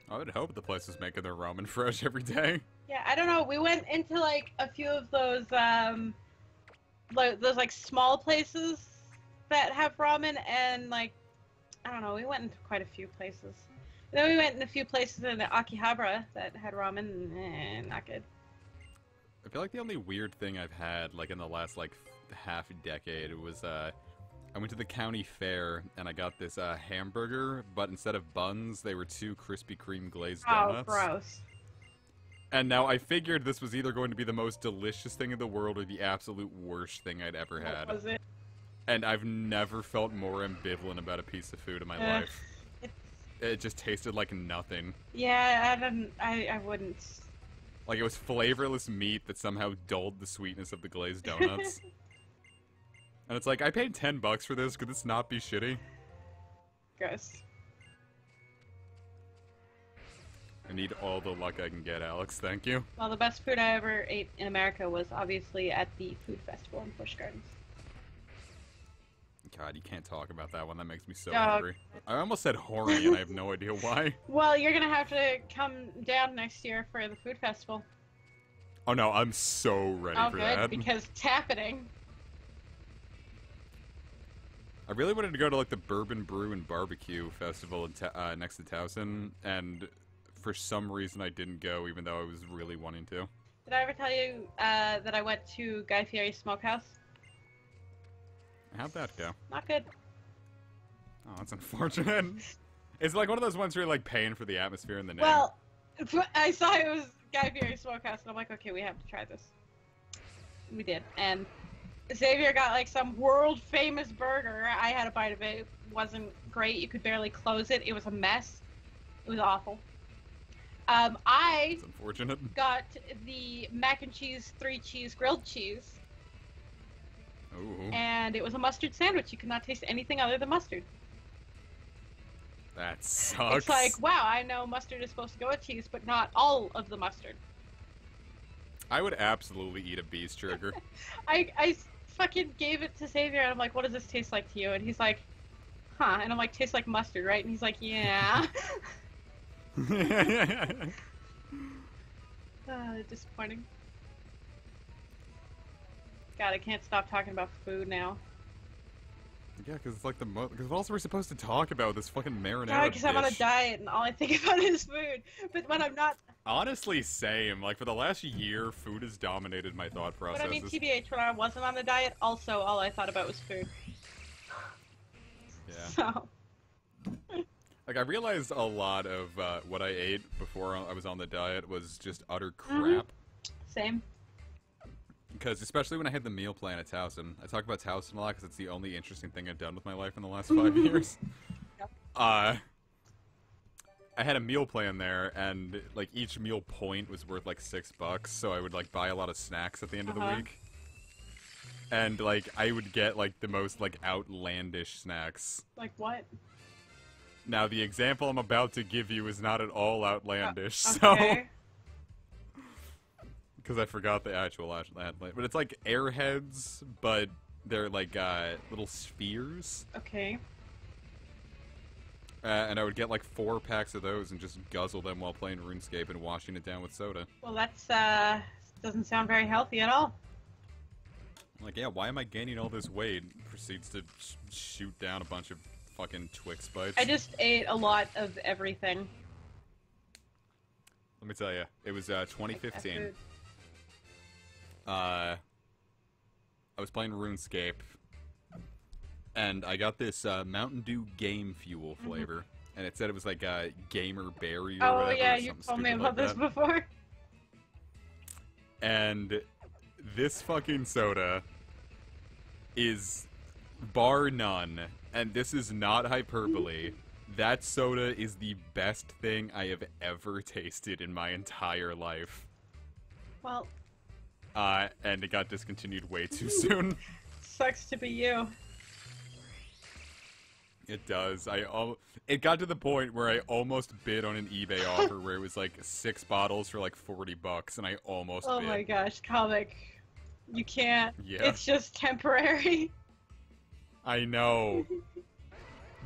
I would hope the place is making their ramen fresh every day. Yeah, I don't know. We went into like a few of those like small places that have ramen, and like, I don't know, we went into quite a few places. And then we went in a few places in Akihabara that had ramen, and not good. I feel like the only weird thing I've had, like, in the last, like, half decade was, I went to the county fair, and I got this, hamburger, but instead of buns, they were 2 Krispy Kreme glazed donuts. Oh, gross. And now I figured this was either going to be the most delicious thing in the world or the absolute worst thing I'd ever had. What was it? And I've never felt more ambivalent about a piece of food in my life. It just tasted like nothing. Yeah, I wouldn't. Like, it was flavorless meat that somehow dulled the sweetness of the glazed donuts. And it's like, I paid $10 for this, could this not be shitty? Gross. I need all the luck I can get, Alex, thank you. Well, the best food I ever ate in America was obviously at the food festival in Busch Gardens. God, you can't talk about that one, that makes me so hungry. I almost said horny, and I have no idea why. Well, you're gonna have to come down next year for the food festival. Oh no, I'm so ready for that. Oh, good, because it's happening. I really wanted to go to, like, the Bourbon Brew and Barbecue Festival in next to Towson, and for some reason I didn't go, even though I was really wanting to. Did I ever tell you that I went to Guy Fieri's Smokehouse? How'd that go? Not good. Oh, that's unfortunate. It's like one of those ones where you're, like, paying for the atmosphere and the name. Well, I saw it was Guy Fieri's Smokehouse, and I'm like, okay, we have to try this. We did, and Xavier got, like, some world-famous burger. I had a bite of it. It wasn't great. You could barely close it. It was a mess. It was awful. That's unfortunate. Got the mac and cheese, 3-cheese grilled cheese. Ooh. And it was a mustard sandwich. You could not taste anything other than mustard. That sucks. It's like, wow, I know mustard is supposed to go with cheese, but not all of the mustard. I would absolutely eat a beast trigger. I fucking gave it to Xavier, and I'm like, what does this taste like to you? And he's like, huh. And I'm like, tastes like mustard, right? And he's like, yeah. Disappointing. God, I can't stop talking about food now. Yeah, because it's like the most. Because what else are we supposed to talk about? This fucking marinara God, because I'm on a dish? diet and all I think about is food. But when I'm not. Honestly, same. Like, for the last year, food has dominated my thought processes. But I mean, TBH, when I wasn't on the diet, also all I thought about was food. Yeah. So. Like, I realized a lot of what I ate before I was on the diet was just utter crap. Same. Because, especially when I had the meal plan at Towson. I talk about Towson a lot because it's the only interesting thing I've done with my life in the last 5 years. Yep. I had a meal plan there, and, like, each meal point was worth, like, $6, so I would, like, buy a lot of snacks at the end of the week. And, like, I would get, like, the most, like, outlandish snacks. Like what? Now, the example I'm about to give you is not at all outlandish, Okay. so... Because I forgot the actual but it's like airheads, but they're like little spheres. Okay. And I would get like 4 packs of those and just guzzle them while playing RuneScape and washing it down with soda. Well, that's doesn't sound very healthy at all. I'm like, yeah, why am I gaining all this weight? Proceeds to shoot down a bunch of fucking Twix bites. I just ate a lot of everything. Let me tell you, it was 2015. I was playing RuneScape, and I got this Mountain Dew Game Fuel flavor, and it said it was like a gamer berry or whatever. Oh yeah, you told me about this before. And this fucking soda is, bar none, and this is not hyperbole, that soda is the best thing I have ever tasted in my entire life. Well... and it got discontinued way too soon. Sucks to be you. It does. It got to the point where I almost bid on an eBay offer where it was like 6 bottles for like $40, and I almost bid. Oh my gosh, comic. You can't. Yeah. It's just temporary. I know.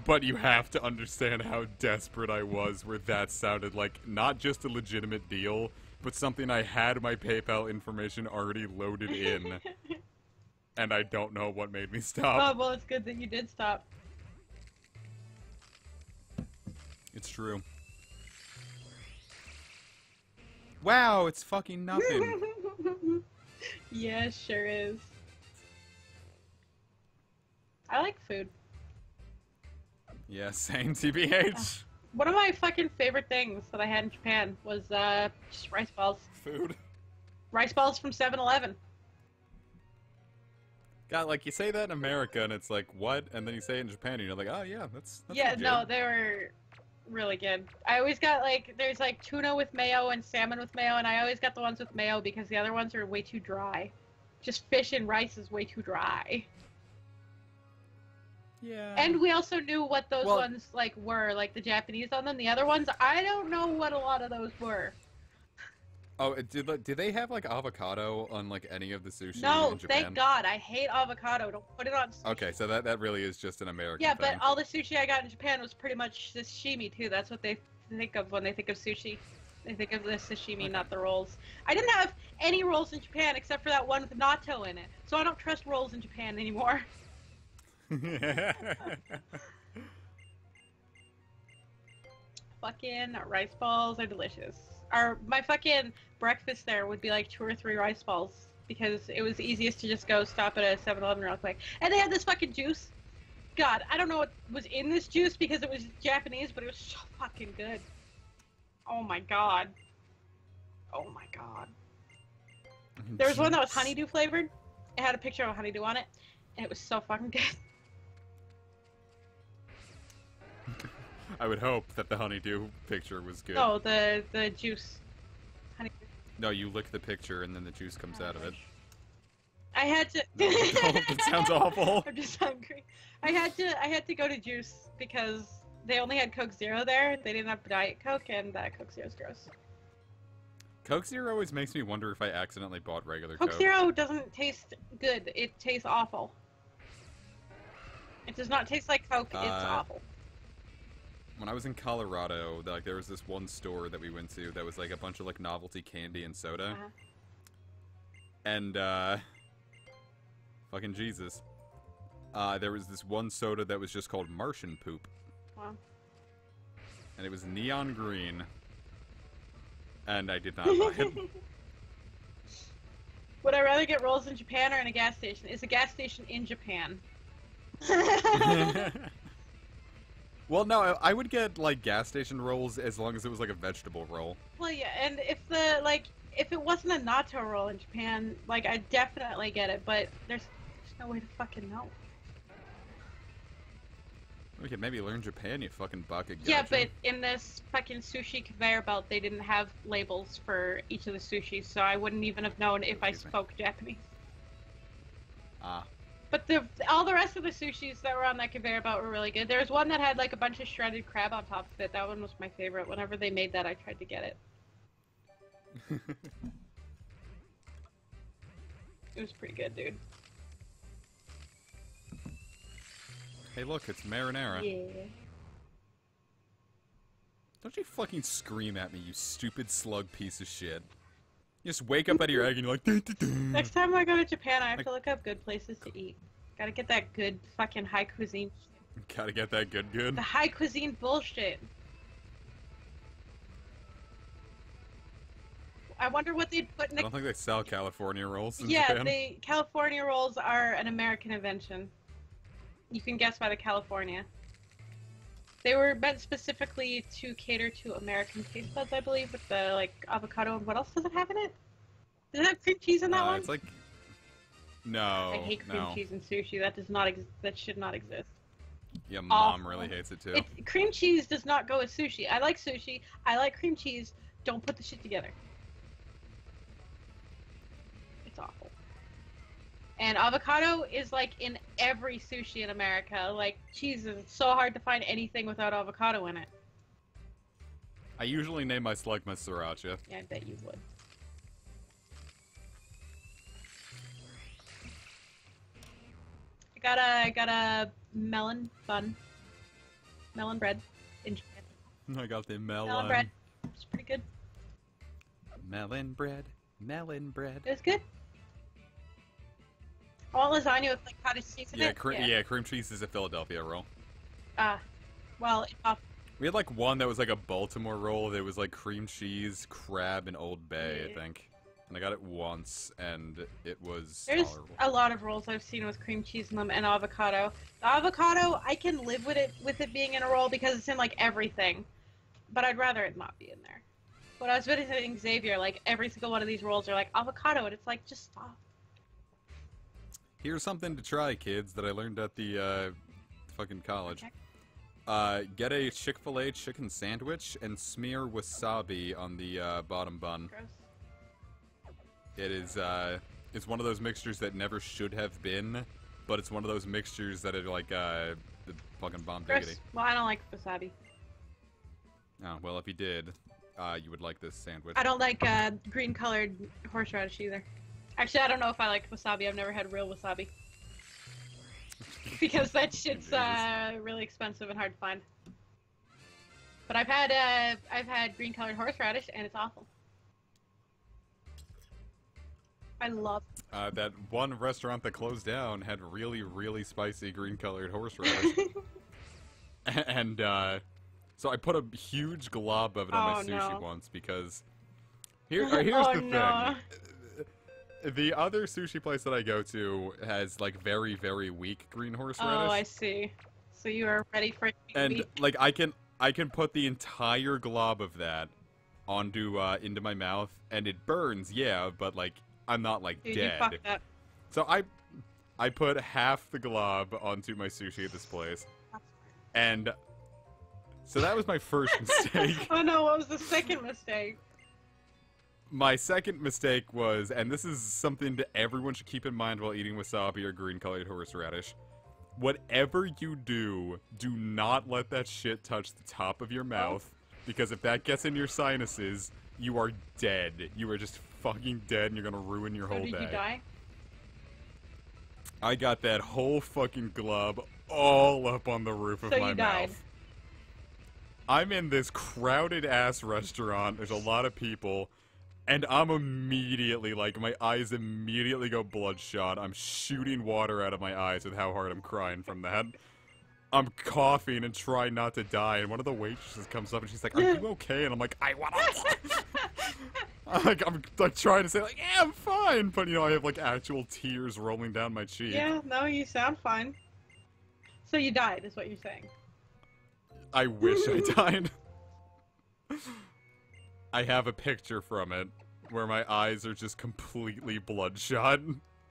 But you have to understand how desperate I was where that sounded like not just a legitimate deal, but something I had my PayPal information already loaded in. and I don't know what made me Oh, stop. well, it's good that you did stop. It's true. Wow, it's fucking nothing. Yeah, sure is. I like food. Yeah, same TBH. One of my fucking favorite things that I had in Japan was just rice balls. Food. Rice balls from 7-Eleven. God, like, you say that in America, and it's like, what? And then you say it in Japan, and you're like, oh, yeah, that's Yeah, legit. no, they were really good. I always got, like, there's, like, tuna with mayo and salmon with mayo, and I always got the ones with mayo because the other ones are way too dry. Just fish and rice is way too dry. Yeah. And we also knew what those ones, like, were, like, the Japanese on them. The other ones, I don't know what a lot of those were. Oh, do they have, like, avocado on, like, any of the sushi No, in Japan? thank God. I hate avocado. Don't put it on sushi. Okay, so that really is just an American Yeah, thing. but all the sushi I got in Japan was pretty much sashimi, too. That's what they think of when they think of sushi. They think of the sashimi, not the rolls. I didn't have any rolls in Japan except for that one with natto in it. So I don't trust rolls in Japan anymore. Fucking rice balls are delicious. My fucking breakfast there would be like 2 or 3 rice balls because it was easiest to just go stop at a 7-Eleven real quick. And they had this fucking juice. God, I don't know what was in this juice because it was Japanese, but it was so fucking good. Oh my god. Oh my god. There was one that was honeydew flavored. It had a picture of a honeydew on it, and it was so fucking good. I would hope that the honeydew picture was good. No, the juice. Honeydew. No, you lick the picture and then the juice comes out of it. I had to. No, that sounds awful. I'm just hungry. I had to go to Juice because they only had Coke Zero there. They didn't have Diet Coke, and Coke Zero's gross. Coke Zero always makes me wonder if I accidentally bought regular Coke Coke. Zero doesn't taste good. It tastes awful. It does not taste like Coke. It's awful. When I was in Colorado, like there was this one store that we went to that was like a bunch of like novelty candy and soda. And fucking Jesus. There was this one soda that was just called Martian Poop. Wow. And it was neon green. And I did not buy it. Would I rather get rolls in Japan or in a gas station? Is a gas station in Japan? Well, no, I would get like gas station rolls as long as it was like a vegetable roll. Well, yeah, and if it wasn't a natto roll in Japan, like I'd definitely get it, but there's no way to fucking know. We could maybe learn Japan, you fucking bucket. Yeah, but in this fucking sushi conveyor belt, they didn't have labels for each of the sushis, so I wouldn't even have known if I spoke Japanese. Ah. But all the rest of the sushis that were on that conveyor belt were really good. There was one that had like a bunch of shredded crab on top of it. That one was my favorite. Whenever they made that, I tried to get it. It was pretty good, dude. Hey, look, it's marinara. Yeah. Don't you fucking scream at me, you stupid slug piece of shit. You just wake up out of your egg and you're like, dun, dun, dun. Next time I go to Japan, I have to look up good places to eat. Gotta get that good fucking high cuisine. Gotta get that good. The high cuisine bullshit. I wonder what they'd put in I don't think they sell California rolls in Yeah, Japan. the California rolls are an American invention. You can guess by the California. They were meant specifically to cater to American taste buds, I believe, with the like avocado. And what else does it have in it? Does it have cream cheese in that one? It's like no. I hate cream cheese in sushi. That does not that should not exist. Yeah, Mom really hates it too. Cream cheese does not go with sushi. I like sushi. I like cream cheese. Don't put the shit together. It's awful. And avocado is like in every sushi in America. Like cheese is so hard to find anything without avocado in it. I usually name my Slugma Sriracha. Yeah, I bet you would. I got a melon bun. Melon bread in Japan. I got the melon. Melon bread. It's pretty good. Melon bread. Melon bread. It was good. All lasagna with like cottage cheese in Yeah, it. cream cheese is a Philadelphia roll. Well, We had like one that was like a Baltimore roll that was like cream cheese, crab, and Old Bay, I think. And I got it once, and it was there's tolerable. a lot of rolls I've seen with cream cheese in them and avocado. The avocado, I can live with it being in a roll because it's in like everything, but I'd rather it not be in there. When I was visiting Xavier, like every single one of these rolls are like avocado, and it's like just stop. Here's something to try, kids, that I learned at the fucking college. Get a Chick-fil-A chicken sandwich and smear wasabi on the bottom bun. Gross. It is, it's one of those mixtures that never should have been, but it's one of those mixtures that are like, the fucking bomb diggity. Gross. Well, I don't like wasabi. Oh, well, if you did, you would like this sandwich. I don't like green-colored horseradish either. Actually, I don't know if I like wasabi. I've never had real wasabi. Because that shit's really expensive and hard to find. But I've had green-colored horseradish, and it's awful. I love it. That one restaurant that closed down had really, really spicy green-colored horseradish. And, so I put a huge glob of it on my sushi once, because... here's the thing. The other sushi place that I go to has, like, very, very weak green horseradish. Oh, I see. So you are ready for it to be And, weak. like, I can put the entire glob of that onto, into my mouth, and it burns, yeah, but, like, I'm not, like, Dude, dead. you fucked up. So I put half the glob onto my sushi at this place, and so that was my first mistake. Oh no, what was the second mistake? My second mistake was, and this is something that everyone should keep in mind while eating wasabi or green-colored horseradish, whatever you do, do not let that shit touch the top of your mouth, because if that gets in your sinuses, you are dead. You are just fucking dead, and you're gonna ruin your whole day. Did you die? I got that whole fucking glob all up on the roof of So my you mouth. died. I'm in this crowded-ass restaurant, there's a lot of people, and I'm immediately, like, my eyes immediately go bloodshot. I'm shooting water out of my eyes with how hard I'm crying from that. I'm coughing and trying not to die, and one of the waitresses comes up and she's like, "Are you okay?" And I'm like, I'm like trying to say, like, "Yeah, I'm fine," but, you know, I have, like, actual tears rolling down my cheek. Yeah, no, you sound fine. So you died, is what you're saying. I wish I died. I have a picture from it where my eyes are just completely bloodshot.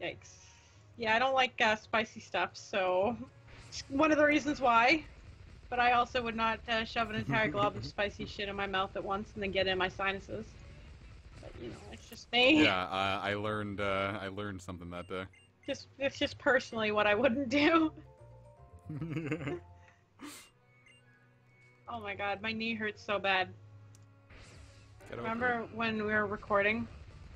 Yikes. Yeah, I don't like spicy stuff, so it's one of the reasons why. But I also would not shove an entire glob of spicy shit in my mouth at once and then get in my sinuses. But, you know, it's just me. Yeah, I learned something that day. It's just personally what I wouldn't do. Oh my god, my knee hurts so bad. Remember when we were recording,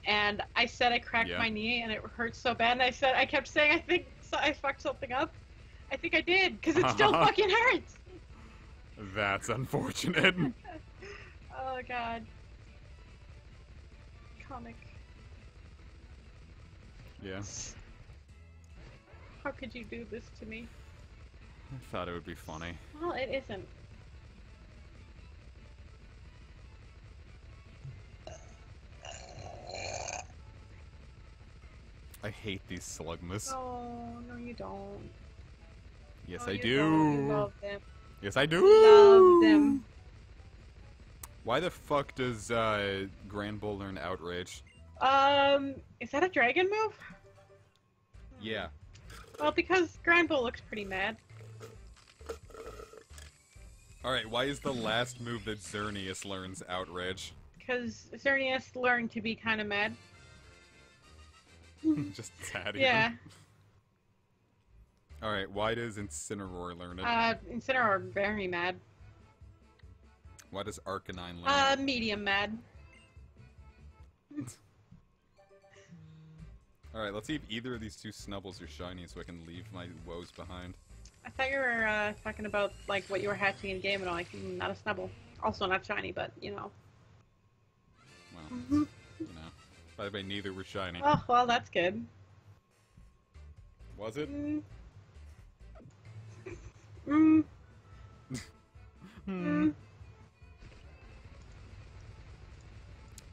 and I said I cracked my knee and it hurts so bad, and I kept saying I think I fucked something up. I think I did, because it still fucking hurts. That's unfortunate. Oh god. Comic. Yeah. How could you do this to me? I thought it would be funny. Well, it isn't. I hate these slugmas. Oh, no you don't. Yes, Oh, I you do. don't. You love them. Yes, I do. Love them. Why the fuck does Grand Bull learn Outrage? Is that a dragon move? Yeah. Well, because Grand Bull looks pretty mad. Alright, why is the last move that Xerneas learns Outrage? Because Xerneas learned to be kind of mad. Just sad. Yeah. Alright, why does Incineroar learn it? Incineroar very mad. Why does Arcanine learn it? Medium mad. Alright, let's see if either of these two Snubbles are shiny so I can leave my woes behind. I thought you were talking about like what you were hatching in game and all. Like, not a Snubble. Also not shiny, but you know. Well, you know. By the way, neither were shiny. Oh, well, that's good. Was it? You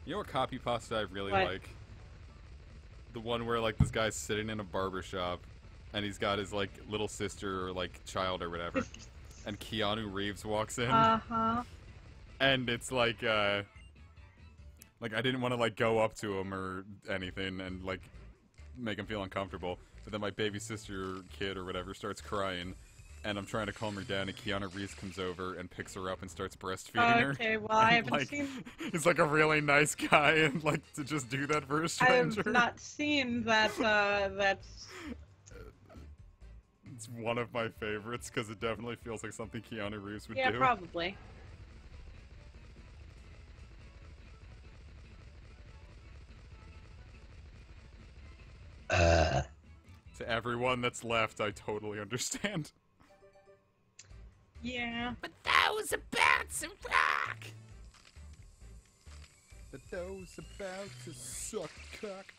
know what copy pasta I really like? The one where, like, this guy's sitting in a barbershop, and he's got his, like, little sister or, like, child or whatever, and Keanu Reeves walks in. Uh-huh. And it's like, I didn't want to, like, go up to him or anything and, like, make him feel uncomfortable. But then my baby sister, kid, or whatever, starts crying, and I'm trying to calm her down, and Keanu Reeves comes over and picks her up and starts breastfeeding her. Okay, well, I haven't like, seen... He's like a really nice guy, and, like, to just do that for a stranger. I have not seen that, that's... It's one of my favorites, because it definitely feels like something Keanu Reeves would do. Yeah, probably. To everyone that's left, I totally understand. Yeah. But those about to rock! But those about to suck cock.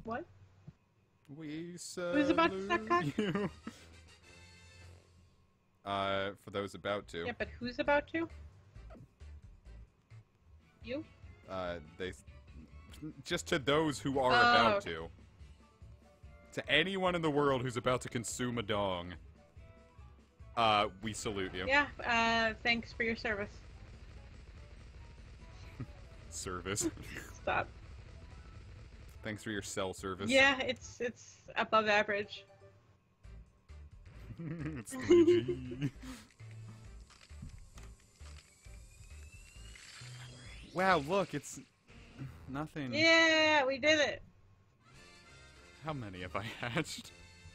What? We salute Who's about to suck cock? you. For those about to. Yeah, but who's about to? You? Just to those who are about to. To anyone in the world who's about to consume a dong, we salute you. Yeah, thanks for your service. Service. Stop. Thanks for your cell service. Yeah, it's above average. It's 3G. Wow, look, it's nothing. Yeah, we did it. How many have I hatched?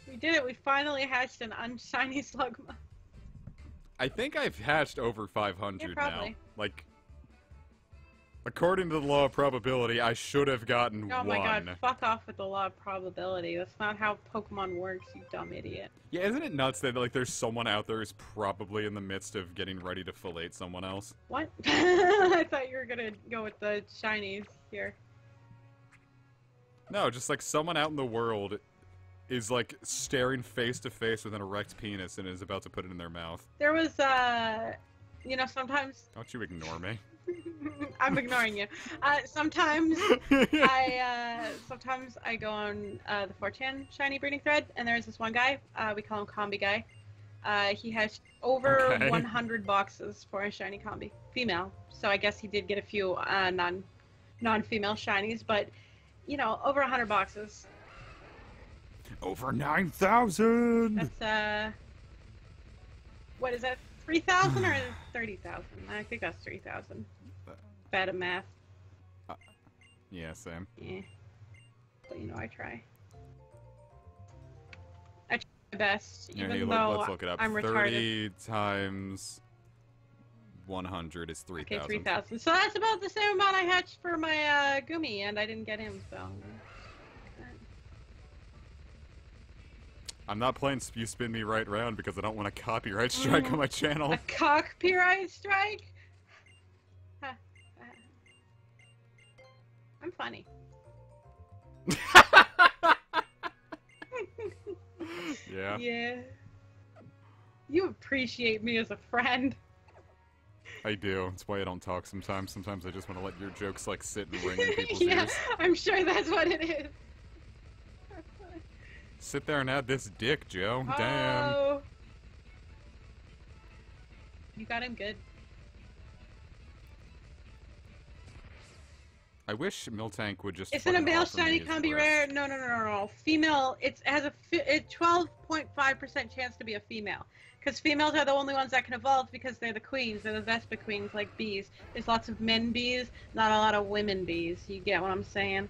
We did it. We finally hatched an unshiny Slugma. I think I've hatched over 500 Yeah, probably. now. Like, according to the law of probability, I should have gotten Oh one. my god, fuck off with the law of probability. That's not how Pokemon works, you dumb idiot. Yeah, isn't it nuts that, like, there's someone out there who's probably in the midst of getting ready to fillet someone else? What? I thought you were gonna go with the shinies here. No, just, like, someone out in the world is, like, staring face to face with an erect penis and is about to put it in their mouth. There was, you know, sometimes... Don't you ignore me. I'm ignoring you. Sometimes sometimes I go on the 4chan shiny breeding thread, and there's this one guy, we call him Combi Guy. He has over 100 boxes for a shiny Combi. Female. So I guess he did get a few non-female shinies, but, you know, over 100 boxes. Over 9,000! That's, what is that, 3,000 or 30,000? I think that's 3,000. Bad at math. Yeah, same. Yeah. But, you know, I try. I try my best, even though let's look it up. I'm 30 retarded. times 100 is 3,000. Okay, 3,000. So that's about the same amount I hatched for my Gumi, and I didn't get him, so... I'm not playing You Spin Me Right Round because I don't want a copyright strike on my channel. A copyright strike? I'm funny. Yeah. Yeah. You appreciate me as a friend. I do. That's why I don't talk sometimes. Sometimes I just want to let your jokes, like, sit and ring in people's Yeah, ears. I'm sure that's what it is. Sit there and add this dick, Joe. Damn. Oh. You got him good. I wish Miltank would just. Isn't a male offer me shiny his combi breast. rare? No. Female. It has a 12.5% chance to be a female. Because females are the only ones that can evolve because they're the queens. They're the Vespa queens, like bees. There's lots of men bees, not a lot of women bees. You get what I'm saying?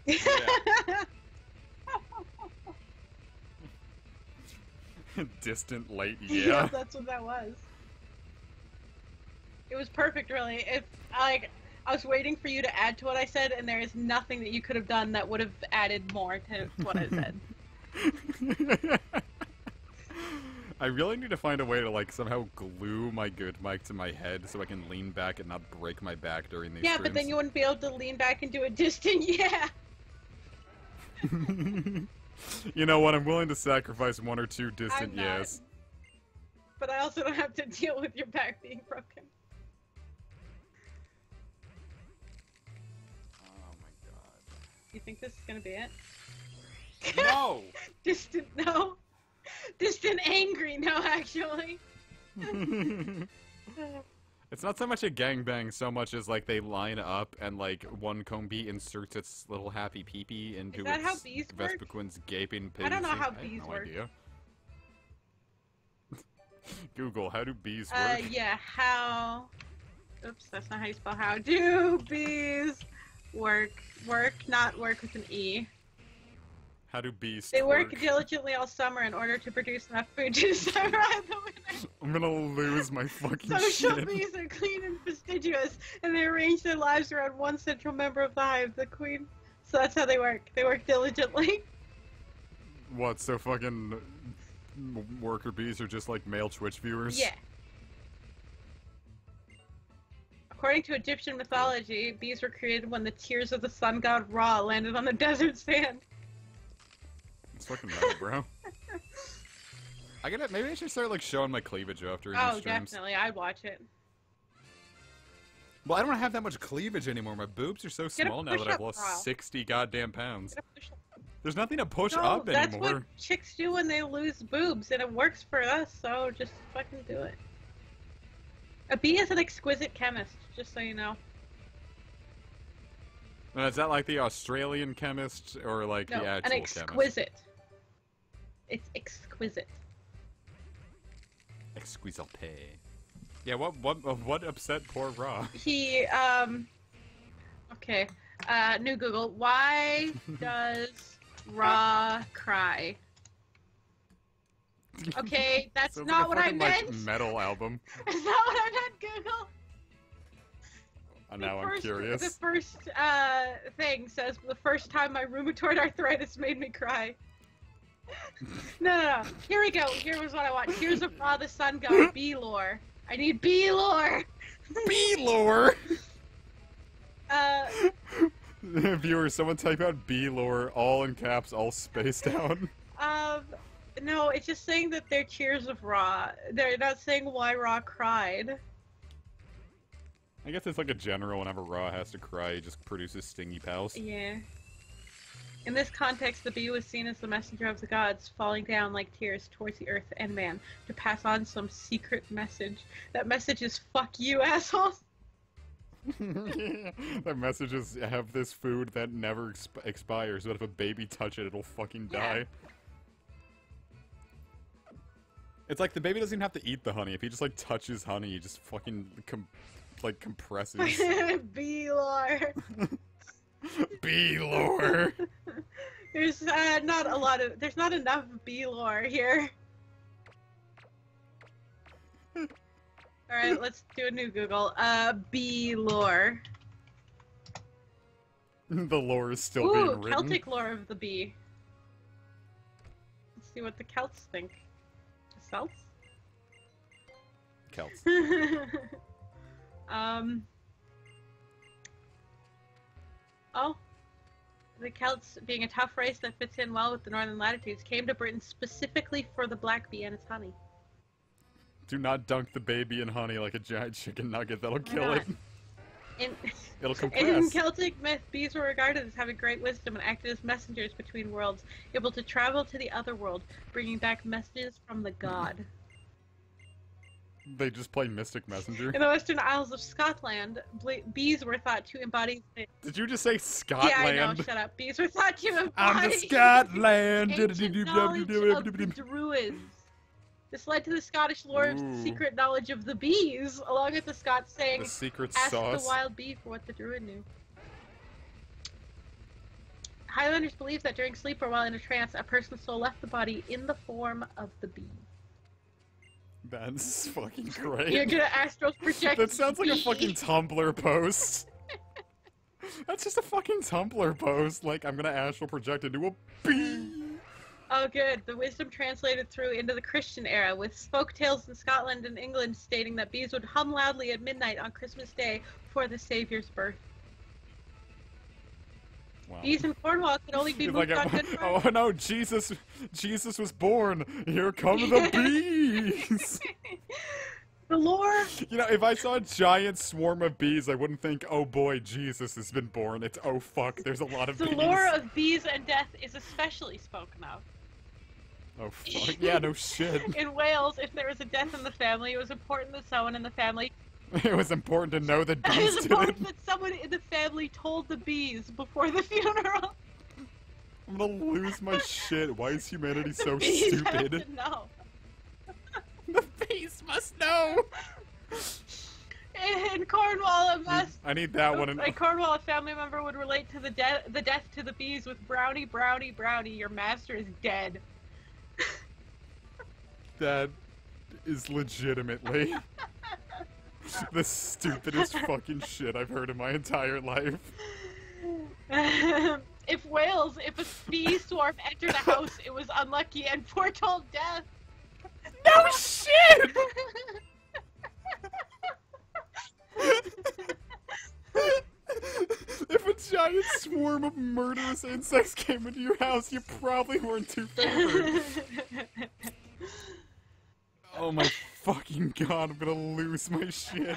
Yeah. Distant late, yeah. That's what that was. It was perfect, really. It's like I was waiting for you to add to what I said, and there is nothing that you could have done that would have added more to what I said. I really need to find a way to, like, somehow glue my good mic to my head so I can lean back and not break my back during these streams. But then you wouldn't be able to lean back and do a distant yeah. You know what? I'm willing to sacrifice 1 or 2 distant I'm not. yes. But I also don't have to deal with your back being broken. Oh my god. You think this is gonna be it? No! Distant no. Distant angry no, actually. It's not so much a gangbang so much as, like, they line up and, like, one comb bee inserts its little happy pee-pee into its Vespiquin's gaping pig. I don't know how bees work. Idea. Google, how do bees work? Yeah, how... Oops, that's not how you spell how. Do bees work? Work, not work with an E. How do bees They work diligently all summer in order to produce enough food to survive the winter. I'm gonna lose my fucking Social shit. bees are clean and fastidious, and they arrange their lives around one central member of the hive, the queen. So that's how they work. They work diligently. What, so fucking worker bees are just like male Twitch viewers? Yeah. According to Egyptian mythology, bees were created when the tears of the sun god Ra landed on the desert sand. It's fucking metal, bro. Maybe I should start, like, showing my cleavage off during these streams. Definitely. I'd watch it. Well, I don't have that much cleavage anymore. My boobs are so small now that I've lost 60 goddamn pounds. There's nothing to push up anymore. That's what chicks do when they lose boobs, and it works for us, so just fucking do it. A bee is an exquisite chemist, just so you know. Is that like the Australian chemist, or like the actual chemist? An exquisite. It's exquisite. Exquisite. Yeah, what upset poor Ra? He, okay. New Google. Why does Ra cry? Okay, that's not what I meant. Like, metal album. That's not what I meant, Google. Now I'm curious. The first thing says, the first time my rheumatoid arthritis made me cry. No. Here we go. Here was what I want. Here's a Ra the Sun God, bee lore. I need bee lore. Bee lore? Viewers, someone type out bee lore, all in caps, all spaced out. No, it's just saying that they're cheers of Ra. They're not saying why Ra cried. I guess it's like a general, whenever Ra has to cry, he just produces stingy pals. Yeah. In this context, the bee was seen as the messenger of the gods, falling down like tears towards the earth and man, to pass on some secret message. That message is, fuck you, assholes! That message is, have this food that never expires, but if a baby touch it, it'll fucking die. It's like the baby doesn't even have to eat the honey. If he just, like, touches honey, he just fucking, compresses. Bee lore. Bee lore. There's there's not enough bee lore here. Alright, let's do a new Google. Bee lore. The lore is still being written. Celtic lore of the bee. Let's see what the Celts think. The Celts? Celts. Oh. The Celts, being a tough race that fits in well with the northern latitudes, came to Britain specifically for the black bee and its honey. Do not dunk the baby in honey like a giant chicken nugget. That'll kill it. It'll compress. In Celtic myth, bees were regarded as having great wisdom and acted as messengers between worlds, able to travel to the other world, bringing back messages from the god. They just play Mystic Messenger. In the Western Isles of Scotland, bees were thought to embody... Did you just say Scotland? Yeah, I know, shut up. Bees were thought to embody... I'm the Scotland! ancient knowledge of the Druids. This led to the Scottish lore's secret knowledge of the bees, along with the Scots saying, the secret ask sauce. the wild bee for what the Druid knew. Highlanders believed that during sleep or while in a trance, a person's soul left the body in the form of the bee. That's fucking great. You're gonna astral project. That sounds like a fucking Tumblr post. That's just a fucking Tumblr post. Like, I'm gonna astral project into a bee. Oh, good. The wisdom translated through into the Christian era, with folk tales in Scotland and England stating that bees would hum loudly at midnight on Christmas Day before the Saviour's birth. Wow. Bees in Cornwall could only be moved on Good Friday. Oh no, Jesus was born. Here come the bees. The lore. You know, if I saw a giant swarm of bees, I wouldn't think, oh boy, Jesus has been born. It's, oh fuck, there's a lot of bees. The lore of bees and death is especially spoken of. Oh fuck, yeah, no shit. In Wales, if there was a death in the family, it was important that someone in the family... It was important to know that It bees was did important it. that someone in the family told the bees before the funeral. I'm gonna lose my shit. Why is humanity so Bees stupid? have to know. The bees must know! In Cornwall, I need that one. In Cornwall, a family member would relate to the death to the bees with brownie, brownie, brownie. Your master is dead. That is legitimately the stupidest fucking shit I've heard in my entire life. If a bee swarm entered a house, it was unlucky and foretold death. No shit! If a giant swarm of murderous insects came into your house, you probably weren't too favored. Oh my fucking god, I'm gonna lose my shit.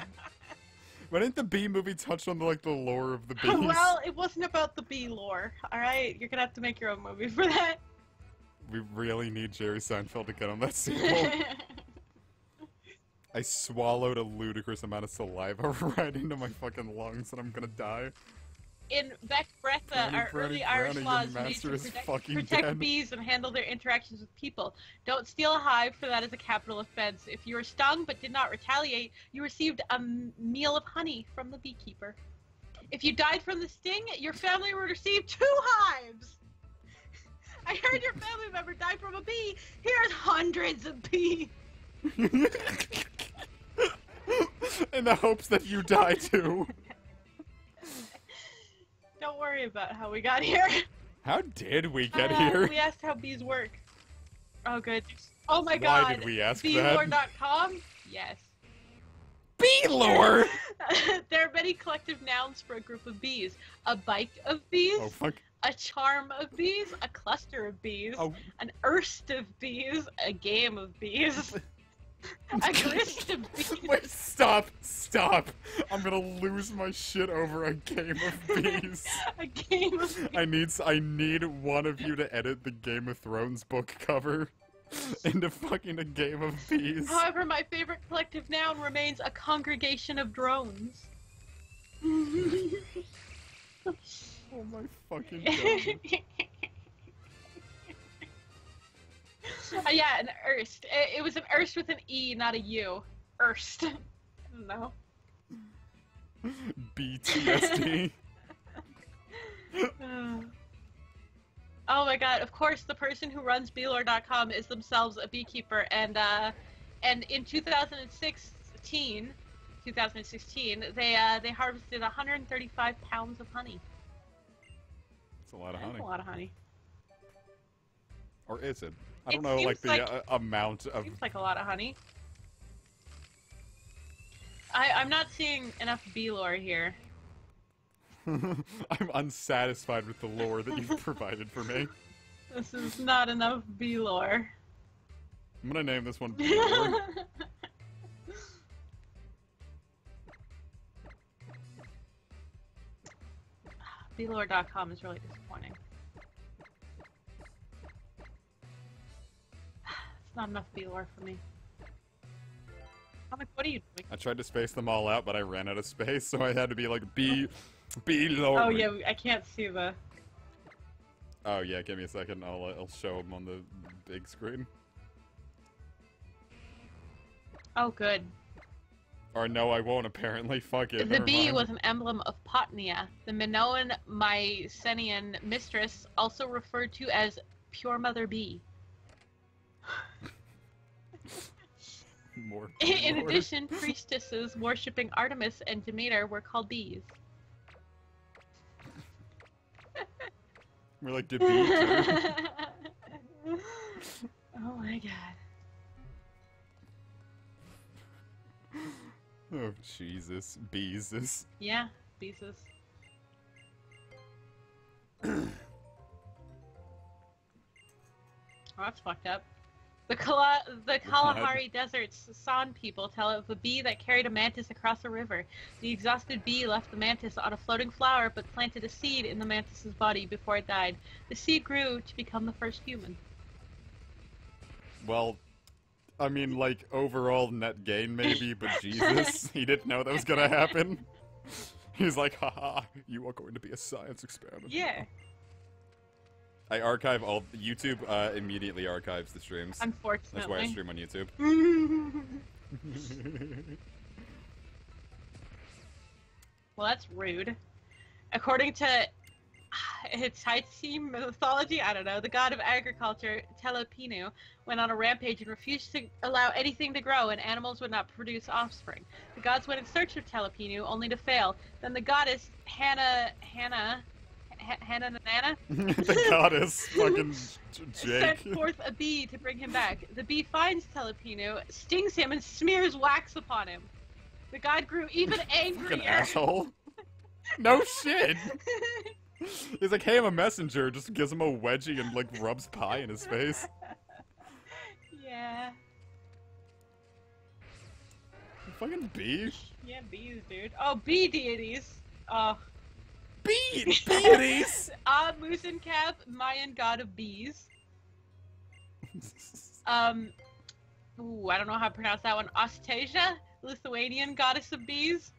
Why didn't the bee movie touch on the lore of the bees? Well, it wasn't about the bee lore. Alright, you're gonna have to make your own movie for that. We really need Jerry Seinfeld to get on that sequel. I swallowed a ludicrous amount of saliva right into my fucking lungs and I'm gonna die. In Beck Bretha, our early Irish laws made to protect bees and handle their interactions with people. Don't steal a hive, for that is a capital offense. If you were stung but did not retaliate, you received a meal of honey from the beekeeper. If you died from the sting, your family would receive 2 hives. I heard your family member died from a bee. Here's hundreds of bees. In the hopes that you die too. Don't worry about how we got here. How did we get here? We asked how bees work. Oh, good. Oh my god. Why did we ask that? Beelore.com? Yes. Beelore? There are many collective nouns for a group of bees. A bike of bees. Oh, fuck. A charm of bees. A cluster of bees. Oh. An erst of bees. A game of bees. A grist of bees. Wait, stop! I'm gonna lose my shit over a game of bees. A game of bees. I need one of you to edit the Game of Thrones book cover into fucking a game of bees. However, my favorite collective noun remains a congregation of drones. Oh my fucking god. Yeah, an erst. It was an erst with an E, not a U. Erst. No. BTSD. Oh my god, of course the person who runs beelore.com is themselves a beekeeper, and in 2016, they harvested 135 pounds of honey. That's a lot of honey. That's a lot of honey. Or is it? I don't know, like the amount of... Seems like a lot of honey. I'm not seeing enough bee lore here. I'm unsatisfied with the lore that you've provided for me. This is not enough bee lore. I'm gonna name this one Bee Lore. Beelore.com is really disappointing. It's not enough bee lore for me. Comic, what are you doing? I tried to space them all out, but I ran out of space, so I had to be like, Bee Lore. Oh yeah, I can't see the... Oh yeah, give me a second, I'll show them on the big screen. Oh good. Or no, I won't apparently, fuck it. The bee was an emblem of Potnia, the Minoan Mycenaean mistress, also referred to as Pure Mother Bee. More In addition, priestesses worshipping Artemis and Demeter were called bees. We're like, Demeter. Oh my god. Oh, Jesus. Beezus. Yeah, Beezus. Oh, that's fucked up. The Kalahari Desert's San people tell of a bee that carried a mantis across a river. The exhausted bee left the mantis on a floating flower, but planted a seed in the mantis's body before it died. The seed grew to become the first human. Well, I mean, like, overall net gain maybe, but Jesus, he didn't know that was gonna happen. He's like, haha, you are going to be a science experiment. Yeah. I archive all... YouTube immediately archives the streams. Unfortunately. That's why I stream on YouTube. Well, that's rude. According to Hittite mythology, I don't know, the god of agriculture, Telopinu, went on a rampage and refused to allow anything to grow, and animals would not produce offspring. The gods went in search of Telopinu, only to fail. Then the goddess Hannah The goddess, fucking Jake. sent forth a bee to bring him back. The bee finds Telopinu, stings him, and smears wax upon him. The god grew even angrier. Fucking asshole. No shit. He's like, hey, I'm a messenger. Just gives him a wedgie and, like, rubs pie in his face. Yeah. Fucking bee. Yeah, bees, dude. Oh, bee deities. Oh. Bee deities! Musenkab, Mayan god of bees. Ooh, I don't know how to pronounce that one. Ostasia, Lithuanian goddess of bees.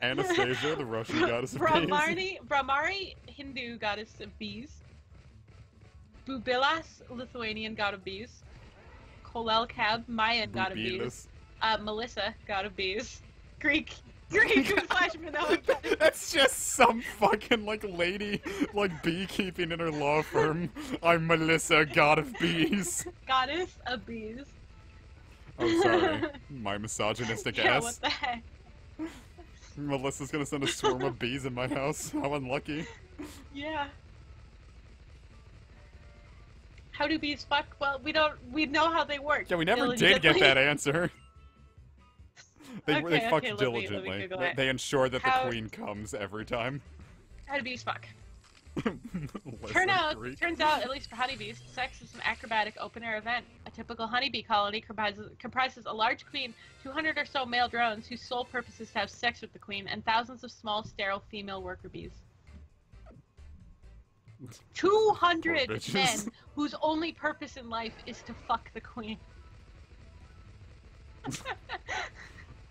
Anastasia, the Russian goddess of bees. Brahmari, Hindu goddess of bees. Bubilas, Lithuanian god of bees. Kolelkab, Mayan god of bees. Melissa, god of bees. Greek slash Minoan. That's just some fucking, like, lady, like, beekeeping in her law firm. I'm Melissa, god of bees. Goddess of bees. Oh, sorry. My misogynistic Yeah, ass. what the heck? Melissa's gonna send a swarm of bees in my house. How unlucky. Yeah. How do bees fuck? Well, we know how they work. Yeah, we never did get that answer. They fuck let me diligently. Google it. They ensure that the queen comes every time. How do bees fuck? Listen, Turns out, at least for honeybees, sex is an acrobatic open-air event. A typical honeybee colony comprises a large queen, 200 or so male drones whose sole purpose is to have sex with the queen, and thousands of small, sterile female worker bees. 200 men whose only purpose in life is to fuck the queen.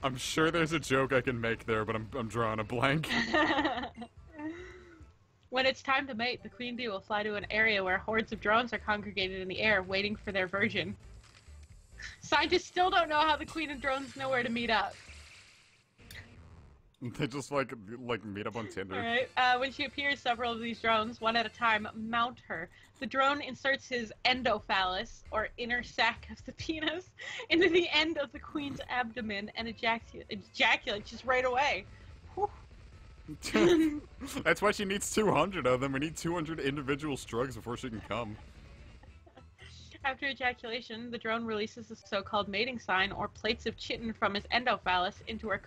I'm sure there's a joke I can make there, but I'm drawing a blank. When it's time to mate, the queen bee will fly to an area where hordes of drones are congregated in the air, waiting for their virgin. Scientists still don't know how the queen and drones know where to meet up. They just like meet up on Tinder. Alright, when she appears, several of these drones, one at a time, mount her. The drone inserts his endophallus, or inner sac of the penis, into the end of the queen's abdomen and ejaculates just right away. Whew. That's why she needs 200 of them. We need 200 individual strugs before she can come. After ejaculation, the drone releases the so-called mating sign, or plates of chitin from his endophallus, into her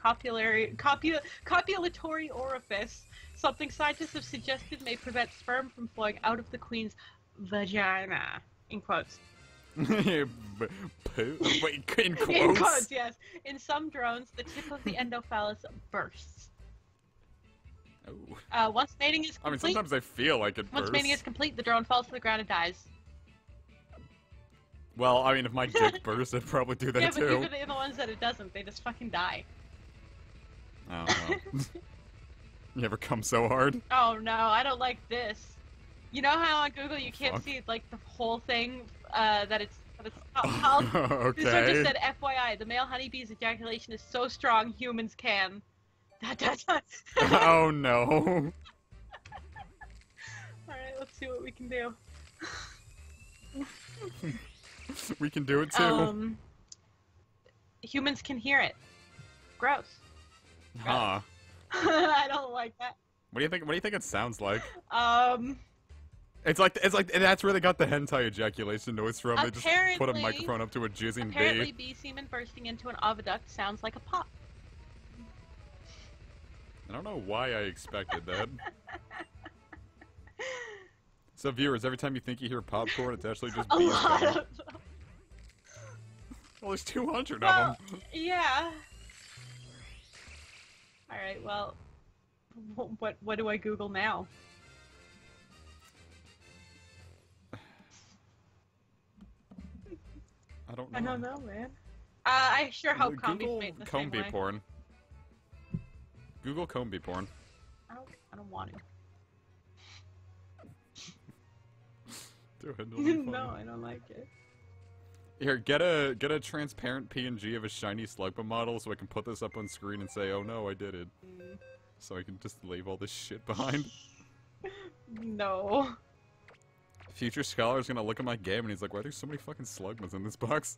copulatory orifice, something scientists have suggested may prevent sperm from flowing out of the queen's vagina. In quotes. In quotes? In quotes, yes. In some drones, the tip of the endophallus bursts. Once mating is complete... I mean, sometimes I feel like it bursts. Once mating is complete, the drone falls to the ground and dies. Well, I mean, if my dick bursts, I'd probably do that too. Yeah, but even the ones that it doesn't, they just fucking die. Oh, no. You ever come so hard? Oh no, I don't like this. You know how on Google you can't see like the whole thing that it's called? Okay. This one just said, FYI, the male honeybee's ejaculation is so strong humans can. Oh no. Alright, let's see what we can do. We can do it too. Humans can hear it. Gross. Huh. I don't like that. What do you think it sounds like? It's like that's where they got the hentai ejaculation noise from. They just put a microphone up to a jizzing apparently bee. bee semen bursting into an oviduct sounds like a pop. I don't know why I expected that. So viewers, every time you think you hear popcorn, it's actually just bees coming. Well, there's 200 of them. Yeah. All right. Well, what do I Google now? I don't know. I don't know, man. I sure hope Combi's made the same way. Porn. Google combi porn. I don't want to. Do it. No, I don't like it. Here, get a transparent PNG of a shiny Slugma model so I can put this up on screen and say, oh no, I did it. So I can just leave all this shit behind. No. Future Scholar's gonna look at my game and he's like, why are there so many fucking Slugmas in this box?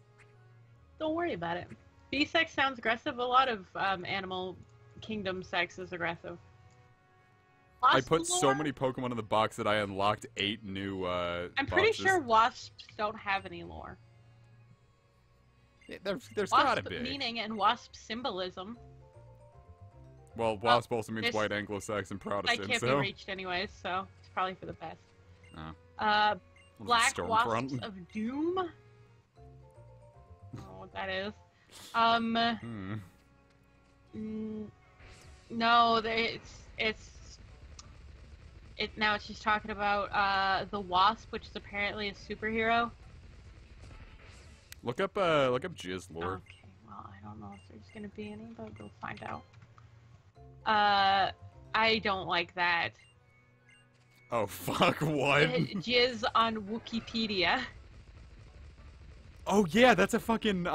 Don't worry about it. Bee sex sounds aggressive. A lot of animal kingdom sex is aggressive. Wasp I put lore? so many Pokemon in the box that I unlocked 8 new I'm pretty sure wasps don't have any lore. Yeah, there's Wasp gotta be. meaning and wasp symbolism. Well, wasp also means white Anglo-Saxon I Protestant, can't so... be reached anyways, so it's probably for the best. Oh. Black Wasps of Doom? I don't know what that is. No, now she's talking about the Wasp, which is apparently a superhero. Look up Jizz lore. Okay, well, I don't know if there's gonna be any, but we'll find out. I don't like that. Oh fuck, what? Jizz on Wikipedia. Oh yeah, that's a fucking,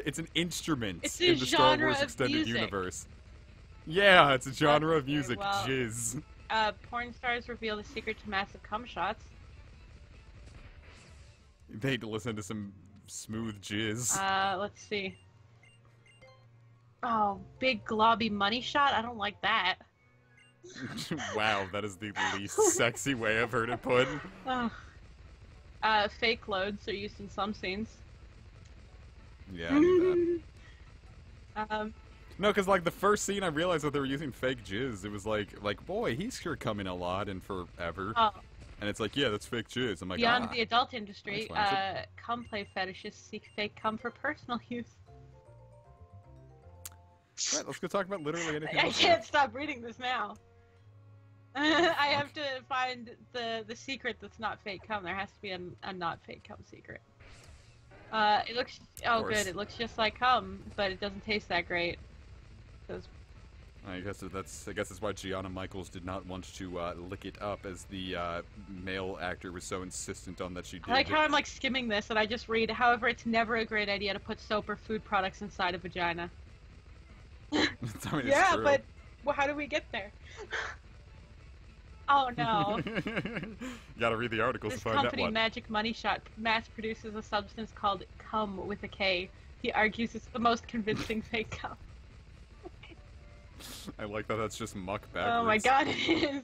it's an instrument It's in a the Star genre Wars of Extended music. Universe. Yeah, it's a genre of Okay, music, well, jizz. Porn stars reveal the secret to massive cum shots. They'd listen to some smooth jizz. Let's see. Oh, big globby money shot? I don't like that. Wow, that is the least sexy way I've heard it put. Fake loads are used in some scenes. Yeah, I knew that. No, because like the first scene I realized that they were using fake jizz. It was like boy, he's sure coming a lot and forever. Oh. And it's like, yeah, that's fake jizz. I'm like, Beyond the adult industry, that's cum play fetishists seek fake cum for personal use. Right, let's go talk about literally anything I else. can't stop reading this now. I have to find the secret that's not fake cum. There has to be a not fake cum secret. It looks good. It looks just like cum, but it doesn't taste that great. I guess that's why Gianna Michaels did not want to lick it up, as the male actor was so insistent on that she did. I like how I'm like skimming this, and I just read. However, it's never a great idea to put soap or food products inside a vagina. Yeah, true. but how do we get there? Oh no! You gotta read the articles This to find out company, what. Magic Money Shot, mass produces a substance called cum with a K. He argues it's the most convincing fake cum. I like that. That's just muck backwards. Oh my god, it is.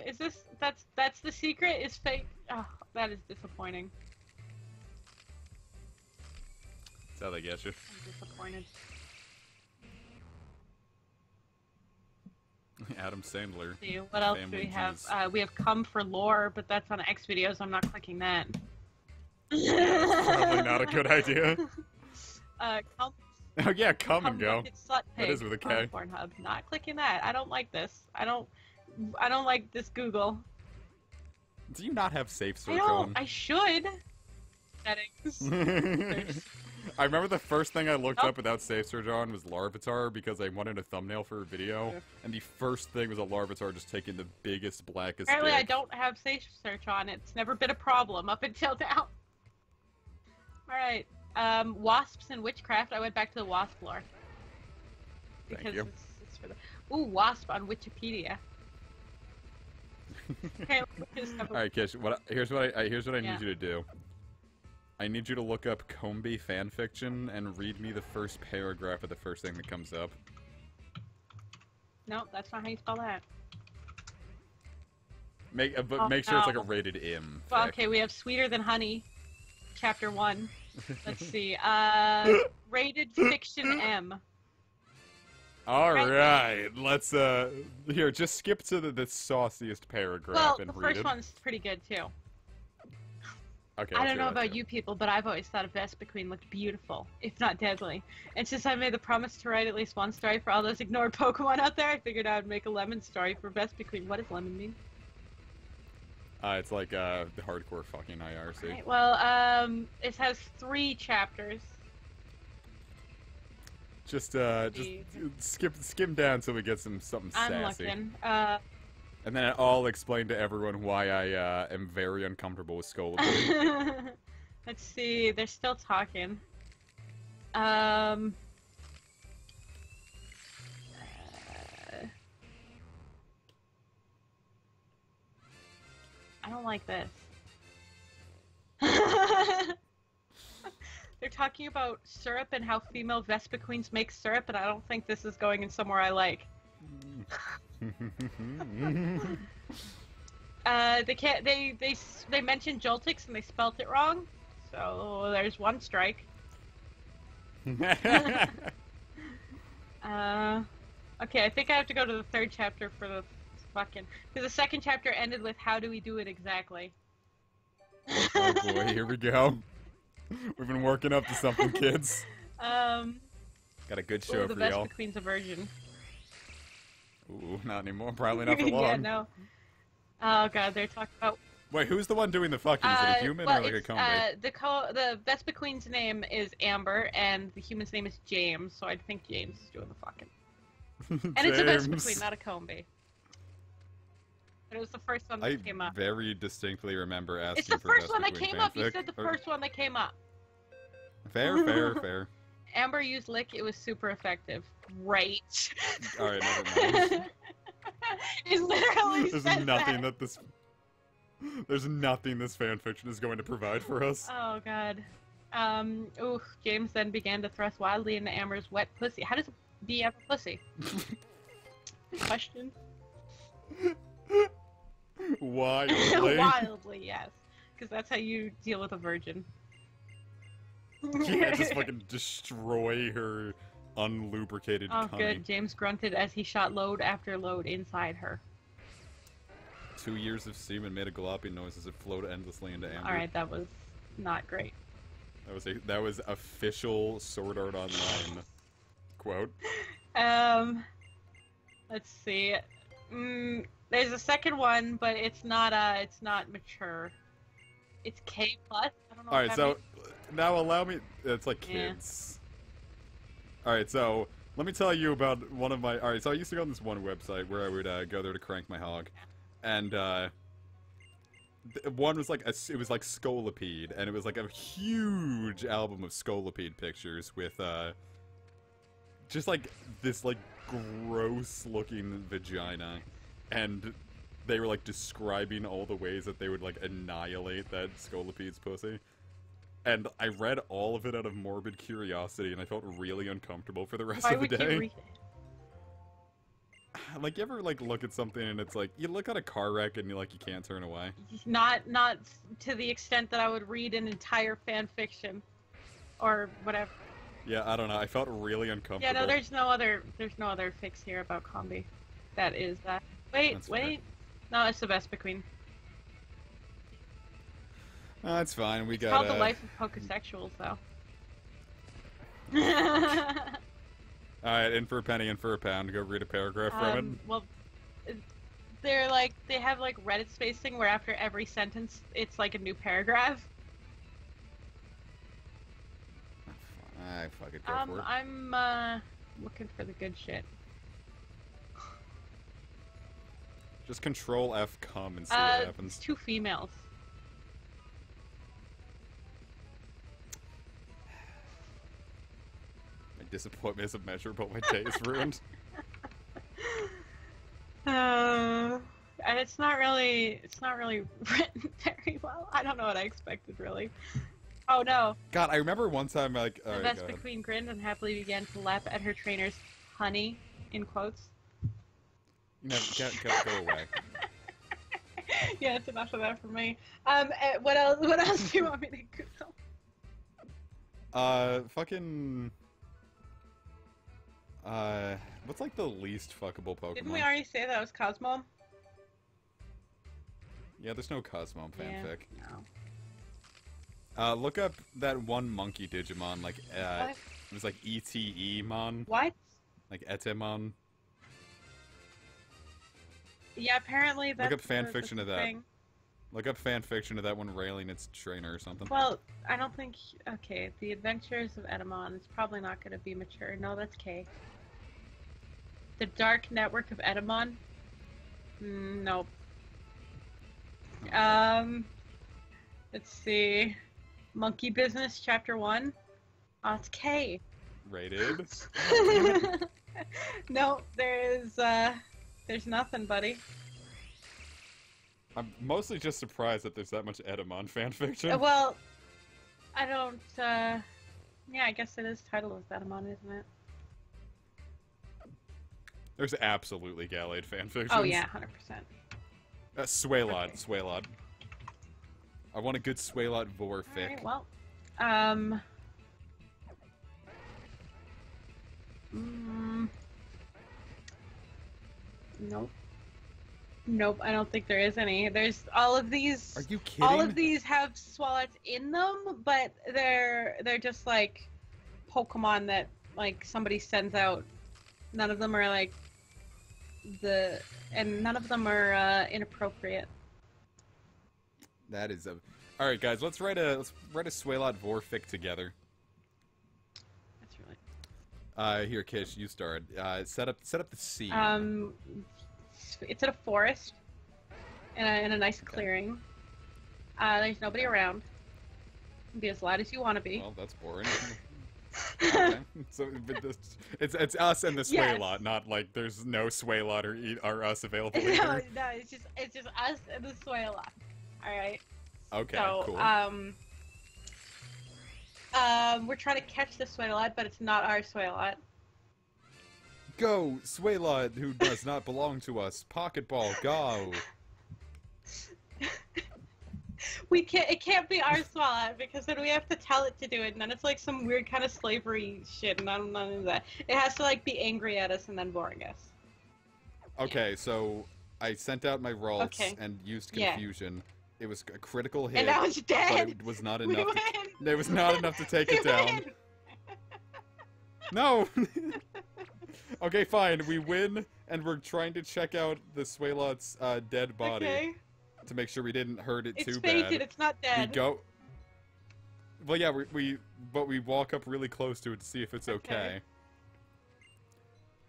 Is this that's the secret? Is fake? Oh, that is disappointing. That's how they get you. I'm disappointed. Adam Sandler. Let's see, what else do we have? We have cum for lore, but that's on X videos. I'm not clicking that. Yeah, that's probably not a good idea. Cum. Oh yeah, come and go. That is with a K. Pornhub. Not clicking that. I don't like this. I don't like this Google. Do you not have safe search I don't. on? I should. Settings. I remember the first thing I looked up without safe search on was Larvitar because I wanted a thumbnail for a video, and the first thing was a Larvitar just taking the biggest, blackest Apparently dick. I don't have safe search on. It's never been a problem up until now. Alright. Wasps and witchcraft. I went back to the wasp lore. Because Thank you. It's for the... Ooh, wasp on Wikipedia. Okay, Alright, Kish, here's what I need you to do. I need you to look up Combi Fanfiction and read me the first paragraph of the first thing that comes up. No, that's not how you spell that. Make sure it's like a rated M. Well, okay, we have Sweeter Than Honey, Chapter 1. Let's see. Rated Fiction M. Alright, let's, here, just skip to the sauciest paragraph and read it. Well, the first one's pretty good, too. Okay, I don't know about you people, but I've always thought a Vespa Queen looked beautiful, if not deadly. And since I made the promise to write at least one story for all those ignored Pokemon out there, I figured I would make a lemon story for Vespa Queen. What does lemon mean? It's like, the hardcore fucking IRC. Right, well, it has 3 chapters. Just skim down till we get something sassy. I'm looking. And then I'll explain to everyone why I am very uncomfortable with Scolipede. Let's see, they're still talking. I don't like this. They're talking about syrup and how female Vespa Queens make syrup, and I don't think this is going in somewhere I like. They mentioned Joltix and they spelt it wrong, so there's 1 strike. Okay, I think I have to go to the 3rd chapter for the fucking... Because the 2nd chapter ended with how do we do it exactly. Oh boy, here we go. We've been working up to something, kids. Got a good show for y'all. The Vespa Queen's a virgin. Ooh, not anymore. Probably not for long. Yeah, no. Oh god, they're talking about... Wait, who's the one doing the fucking? Is it a human or like a combi? The Vespa Queen's name is Amber, and the human's name is James, so I think James is doing the fucking. And it's a Vespa Queen, not a combi. But it was the first one that came up. I very distinctly remember asking it's the for first Vespa one that Queen came up. You fanfic, said the first one that came up. Fair, fair, fair. Amber used Lick. It was super effective. Right. All right, never mind. It literally There's says nothing that. There's nothing this fanfiction is going to provide for us. Oh god. Ooh, James then began to thrust wildly into Amber's wet pussy. How does a bee have a pussy? Question. Wildly. Wildly, yes. Because that's how you deal with a virgin. Yeah, just fucking destroy her unlubricated Oh, cunny. good. James grunted as he shot load after load inside her. 2 years of semen made a glopping noise as it flowed endlessly into Amber. Alright, that was not great. That was official Sword Art Online quote. Let's see. There's a second one, but it's not mature. It's K+. I don't know. Alright, so now allow me. It's like kids. Yeah. Alright, so let me tell you about one of my. Alright, so I used to go on this one website where I would go there to crank my hog, and one was like it was like Scolipede, and it was like a huge album of Scolipede pictures with just like this like gross looking vagina, and they were like describing all the ways that they would like annihilate that Scolipede's pussy. And I read all of it out of morbid curiosity, and I felt really uncomfortable for the rest of the day. Why would you read it? Like, you ever like look at something and it's like you look at a car wreck and you can't turn away? Not to the extent that I would read an entire fan fiction, or whatever. Yeah, I don't know. I felt really uncomfortable. Yeah, no, there's no other fix here about combi. That is that. Wait. No, it's the Vespa Queen. No, it's fine. It's called The Life of Pokosexuals, though. Alright, in for a penny, in for a pound. Go read a paragraph from it. Well, they have like Reddit spacing where after every sentence it's like a new paragraph. I fucking go for it. I'm looking for the good shit. Just control F come and see what happens. 2 females. My disappointment is immeasurable. My day is ruined. And it's not really written very well. I don't know what I expected, really. Oh no. God, I remember one time the Vespa Queen grinned and happily began to lap at her trainer's honey, in quotes. No, go away. Yeah, it's enough of that for me. What else? What else do you want me to Google? Fucking. What's like the least fuckable Pokemon? Didn't we already say that was Cosmo? Yeah, there's no Cosmo fanfic. Yeah, no. Look up that one monkey Digimon, like, what? it was like ETE-mon. What? Like Etemon. Yeah, apparently that's Look up fanfiction of that. thing. Look up fanfiction of that one railing its trainer or something. Well, I don't think... Okay, The Adventures of Etemon is probably not going to be mature. No, that's K. The Dark Network of Etemon? Nope. Let's see. Monkey Business, Chapter 1. Oh, it's K. Rated? No, there's nothing, buddy. I'm mostly just surprised that there's that much Etemon fanfiction. Well, I don't, yeah, I guess it is titled as Etemon, isn't it? There's absolutely Gallade fanfiction. Oh, yeah, 100%. Swaylot, Okay. Swaylot. I want a good Swaylot vorfic. Alright, well, nope. Nope, I don't think there is any. There's all of these. Are you kidding? All of these have Swallots in them, but they're just like Pokemon that like somebody sends out. None of them are like none of them are inappropriate. That is a. All right, guys, let's write a Swaylot vorfic together. That's really. Here, Kish, you start. Set up the scene. It's in a forest, in a nice clearing. There's nobody around. Be as loud as you want to be. Well, that's boring. Okay. So it's us and the Swaylot, not like there's no Swaylot or us available No, either. no, it's just us and the Swaylot. All right. Okay, So, cool. we're trying to catch the Swaylot, but it's not our Swaylot. Go, Swaylot, who does not belong to us. Pocket ball, go. It can't be our Swalot because then we have to tell it to do it, and then it's like some weird kind of slavery shit, and none of that. It has to like be angry at us and then boring us. Okay, so I sent out my rolls and used confusion. It was a critical hit, And now it's dead. but it was not We enough. win. It was not enough to take We it down. win. No. Okay, fine. We win, and we're trying to check out the Swaylot's dead body Okay. to make sure we didn't hurt it It's too fainted. bad. It's not We dead. go. Well, yeah, but we walk up really close to it to see if it's okay.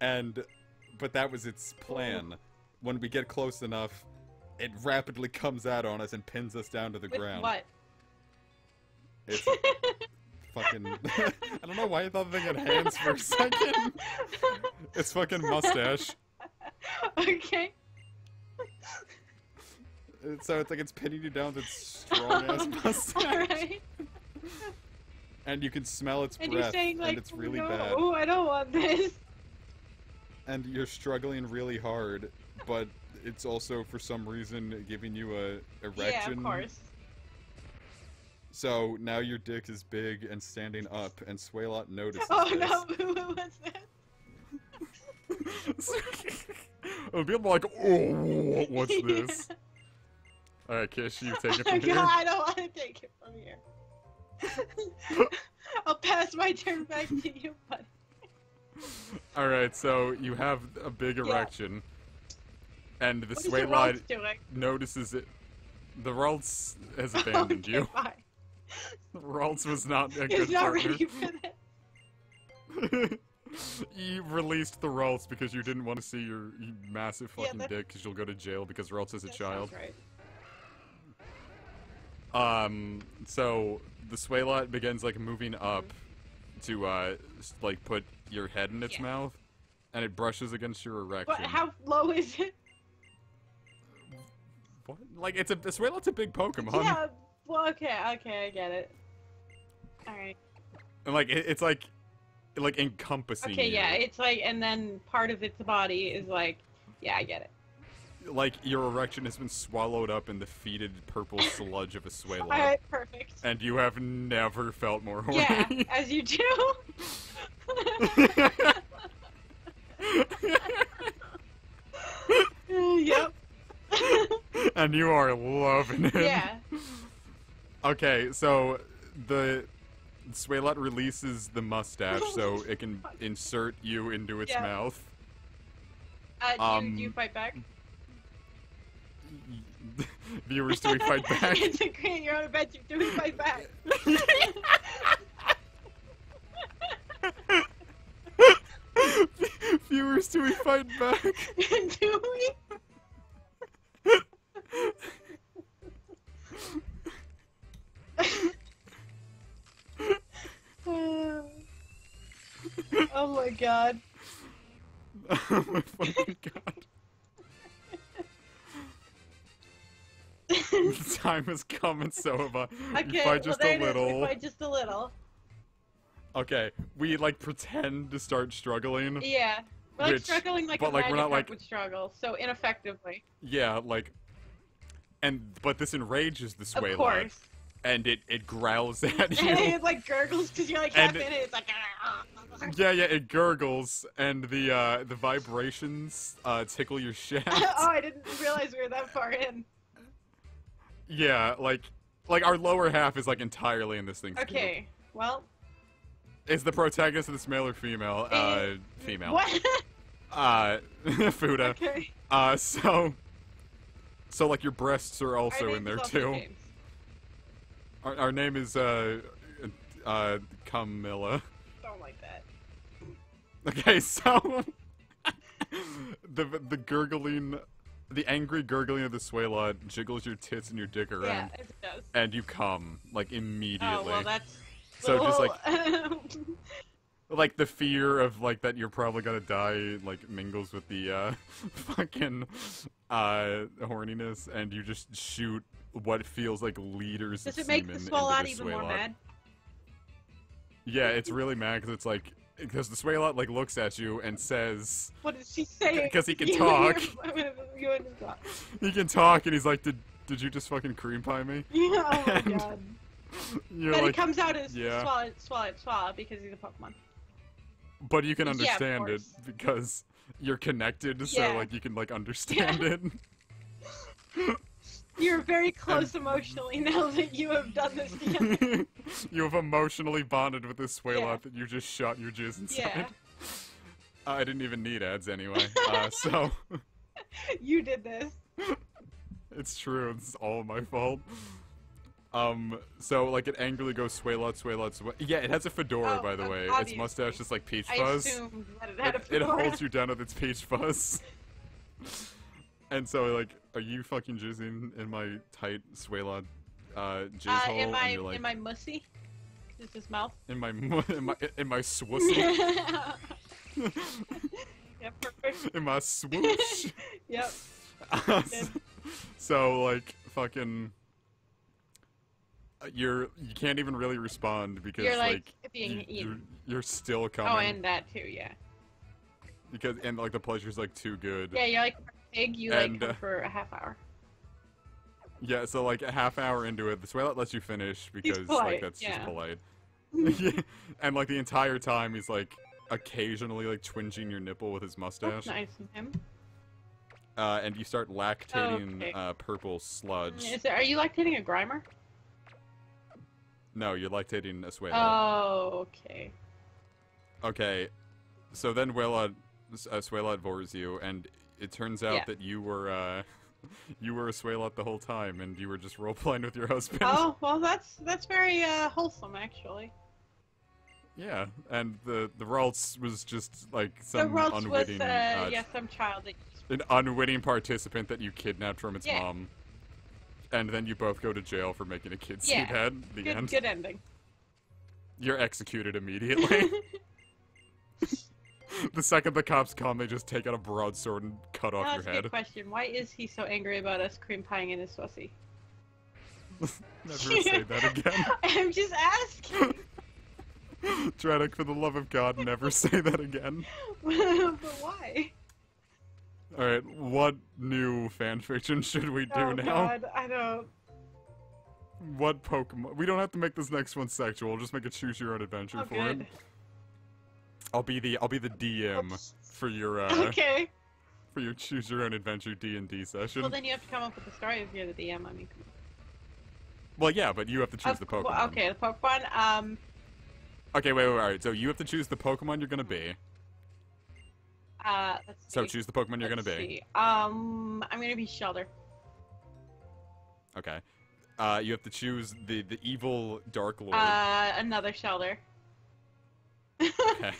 But that was its plan. When we get close enough, it rapidly comes out on us and pins us down to the With ground. what? It's fucking. I don't know why I thought they had hands for a second. It's fucking mustache. Okay. So it's like it's pinning you down with its strong ass mustache. Alright. And you can smell its And breath, you're saying like, and it's really no, bad. I don't want this. And you're struggling really hard, but it's also for some reason giving you a erection. Yeah, of course. So now your dick is big and standing up, and Swaylot notices Oh this. no, what's that? It'll be like, oh, what's this? Alright, Kish, you take it Oh from god, here. I don't want to take it from here. I'll pass my turn back to you, buddy. Alright, so you have a big erection, and the What is the Swaylot Ralts doing? notices it. The Ralts has abandoned you. Bye. Ralts was not a He's good not partner. ready for that. You released the Ralts because you didn't want to see your massive fucking that- dick because you'll go to jail because Ralts is a That child. sounds right. So the Swaylot begins like moving up to like put your head in its mouth, and it brushes against your erection. But how low is it? What? Like the Swaylot's a big Pokemon. Yeah, well, okay, I get it. Alright. And like it's like encompassing. Okay, you. yeah, it's like, and then part of its body is like, yeah, I get it. like your erection has been swallowed up in the fetid purple sludge of a Swayla. Alright, perfect. And you have never felt more horny. Yeah, as you do. Yep. And you are loving it. Yeah. Okay, so the Swaylat releases the mustache so it can insert you into its mouth. Do you fight back? Viewers, do we fight back? It's a great, you're on a bench, do we fight back? Viewers, do we fight back? Do we? Oh my god. Oh my fucking god. The time has come and so have I. Okay, We fight just well, a little. We fight just a little. Okay, we like pretend to start struggling. Yeah. We're like Which- struggling like but, a like, we're not, magic like- would struggle, so ineffectively. Yeah, like, but this enrages the Of Swayla, course. and it growls at you. And it like gurgles because you're like half And- in it. It's like. Yeah, it gurgles, and the vibrations tickle your shaft. Oh, I didn't realize we were that far in. Yeah, like our lower half is like entirely in this thing. Okay, well. Is the protagonist of this male or female? Female. What? Fuda. Okay. So like your breasts are also Our in names there also too. James. Our name is Camilla. Don't like that. Okay, so the gurgling, the angry gurgling of the Swayla jiggles your tits and your dick Yeah, around, it does. and you come like immediately. Oh, well, that's. So just like like. like the fear of like that you're probably gonna die like mingles with the fucking horniness, and you just shoot what feels like liters Does of it make semen the into Swalot the even more Swayla. mad? Yeah, it's really mad because it's like because the Swayla like looks at you and says What is she saying? 'Cause he can You talk. and you and his dog. he can talk, and he's like, did you just fucking cream pie me? Yeah, oh my And god. You're But like, he comes out as yeah. swallow because he's a Pokemon. but you can Yeah, of understand it course. because you're connected, so Yeah. like you can like understand it. You're very close emotionally now that you have done this together. You have emotionally bonded with this Swayla Yeah. that you just shot your jizz inside. Yeah. I didn't even need ads anyway, so You did this. it's true. It's all my fault. So like it angrily goes Swayla. Yeah, it has a fedora, Oh, by the way. obviously. Its mustache is like peach I fuzz. assumed that it had a It fedora. holds you down with its peach fuzz. And so like, are you fucking jizzing in my tight Swayla jizz hole? in my and you're like, in my mussy. Is his mouth? in my swussy, Yeah, perfect. in my swoosh. Yep. So like fucking you can't even really respond because You're like like being you, eaten. you're still coming Oh, and that too, yeah. because and like the pleasure's like too good. Yeah, you're like a pig. You And, like come for a half hour. Yeah, so like a half hour into it, the Swaylet lets you finish because like polite, that's yeah. just polite. Yeah. And like the entire time he's like occasionally like twinging your nipple with his mustache. That's nice of him. And you start lactating Okay. purple sludge. Are you lactating a Grimer? No, you're lactating a Swaylet. Oh, okay. Okay, so then Swaylet vores you, and it turns out Yeah. that you were a Swaylet the whole time, and you were just roleplaying with your husband. Oh, well, that's very wholesome, actually. Yeah, and the Ralts was just like The some Roach was, unwitting, some child that an unwitting participant that you kidnapped from its Yeah. mom, and then you both go to jail for making a kid see Yeah. that. The end. good ending. You're executed immediately. The second the cops come, they just take out a broadsword and cut off Now, your that's a head. good question. Why is he so angry about us cream pieing in his sussy? Never say that again. I'm just asking. Dreddick, for the love of God, never say that again. But why? Alright, what new fanfiction should we do now? God, I don't... What Pokemon? We don't have to make this next one sexual. We'll just make a choose your own adventure for it. I'll be the DM for your okay. For your choose your own adventure D&D session. Well, then you have to come up with the story if you're the DM. I mean, well, yeah, but you have to choose the Pokemon. Well, okay, the Pokemon. Okay, wait, alright. So you have to choose the Pokemon you're gonna be. Let's see. So choose the Pokemon you're gonna be. I'm gonna be Shelter. Okay. You have to choose the evil Dark Lord. Another Shelter. Okay.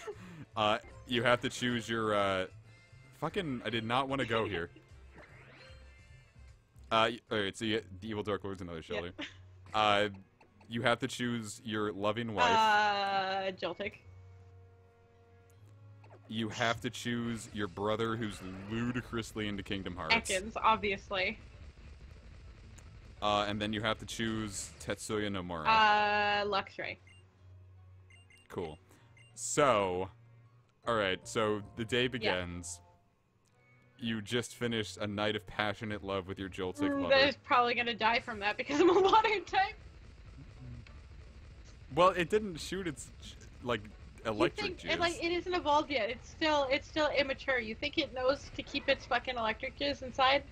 You have to choose your, fucking... I did not want to go here. Alright, so the evil Dark Lord's another Shelter. Yep. You have to choose your loving wife. Joltik. You have to choose your brother who's ludicrously into Kingdom Hearts. Ekans, obviously. And then you have to choose Tetsuya Nomura. Luxray. Cool. So, alright, so the day begins. You just finished a night of passionate love with your Joltik lover. That is probably gonna die from that because I'm a water type. Well, it didn't shoot its, like, electric juice. It isn't evolved yet. It's still immature. You think it knows to keep its fucking electric juice inside?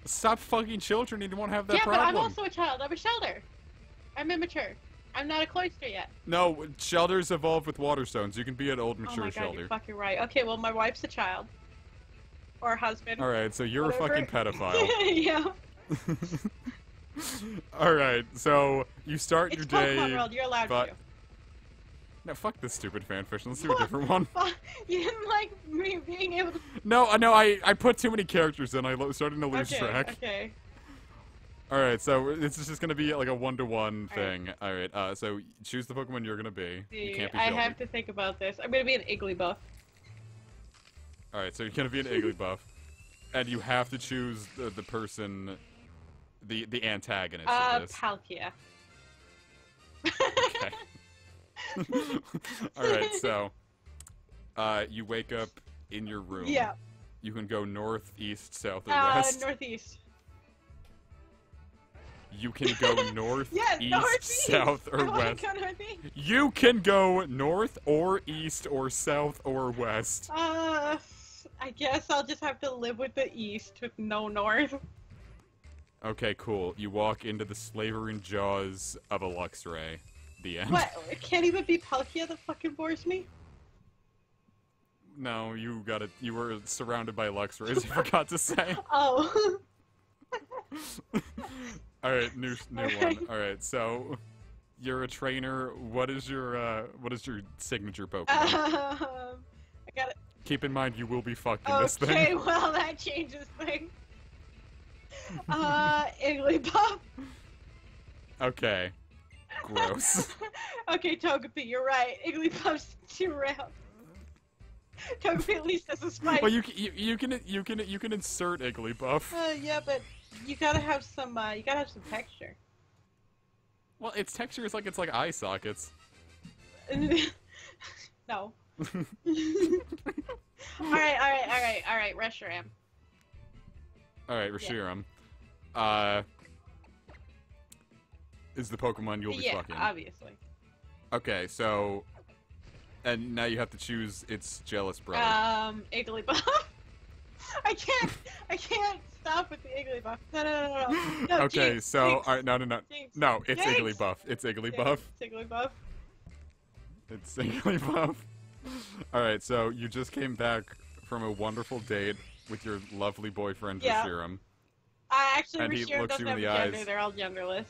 Stop fucking children. You won't have that problem. Yeah, but I'm also a child. I'm a Shelter. I'm immature. I'm not a Cloyster yet. No, Shelters evolve with water stones. You can be an old, mature Oh my God, Shelter. you're fucking right. Okay, well, my wife's a child. Or a husband. Alright, so you're Whatever. a fucking pedophile. Yeah. Alright, so you start It's your day... Pokemon World. You're allowed to. No, fuck this stupid fanfiction. Let's do a different one. You didn't like me being able to... No, I put too many characters in. I started to lose track. Okay. Alright, so this is just gonna be like a one-to-one thing. Alright, so choose the Pokemon you're gonna be. You can't be I Shelter. have to think about this. I'm gonna be an Igglybuff. Alright, so you're gonna be an Igglybuff. And you have to choose the person... The antagonist of this. Palkia. Okay. Alright, so... you wake up in your room. Yeah. You can go north, east, south, or west. Northeast. You can go north, Yes, east, northeast. south, or I wanna west. go northeast. You can go north, or east, or south, or west. I guess I'll just have to live with the east with no north. Okay, cool. You walk into the slavering jaws of a Luxray. The end. What? It can't even be Palkia that fucking bores me? No, you got it. You were surrounded by Luxrays, I forgot to say. Oh. Alright, new one. Alright, so you're a trainer. What is your signature Pokemon? I got it. Keep in mind you will be fucked in this thing. Okay, well that changes things. Igglybuff. Okay. Gross. Okay, Togepi, you're right. Igglybuff's too round. Togepi at least has a spike. Well, you can insert Igglybuff. Yeah, but you gotta have some texture. Well, its texture is like it's like eye sockets. No. Alright, Reshiram. Alright, Reshiram. Is the Pokemon you'll be fucking. Yeah, obviously. Okay, so... And now you have to choose its jealous brother. Igglybuff. I can't stop with the Igglybuff. No, okay, Jinx, so... Jinx, Alright, no. Jinx, No, it's Jinx. Igglybuff. It's Igglybuff. It's Igglybuff. It's Igglybuff. Alright, so you just came back from a wonderful date with your lovely boyfriend, Reshiram. Actually, And he Reshiram looks doesn't you in have a the gender. eyes. They're all genderless.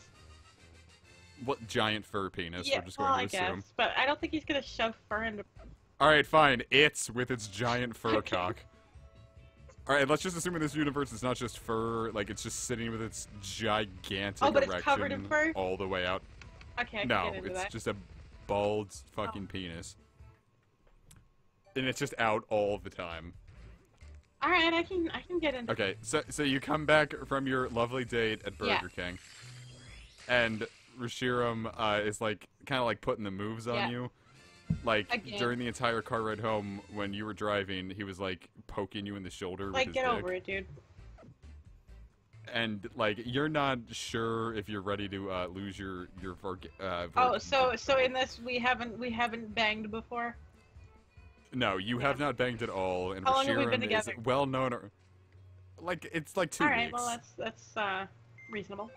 What giant fur penis, Yeah, we're just going I to assume. guess, but I don't think he's gonna shove fur into. Alright, fine. It's with its giant fur cock. Alright, let's just assume in this universe it's not just fur, like it's just sitting with its gigantic Oh, but it's erection covered in fur? all the way out. Okay, I can No, get into it's that. just a bald fucking penis. And it's just out all the time. Alright, I can get into. Okay, so you come back from your lovely date at Burger King, and Reshiram is like kind of like putting the moves on you, Like, Again. during the entire car ride home, when you were driving, he was, like, poking you in the shoulder with Like, his get dick. over it, dude. And, like, you're not sure if you're ready to, lose your Oh, so in this, we haven't banged before? No, you have not banged at all, and How long have we been Rashiram is together? well known. Like, it's like 2 Alright, weeks. well, that's reasonable.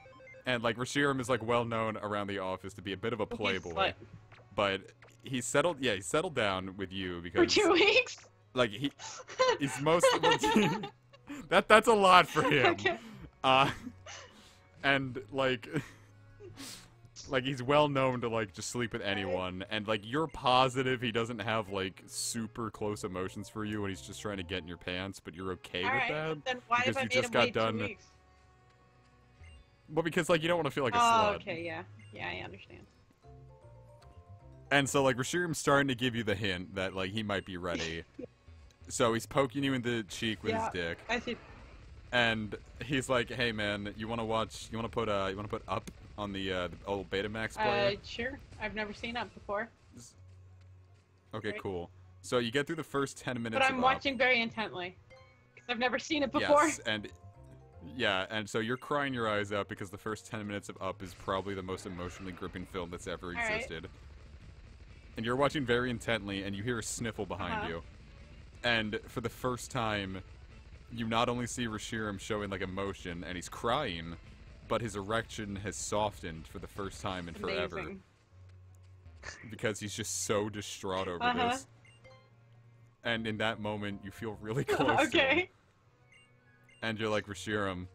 And, like, Rashiram is, like, well known around the office to be a bit of a He's playboy. slut. But he's settled down with you For because 2 weeks? like he's most that's a lot for him. Okay. And like he's well known to like just sleep with anyone, and like you're positive he doesn't have like super close emotions for you and he's just trying to get in your pants, but you're okay with that. Then why because have I you made just him got wait done 2 weeks? Well, because like you don't want to feel like a Oh, slut. okay, yeah. Yeah, I understand. And so, like, Rashiram's starting to give you the hint that, like, he might be ready. So he's poking you in the cheek with his dick. I see. And he's like, hey, man, you want to put Up on the old Betamax player? Sure. I've never seen it before. Okay, Great. cool. So you get through the first 10 minutes But I'm of watching very intently. Because I've never seen it before. Yes, and so you're crying your eyes out because the first 10 minutes of Up is probably the most emotionally gripping film that's ever All right. existed. And you're watching very intently, and you hear a sniffle behind you. And for the first time, you not only see Rashiram showing, like, emotion, and he's crying, but his erection has softened for the first time in forever. Amazing. Because he's just so distraught over this. And in that moment, you feel really close to him. Okay. And you're like, Rashiram.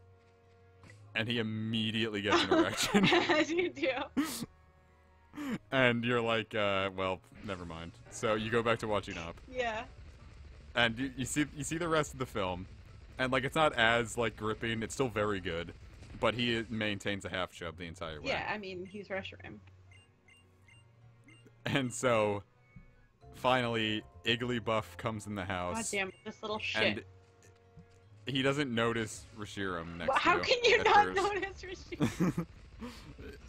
And he immediately gets an erection. As you do. And you're like, well, never mind. So you go back to watching Up. Yeah. And you see the rest of the film. And, like, it's not as, like, gripping. It's still very good. But he maintains a half chub the entire way. Yeah, I mean, he's Reshiram. And so, finally, Igglybuff comes in the house. God damn it, this little shit. And he doesn't notice Rashiram next Well, how to you. can you at not first. notice Reshiram?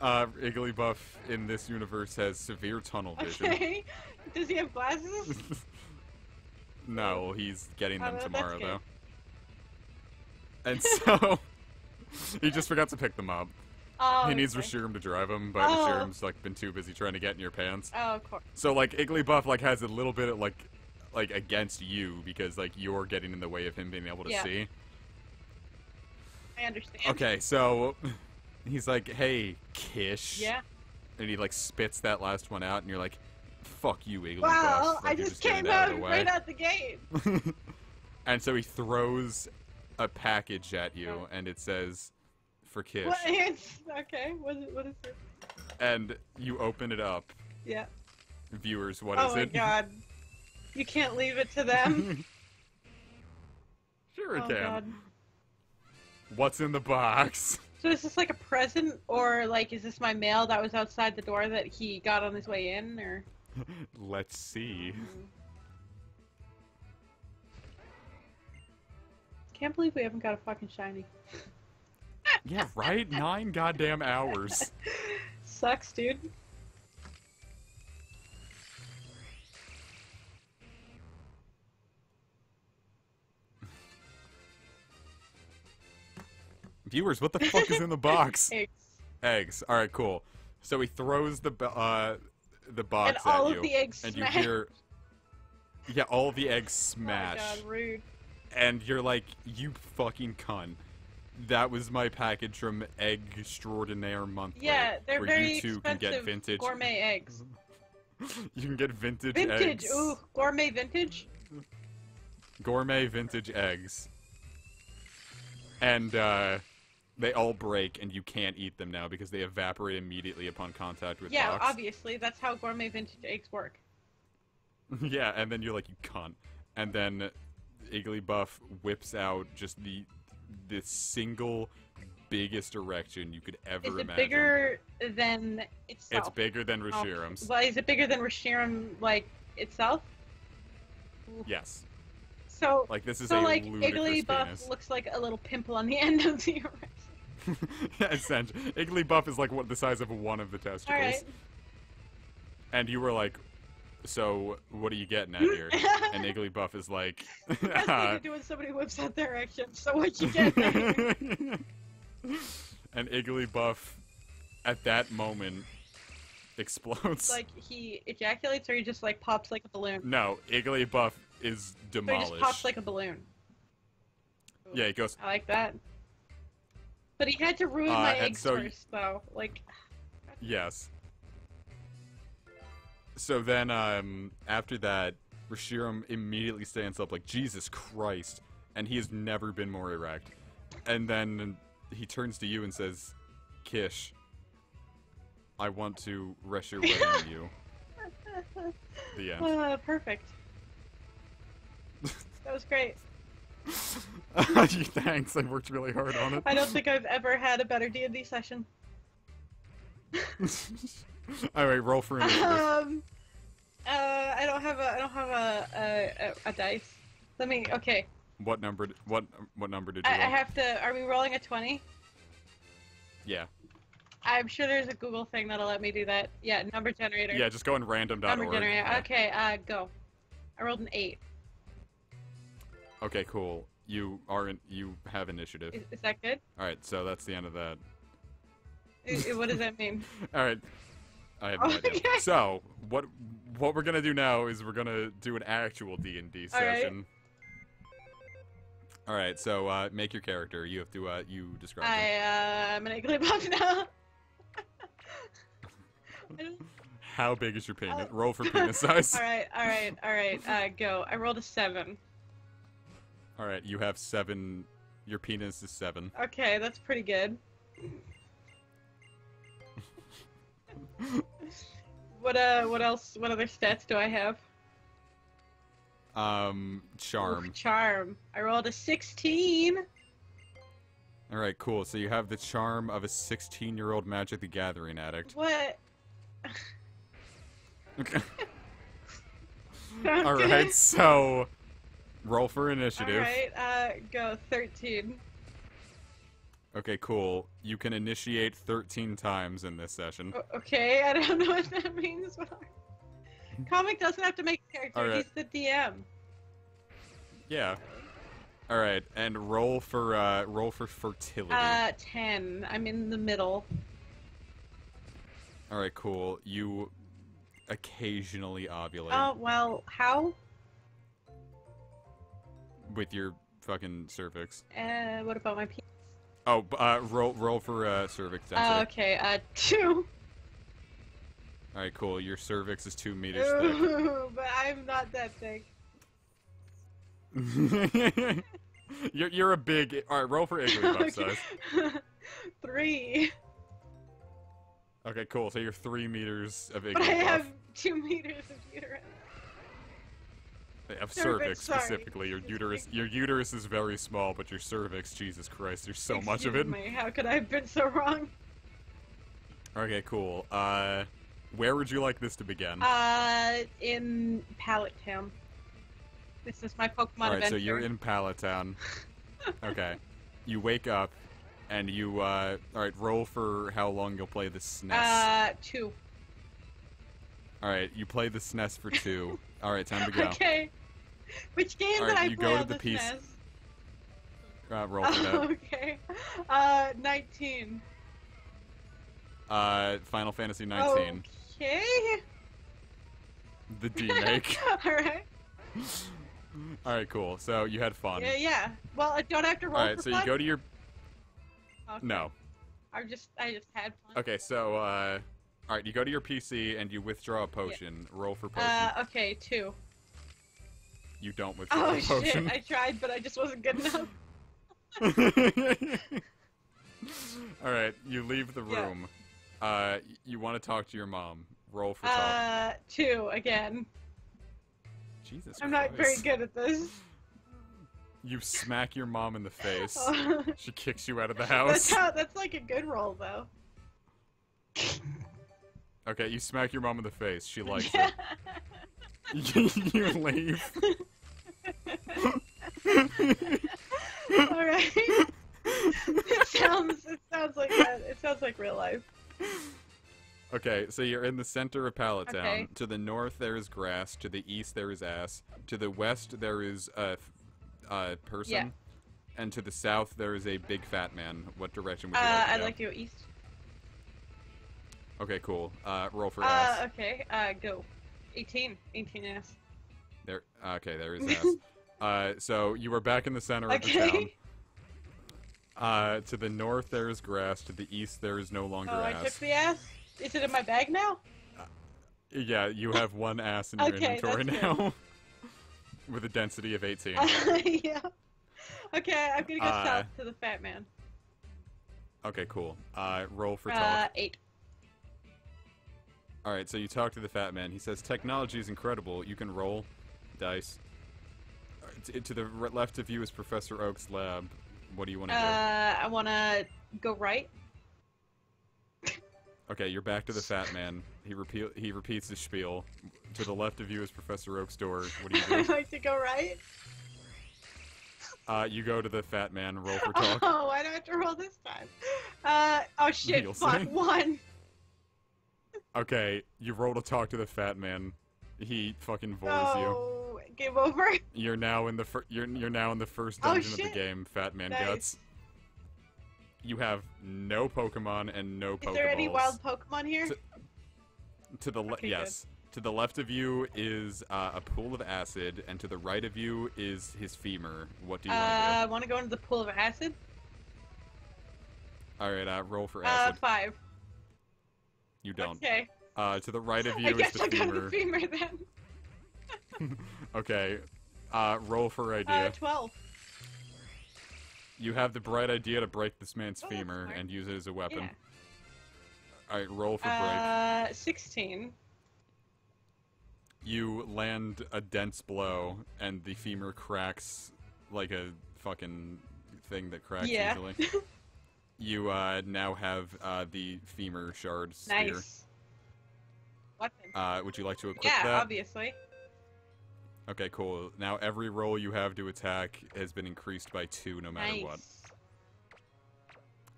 Igglybuff in this universe has severe tunnel vision. Okay. Does he have glasses? No, he's getting them that's tomorrow, good. though. And so, he just forgot to pick them up. Oh, He needs okay. Rashiram to drive him, but Oh. Rashiram's, like, been too busy trying to get in your pants. Oh, of course. So, like, Igglybuff, like, has a little bit of, like, against you, because, like, you're getting in the way of him being able to Yeah. see. I understand. Okay, so, he's like, hey, Kish. Yeah. And he, like, spits that last one out, and you're like, fuck you, Igglybuff. Wow, Like, I you're just getting came out out of the way. right out the gate. And so he throws a package at you, and it says, for Kish. What? It's, okay, what is it? And you open it up. Yeah. Viewers, what Oh is my it? god. You can't leave it to them. Sure it Oh can. god. What's in the box? So is this like a present, or like is this my mail that was outside the door that he got on his way in, or? Let's see. Can't believe we haven't got a fucking shiny. Yeah, right? 9 goddamn hours. Sucks, dude. Viewers, what the fuck is in the box? Eggs. Eggs. Alright, cool. So he throws the box And at all you. of the eggs and smash. you hear... Yeah, all the eggs smash. Oh my god, rude. And you're like, you fucking cunt. That was my package from Egg Extraordinaire Monthly. Yeah, they're where very you two can get expensive vintage. gourmet eggs. You can get vintage Vintage, eggs. ooh, gourmet vintage? Gourmet vintage eggs. And they all break, and you can't eat them now because they evaporate immediately upon contact with Yeah, box. obviously, that's how gourmet vintage eggs work. Yeah, and then you're like, you cunt. And then Igglybuff whips out just the single biggest erection you could ever Is it imagine. bigger than itself? It's bigger than Rashiram's. Well, is it bigger than Reshiram, like, itself? Yes. So, Like, this is so a like, ludicrous Igglybuff penis. looks like a little pimple on the end of the erection. Yeah, essentially. Igglybuff is like the size of one of the testicles. Alright. And you were like, So, what are you getting at here? And Igglybuff is like... That's what you do when somebody whips out their action, so what you get there? And Igglybuff, at that moment, explodes. Like, he ejaculates or he just, like, pops like a balloon? No, Igglybuff is demolished. So he just pops like a balloon. Ooh, Yeah, he goes... I like that. But he had to ruin my eggs so first, though. Like... Yes. So then, after that, Reshiram immediately stands up like, Jesus Christ, and he has never been more erect. And then he turns to you and says, Kish, I want to rest your way on you. The end. Perfect. That was great. Thanks, I worked really hard on it. I don't think I've ever had a better D&D session. Alright, roll for initiative. I don't have a dice. Let me. Okay. What number did you roll? I have to. Are we rolling a 20? Yeah. I'm sure there's a Google thing that'll let me do that. Yeah, number generator. Yeah, just go in random.org. Number generator. Yeah. Okay. Go. I rolled an 8. Okay, cool. You have initiative. Is that good? All right, so that's the end of that. What does that mean? All right. I have no idea. So, what we're gonna do now is we're gonna do an actual D&D session. All right. So, make your character. You have to you describe him. I'm an Igglybuff now. How big is your penis? Roll for penis size. All right. Go. I rolled a 7. All right. You have 7. Your penis is 7. Okay, that's pretty good. What else? What other stats do I have? Charm. Ooh, charm. I rolled a 16. All right, cool. So you have the charm of a 16-year-old Magic the Gathering addict. What? Okay. All right, so roll for initiative. All right, go 13. Okay, cool. You can initiate 13 times in this session. Okay, I don't know what that means. Comic doesn't have to make a character. Right. He's the DM. Yeah. All right, and roll for fertility. 10. I'm in the middle. All right, cool. You occasionally ovulate. Oh, well, how? With your fucking cervix. What about my penis? Oh, roll for cervix density. Okay, 2. All right, cool. Your cervix is 2 meters Ooh, but I'm not that big. thick. You're a big. All right, roll for Igglybuff size. 3. Okay, cool. So you're 3 meters of Igglybuff. But I have 2 meters of uterus. Of cervix specifically. Your uterus is very small, but your cervix, Jesus Christ, there's so much of it. Excuse me, how could I have been so wrong? Okay, cool. Where would you like this to begin? In Pallet Town. This is my Pokemon Alright, adventure. so you're in Pallet Town. Okay. You wake up, and you, alright, roll for how long you'll play the SNES. 2. Alright, you play the SNES for 2. Alright, time to go. Okay. Which game did I you play go on to the piece. SNES? Roll for that. Okay. 19. Final Fantasy 19. Okay. The D-Make. Alright. Alright, cool. So, you had fun. Yeah. Well, I don't have to roll Alright, for so fun? you go to your... Okay. No. I just had fun. Okay, so, alright, you go to your PC and you withdraw a potion. Yeah. Roll for potion. Okay, 2. You don't withdraw a potion. Shit, I tried, but I just wasn't good enough. Alright, you leave the room. Yeah. You want to talk to your mom. Roll for talk. 2, again. Jesus I'm Christ. not very good at this. You smack your mom in the face. She kicks you out of the house. That's like a good roll, though. Okay, you smack your mom in the face. She likes it. You leave. Alright. It sounds like that. It sounds like real life. Okay, so you're in the center of Pallet Town. Okay. To the north there is grass. To the east there is ass. To the west there is a person. Yeah. And to the south there is a big fat man. What direction would you like to go? I'd like to go east. Okay, cool. Roll for ass. Okay. Go. 18. 18 ass. There. Okay, there is ass. So you are back in the center of the town. To the north there is grass. To the east there is no longer ass. I took the ass? Is it in my bag now? Yeah, you have one ass in your inventory now. With a density of 18. Yeah. Okay, I'm gonna go south to the fat man. Okay, cool. Roll for talk. 8. Alright, so you talk to the fat man. He says, technology is incredible. You can roll dice. To the left of you is Professor Oak's lab. What do you want to do? I want to go right. Okay, you're back to the fat man. He repeats his spiel. To the left of you is Professor Oak's door. What do you do? I'd like to go right. You go to the fat man. Roll for talk. Oh, I don't have to roll this time. Oh shit! You'll Fuck, see. 1. Okay, you roll to talk to the fat man. He fucking voles you. Oh, game over. You're now in the you're now in the first dungeon of the game. Fat man guts. You have no Pokemon and no Pokeballs. Is there any wild Pokemon here? To the yes. To the left of you is a pool of acid, and to the right of you is his femur. What do you want to do? I want to go into the pool of acid. All right, roll for acid. 5. You don't. Okay. To the right of you I is guess the I'll femur. go to the femur then. Okay. Roll for idea. 12. You have the bright idea to break this man's femur and use it as a weapon. Yeah. Alright, roll for break. 16. You land a dense blow, and the femur cracks like a fucking thing that cracks easily. You now have the femur shard spear. Nice. Weapon. Would you like to equip yeah, that? obviously. Okay, cool. Now every roll you have to attack has been increased by 2 no matter what.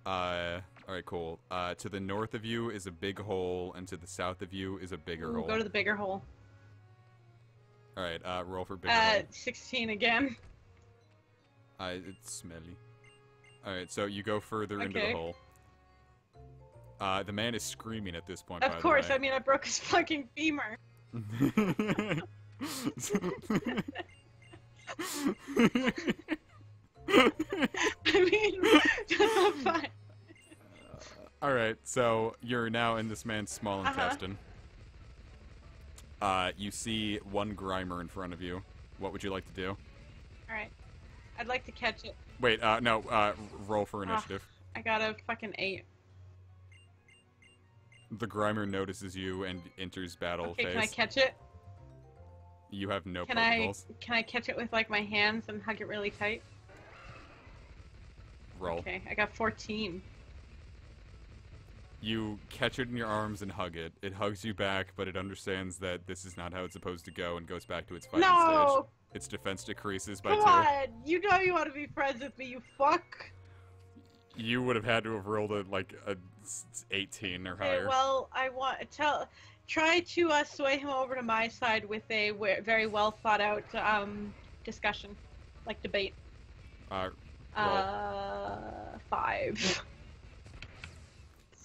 Alright, cool. To the north of you is a big hole, and to the south of you is a bigger hole. Go to the bigger hole. Alright, roll for bigger hole. 16 again. It's smelly. Alright, so you go further into the hole. The man is screaming at this point, by the way. Of course, I mean, I broke his fucking femur. I mean, fine. Alright, so you're now in this man's small intestine. You see one Grimer in front of you. What would you like to do? Alright. I'd like to catch it. Wait, no, roll for initiative. I got a fucking 8. The Grimer notices you and enters battle phase. Can I catch it? You have no Pokeballs. Can I catch it with, like, my hands and hug it really tight? Roll. Okay, I got 14. You catch it in your arms and hug it. It hugs you back, but it understands that this is not how it's supposed to go and goes back to its fighting stage. Its defense decreases by 2. Come on! You know you want to be friends with me, you fuck! You would have had to have rolled a 18 or higher. Okay, well, I want try to sway him over to my side with a very well thought out discussion, like debate. Roll. 5.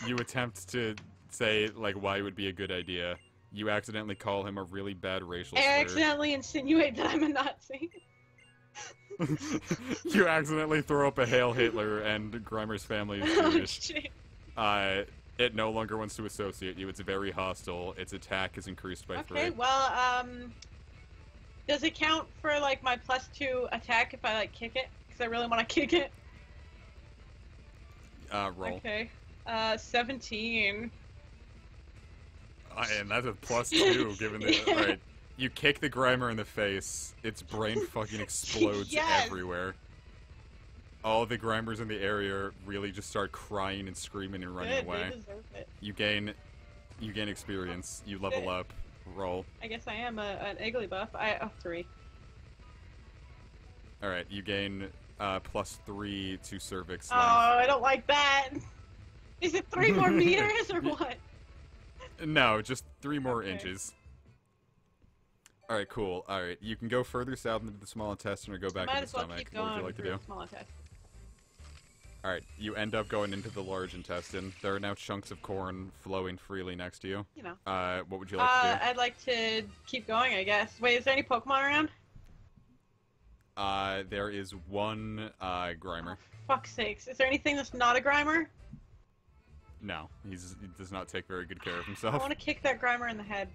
You attempt to say why it would be a good idea. You accidentally call him a really bad racial slur. I accidentally insinuate that I'm a Nazi. You accidentally throw up a Hail Hitler, and Grimer's family is Jewish. It no longer wants to associate you. It's very hostile. Its attack is increased by 3. Okay, well, does it count for, my +2 attack if I, kick it? Because I really want to kick it. Roll. Okay. 17. And that's a +2, given the... Yeah. Alright. You kick the Grimer in the face, its brain fucking explodes everywhere. All the Grimers in the area really just start crying and screaming and running away. They deserve it. You gain experience. You level up. Roll. I guess I am an Iggly buff. 3. Alright, you gain +3 to cervix Oh, length. I don't like that. Is it 3 more meters or what? No, just 3 more Okay. inches. Alright, cool. Alright, you can go further south into the small intestine or go back Might to the as well stomach. keep What would going you like to through do? the small intestine. Alright, you end up going into the large intestine. There are now chunks of corn flowing freely next to you. You know. What would you like to I'd like to keep going, I guess. Wait, is there any Pokemon around? do? There is one, Grimer. Fuck's sakes. Is there anything that's not a Grimer? No, he does not take very good care of I himself. want to kick that Grimer in the head.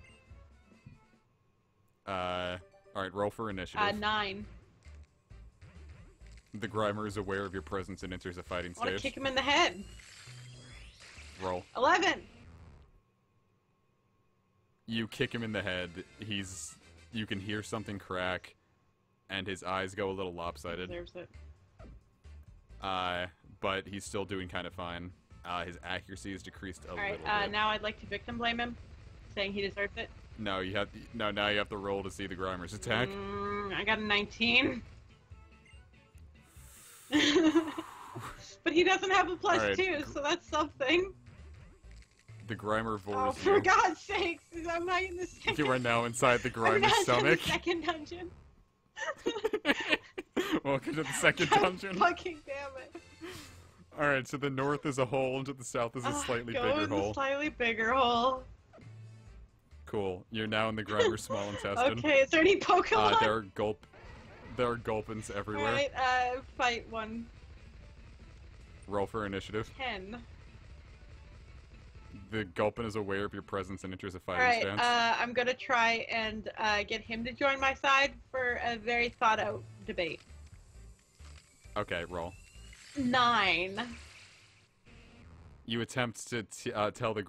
Alright, roll for initiative. 9. The Grimer is aware of your presence and enters a fighting I want to stage. kick him in the head. Roll. 11! You kick him in the head. You can hear something crack, and his eyes go a little lopsided. Deserves it. But he's still doing kind of fine. His accuracy is decreased a Alright, little bit. now I'd like to victim blame him, saying he deserves it. No, now you have to roll to see the Grimer's attack. I got a 19. But he doesn't have a +2, Alright. so that's something. The Grimer Oh, vores for you. God's sakes! Am I in the second? You are now inside the I'm Grimer's not in stomach. the second dungeon. Welcome to the second God dungeon. fucking damn it! Alright, so the north is a hole, and to the south is a slightly go bigger in hole. the slightly bigger hole. Cool. You're now in the Grimer's small intestine. Okay, is there any Pokemon? There are gulpins everywhere. Alright, fight one. Roll for initiative. 10. The Gulpin is aware of your presence and enters a fighting Alright, stance. I'm gonna try and get him to join my side for a very thought-out debate. Okay, roll. 9. You attempt to tell the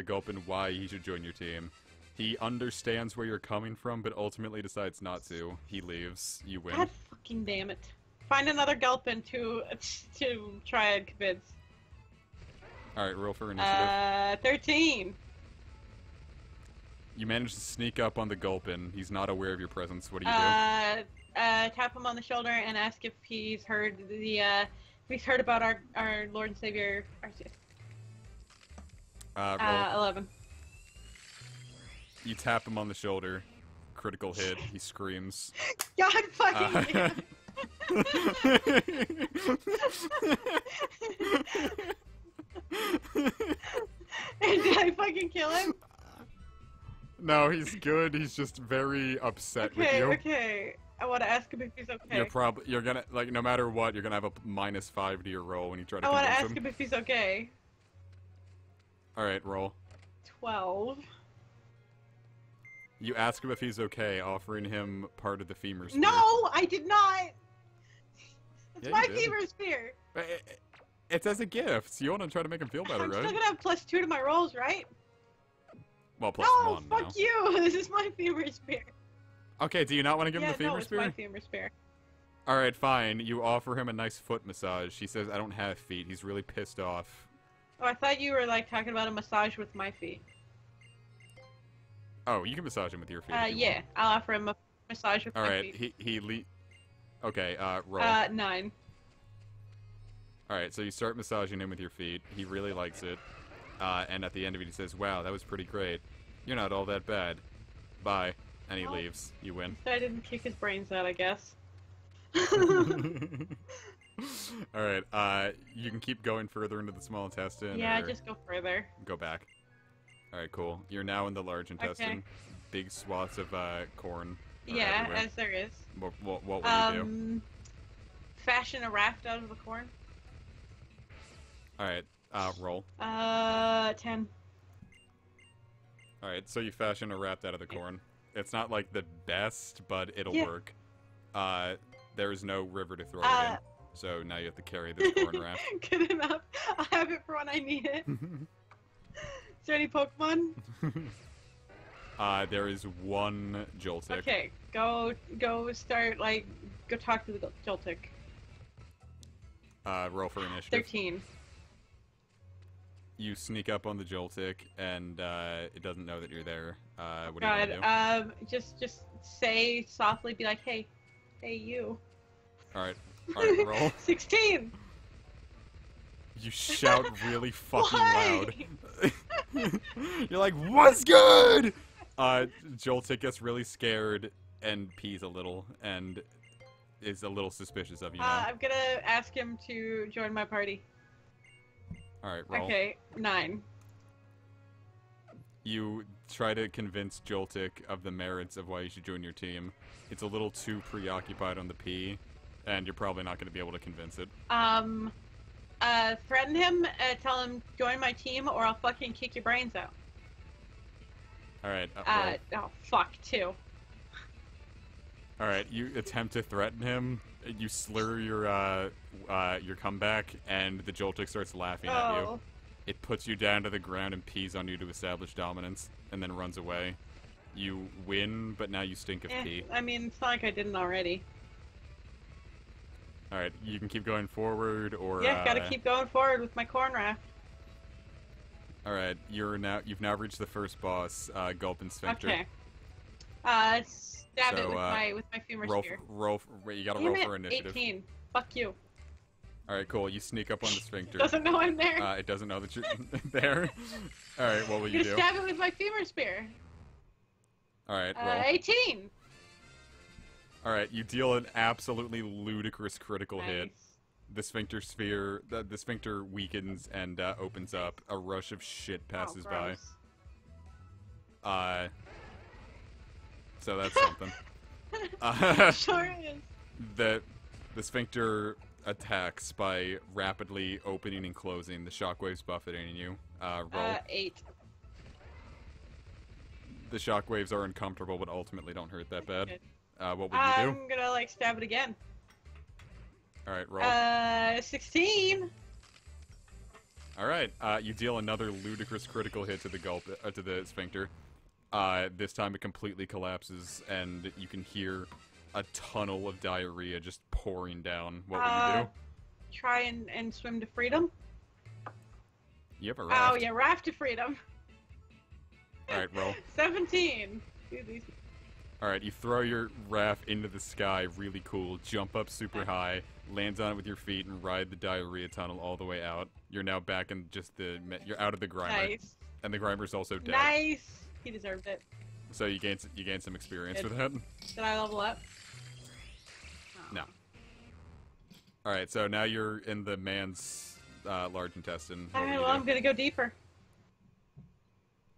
Gulpin why he should join your team. He understands where you're coming from, but ultimately decides not to. He leaves. You win. God fucking damn it. Find another Gulpin to try and convince. Alright, roll for initiative. 13. You manage to sneak up on the Gulpin. He's not aware of your presence. What do you Tap him on the shoulder and ask if he's heard about our Lord and Savior. Roll. 11. You tap him on the shoulder. Critical hit. He screams. God fucking damn it. Did I fucking kill him? No, he's good. He's just very upset with you. Okay. I want to ask him if he's okay. You're gonna, like, no matter what, you're gonna have a -5 to your roll when you try to I want to convince ask him if he's okay. Alright, roll. 12. You ask him if he's okay, offering him part of the femur spear. No, I did not. It's Yeah, my you did. fever spear. It's as a gift. You want to try to make him feel better, I'm right? still gonna have +2 to my rolls, right? Well, +1 No, now. fuck you. This is my fever spear. Okay, do you not want to give him Yeah, the femur no, it's spear? my fever spear. Alright, fine. You offer him a nice foot massage. He says, I don't have feet. He's really pissed off. Oh, I thought you were like talking about a massage with my feet. Oh, you can massage him with your feet. if you Yeah, want. I'll offer him a massage with my Alright, feet. Okay, roll. 9. Alright, so you start massaging him with your feet. He really likes it. And at the end of it, he says, wow, that was pretty great. You're not all that bad. Bye. And he Oh. leaves. You win. So I didn't kick his brains out, I guess. Alright, you can keep going further into the small intestine. Yeah, or just go further. go back. Alright, cool. You're now in the large intestine. Big swaths of corn. are Yeah, everywhere. as there is. What will you do? Fashion a raft out of the corn. Alright, roll. 10. Alright, so you fashion a raft out of the corn. It's not like the best, but it'll Yeah. work. There's no river to throw it in. So now you have to carry this corn raft. Good enough. I'll have it for when I need it. Is there any Pokemon? There is one Joltik. Okay, go start, like, go talk to the Joltik. Roll for initiative. 13. You sneak up on the Joltik, and it doesn't know that you're there. What do you want to God, just say softly, be like, hey, you. do? Alright, roll. 16! You shout really fucking Why? loud. You're like, what's good? Joltik gets really scared and pees a little and is a little suspicious of you now. I'm gonna ask him to join my party. Alright, roll. Okay, 9. You try to convince Joltik of the merits of why you should join your team. It's a little too preoccupied on the pee, and you're probably not going to be able to convince it. Threaten him, tell him join my team or I'll fucking kick your brains out. Alright, oh fuck, 2. Alright, you attempt to threaten him, you slur your comeback, and the Joltik starts laughing at you. It puts you down to the ground and pees on you to establish dominance, and then runs away. You win, but now you stink of pee. I mean, it's not like I didn't already. Alright, you can keep going forward, or... Yeah, gotta keep going forward with my corn raft. Alright, you've now reached the first boss, Gulp and Sphincter. Okay. Stab it with my femur spear. You gotta roll for initiative. 18. Fuck you. Alright, cool. You sneak up on the Sphincter. Doesn't know I'm there. It doesn't know that you're there. Alright, what will you do? Stab it with my femur spear. Alright, roll. 18. Alright, you deal an absolutely ludicrous critical hit. The sphincter weakens and opens up. A rush of shit passes by. So that's something. Sure is. The sphincter attacks by rapidly opening and closing. The shockwaves buffeting you. Roll. 8. The shockwaves are uncomfortable, but ultimately don't hurt that bad. What would you do? I'm gonna stab it again. Alright, roll. 16. Alright, you deal another ludicrous critical hit to the sphincter. This time it completely collapses, and you can hear a tunnel of diarrhea just pouring down. What will you do? Try and swim to freedom. You have a raft. Oh, yeah, raft to freedom. Alright, roll. 17. Dude, these... Alright, you throw your raft into the sky, really cool, jump up super high, lands on it with your feet, and ride the diarrhea tunnel all the way out. You're now back in just you're out of the Grimer. Nice. And the Grimer's also dead. Nice! He deserved it. So you gain some experience with that. Did I level up? Oh. No. Alright, so now you're in the man's large intestine. Alright, well, I'm gonna go deeper.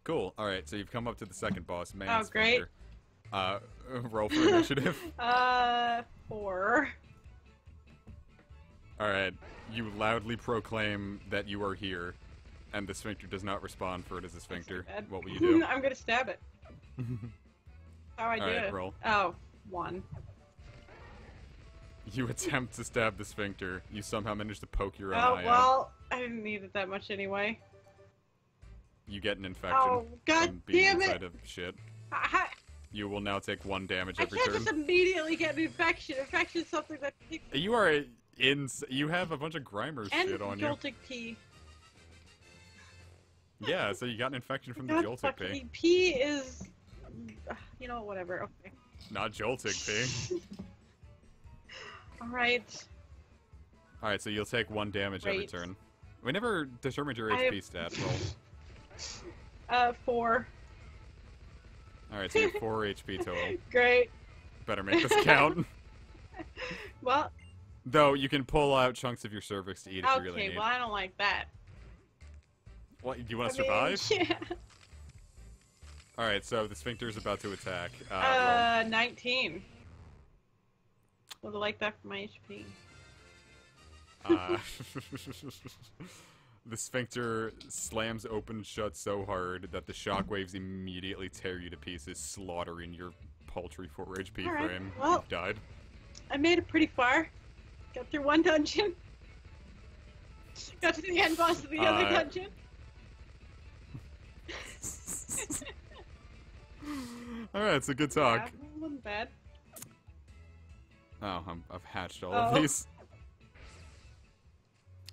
Cool. Alright, so you've come up to the second boss, man's great. Roll for initiative. 4. Alright, you loudly proclaim that you are here, and the sphincter does not respond for it as a sphincter. What will you do? I'm gonna stab it. How I do it? Roll. Oh, 1. You attempt to stab the sphincter. You somehow manage to poke your own eye out. Oh, well, I didn't need it that much anyway. You get an infection. Oh, god from being damn inside it! of shit. I You will now take 1 damage every can't turn. just immediately get an infection. Infection's something that takes... You have a bunch of Grimer shit on you. And Joltik pee. Yeah, so you got an infection from the God Joltik pee. fucking pee is... You know, whatever, okay. Not Joltik pee. Alright. Alright, so you'll take 1 damage every turn. We never determined your HP stat. Roll. 4. Alright, so you have 4 HP total. Great. Better make this count. Well... Though, you can pull out chunks of your cervix to eat if you really need. Okay, well, I don't like that. What, do you want to survive? Yeah. Alright, so the sphincter is about to attack. 19. Would I like that for my HP? The sphincter slams open and shut so hard that the shockwaves immediately tear you to pieces, slaughtering your paltry 4 HP frame. Well, You've died. I made it pretty far. Got through 1 dungeon. Got to the end boss of the other dungeon. Alright, it's a good talk. Yeah, it wasn't bad. Oh, I've hatched all of these.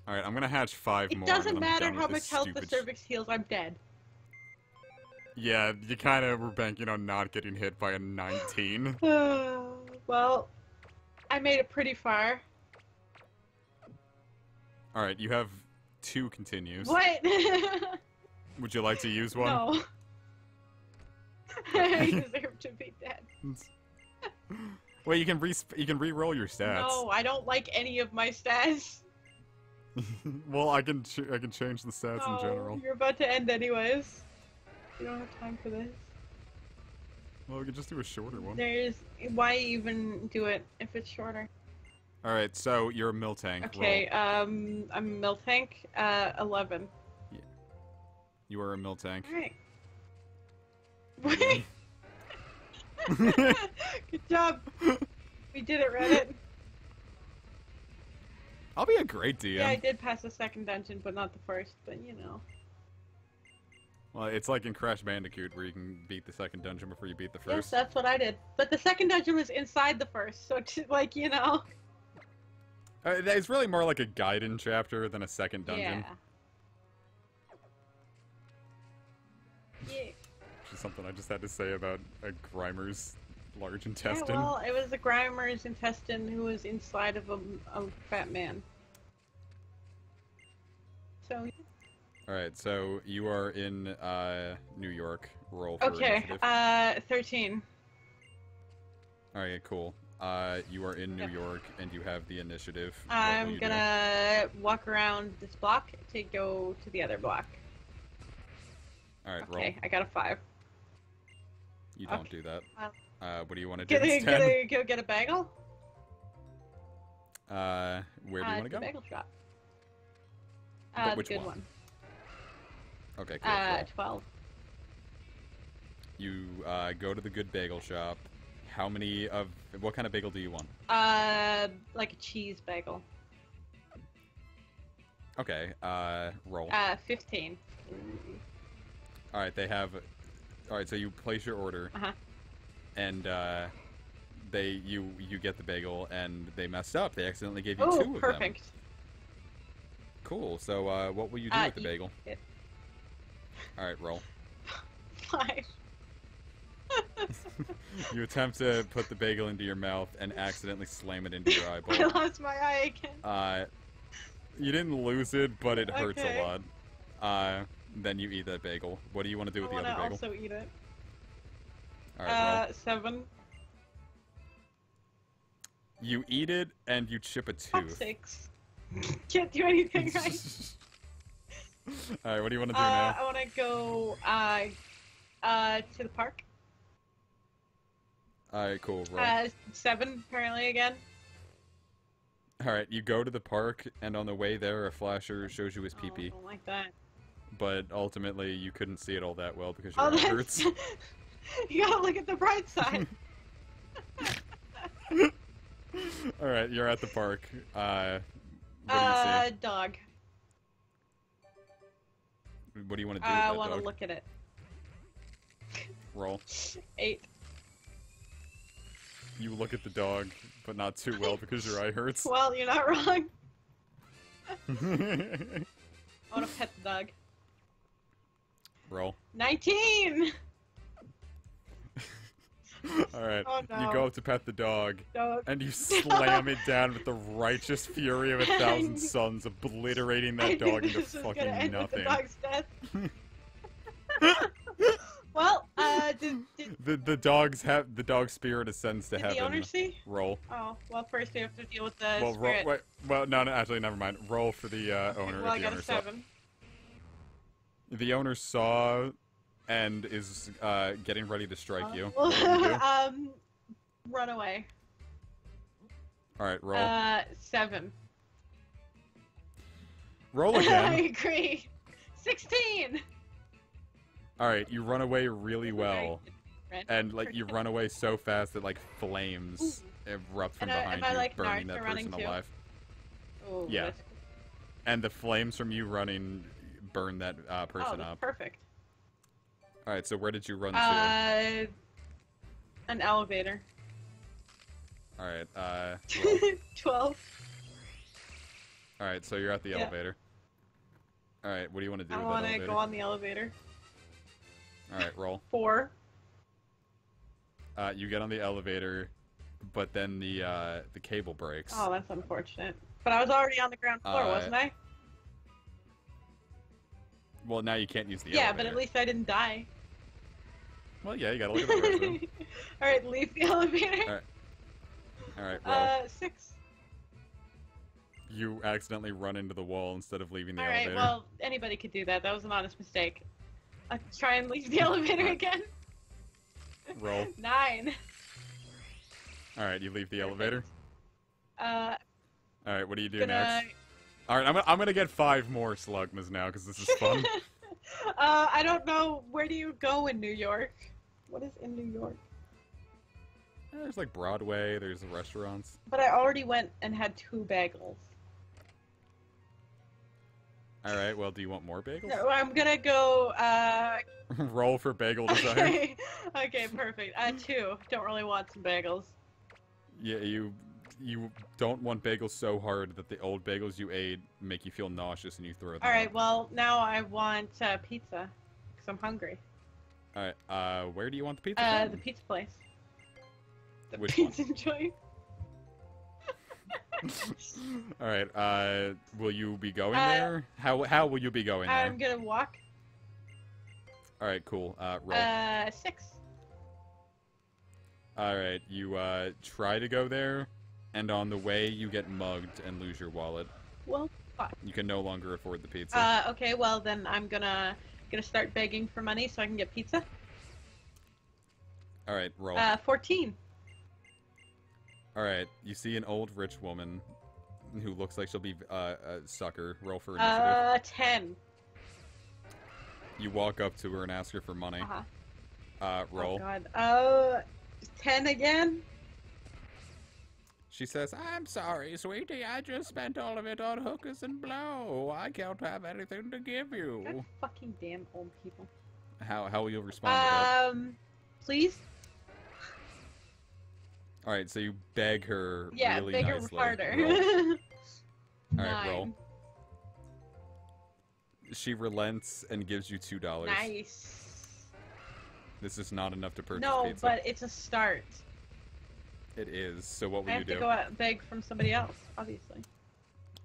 Alright, I'm gonna hatch 5 more. It doesn't matter how much health the cervix heals, I'm dead. Yeah, you kinda were banking on not getting hit by a 19. Well, I made it pretty far. Alright, you have 2 continues. What? Would you like to use one? No. I deserve to be dead. Well, you can re-roll your stats. No, I don't like any of my stats. Well, I can change the stats in general. You're about to end anyways. You don't have time for this. Well, we could just do a shorter one. Why even do it if it's shorter? Alright, so you're a mill tank. Okay, roll. I'm a mill tank, 11. Yeah. You are a mill tank. Alright. Wait! Good job! We did it, Reddit. I'll be a great DM. Yeah, I did pass the second dungeon, but not the first, but you know. Well, it's like in Crash Bandicoot where you can beat the second dungeon before you beat the first. Yes, that's what I did. But the second dungeon was inside the first, so like, you know. It's really more like a Gaiden chapter than a second dungeon. Yeah. Which is something I just had to say about a Grimer's large intestine. Yeah, well, it was a Grimer's intestine who was inside of a fat man. So. Alright, so you are in New York. Roll for initiative. 13. Alright, cool. You are in New York and you have the initiative. I'm gonna walk around this block to go to the other block. Alright, okay, roll. I got a 5. You don't do that. What do you want to do Gonna instead? go get a bagel? Where do you want to go? The bagel shop. But which the good one? Okay, cool. 12. You go to the good bagel shop. What kind of bagel do you want? Like a cheese bagel. Okay, roll. 15. Alright, alright, so you place your order. Uh-huh. And, you get the bagel, and they messed up. They accidentally gave you 2 of them. Perfect. Cool, so, what will you do with the bagel? Alright, roll. 5. You attempt to put the bagel into your mouth and accidentally slam it into your eyeball. I lost my eye again. You didn't lose it, but it hurts Okay. a lot. Then you eat that bagel. What do you want to do with the other bagel? I also eat it. Alright, roll. 7. You eat it and you chip a tooth. 6. Can't do anything right. Alright, what do you want to do now? I want to go to the park. Alright, cool. Roll. 7 apparently again. Alright, you go to the park, and on the way there, a flasher shows you his pee-pee. I don't like that. But ultimately, you couldn't see it all that well because your eye that's... hurts. You gotta look at the bright side. Alright, you're at the park. What do you see? Dog. What do you want to do with that I want to dog? look at it. Roll. 8. You look at the dog, but not too well because your eye hurts. Well, you're not wrong. I want to pet the dog. Roll. 19! Alright, Oh, no. you go up to pet the dog, Dog. and you slam it down with the righteous fury of 1,000 suns, obliterating that dog into fucking nothing. With the dog's death. Well, The dog's spirit ascends to did heaven. the owner see? Roll. Oh, well, first we have to deal with the Well, spirit. no, actually, never mind. Roll for the owner. Well, I if the got owner a saw. 7. The owner saw and is getting ready to strike you. What do you do? Run away. Alright, roll. 7. Roll I again. agree. 16! Alright, you run away really well. And, like, you run away so fast that, like, flames erupt from behind am I, you, like, burning that running person too? alive. Oh, Yeah. that's- And the flames from you running burn that person that's up. perfect. Alright, so where did you run to? An elevator. Alright, 12. Alright, so you're at the Yeah. elevator. Alright, what do you want to do I with that want to elevator? go on the elevator. Alright, roll. 4. You get on the elevator, but then the cable breaks. Oh, that's unfortunate. But I was already on the ground floor, wasn't I? Well, now you can't use the Yeah, elevator. but at least I didn't die. Well, yeah, you gotta look at the restroom. Alright, leave the elevator. Alright, roll. 6. You accidentally run into the wall instead of leaving the Alright, elevator. well, anybody could do that. That was an honest mistake. I'll try and leave the elevator again. Roll. 9. Alright, you leave the elevator. Alright, what do you do Gonna... next? Alright, I'm gonna get 5 more Slugmas now, because this is fun. I don't know. Where do you go in New York? What is in New York? There's like Broadway, there's restaurants. But I already went and had 2 bagels. Alright, well, do you want more bagels? No, I'm gonna go, Roll for bagel desire. Okay, perfect. 2. Don't really want some bagels. Yeah, you don't want bagels so hard that the old bagels you ate make you feel nauseous and you throw them Alright, out. well, now I want pizza. Because I'm hungry. Alright, where do you want the pizza from? The pizza place. The Which pizza joint. Alright, will you be going there? How will you be going there? I'm gonna walk. Alright, cool. Roll. 6. Alright, you try to go there, and on the way you get mugged and lose your wallet. Well, fuck. You can no longer afford the pizza. Okay, well then I'm gonna start begging for money so I can get pizza. Alright, roll. 14. Alright, you see an old rich woman who looks like she'll be a sucker. Roll for initiative. 10. You walk up to her and ask her for money. Roll. Oh god. 10 again? She says, I'm sorry, sweetie. I just spent all of it on hookers and blow. I can't have anything to give you. God fucking damn old people. How will you respond to that? Please? Alright, so you beg her really beg her nicely. harder. Roll. 9. Alright, roll. She relents and gives you $2. Nice. This is not enough to purchase No, pizza. but it's a start. It is. So what I will you have do? to go out and beg from somebody else, obviously.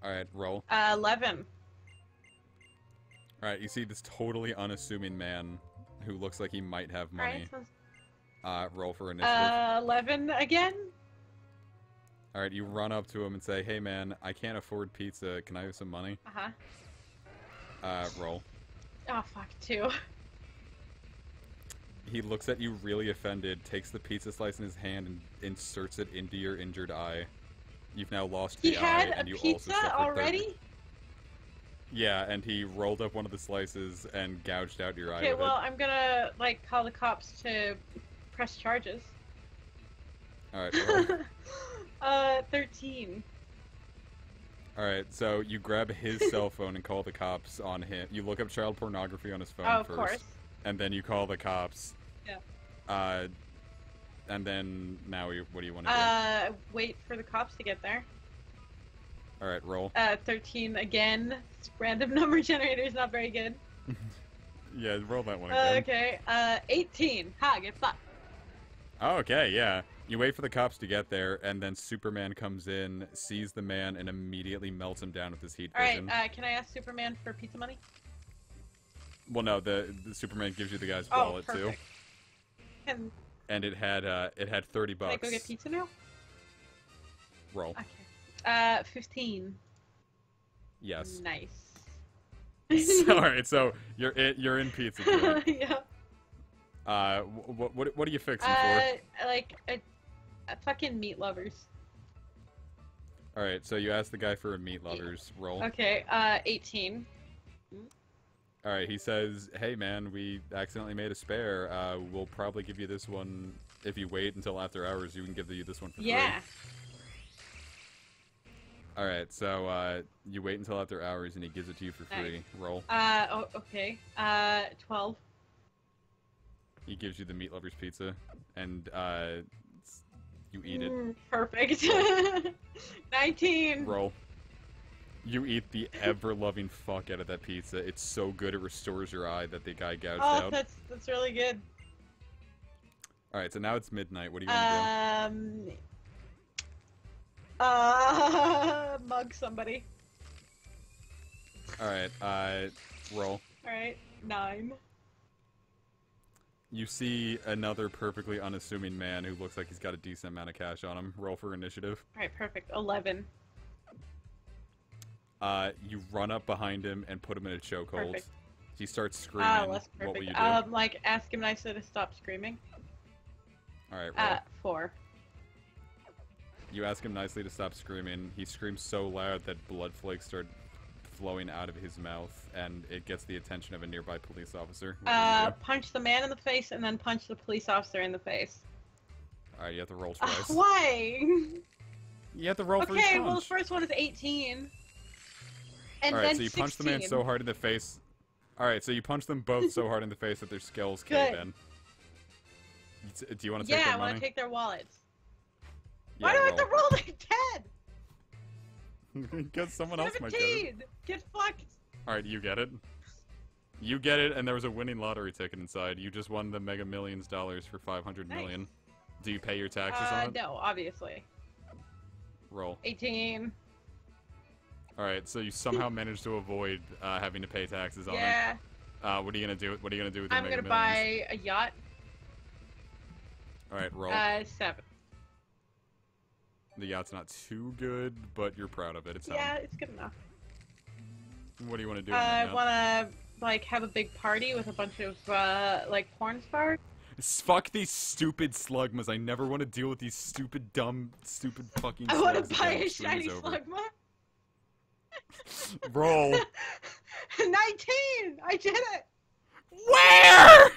Alright, roll. 11. Alright, you see this totally unassuming man who looks like he might have money. Alright, Roll for initiative. 11 again? Alright, you run up to him and say, hey man, I can't afford pizza. Can I have some money? Roll. Oh, fuck, 2. He looks at you really offended, takes the pizza slice in his hand, and inserts it into your injured eye. You've now lost the eye, and you also suffered already? Yeah, and he rolled up one of the slices and gouged out your eye Okay, with well, I'm gonna, call the cops to press charges. it. Alright, roll. 13. Alright, so you grab his cell phone and call the cops on him. You look up child pornography on his phone Oh, of first. course. And then you call the cops. Yeah. And then now what do you want to do? Wait for the cops to get there. Alright, roll. 13 again. This random number generator is not very good. Yeah, roll that one again. Okay. 18. Ha, get fucked. Oh, okay, yeah. You wait for the cops to get there, and then Superman comes in, sees the man, and immediately melts him down with his heat vision. Alright, can I ask Superman for pizza money? Well, no, the Superman gives you the guy's wallet too, Can and it had $30. I go get pizza now? Roll. Okay. 15. Yes. Nice. Alright, so you're in pizza. Joint. Yeah. What are you fixing for? Like a fucking meat lovers. Alright, so you ask the guy for a meat lovers roll. Okay. 18. Alright, he says, hey man, we accidentally made a spare. We'll probably give you this one. If you wait until after hours, you can give you this one for free. Yeah. Alright, so you wait until after hours and he gives it to you for free. Nice. Roll. Okay. 12. He gives you the meat lovers pizza, and you eat it. Perfect. 19. Roll. You eat the ever-loving fuck out of that pizza. It's so good it restores your eye that the guy gouged out. That's really good. Alright, so now it's midnight. What do you want to Mug somebody. do? Alright, roll. Alright, 9. You see another perfectly unassuming man who looks like he's got a decent amount of cash on him. Roll for initiative. Alright, perfect. 11. You run up behind him and put him in a chokehold. Perfect. He starts screaming. Less perfect. What will you do? Like, ask him nicely to stop screaming. Alright, roll. 4. You ask him nicely to stop screaming. He screams so loud that blood flakes start flowing out of his mouth, and it gets the attention of a nearby police officer. Punch the man in the face and then punch the police officer in the face. Alright, you have to roll twice. Why? You have to roll for each Okay, punch. well, the first one is 18. And Alright, then so you 16. punch the man so hard in the face. Alright, so you punch them both so hard in the face that their skulls cave in. Do you want to take their money? Yeah, I want to take their wallets. Yeah, Why do I have to roll their 10? Because someone else might get 17! it. Get fucked! Alright, you get it. You get it, and there was a winning lottery ticket inside. You just won the Mega Millions dollars for 500 million. Nice. Do you pay your taxes on it? No, obviously. Roll. 18. Alright, so you somehow managed to avoid having to pay taxes on it. Yeah. What are you gonna do? What are you gonna do with your I'm Mega gonna Millions? buy a yacht. Alright, roll. 7. The yacht's not too good, but you're proud of it. It's Yeah, it's good enough. What do you want to do? I wanna, like, have a big party with a bunch of, like, porn stars. Fuck these stupid slugmas. I never want to deal with these stupid, dumb, stupid fucking I slugs wanna buy again. a Stream shiny is over. slugma. Roll. 19! I did it! Where?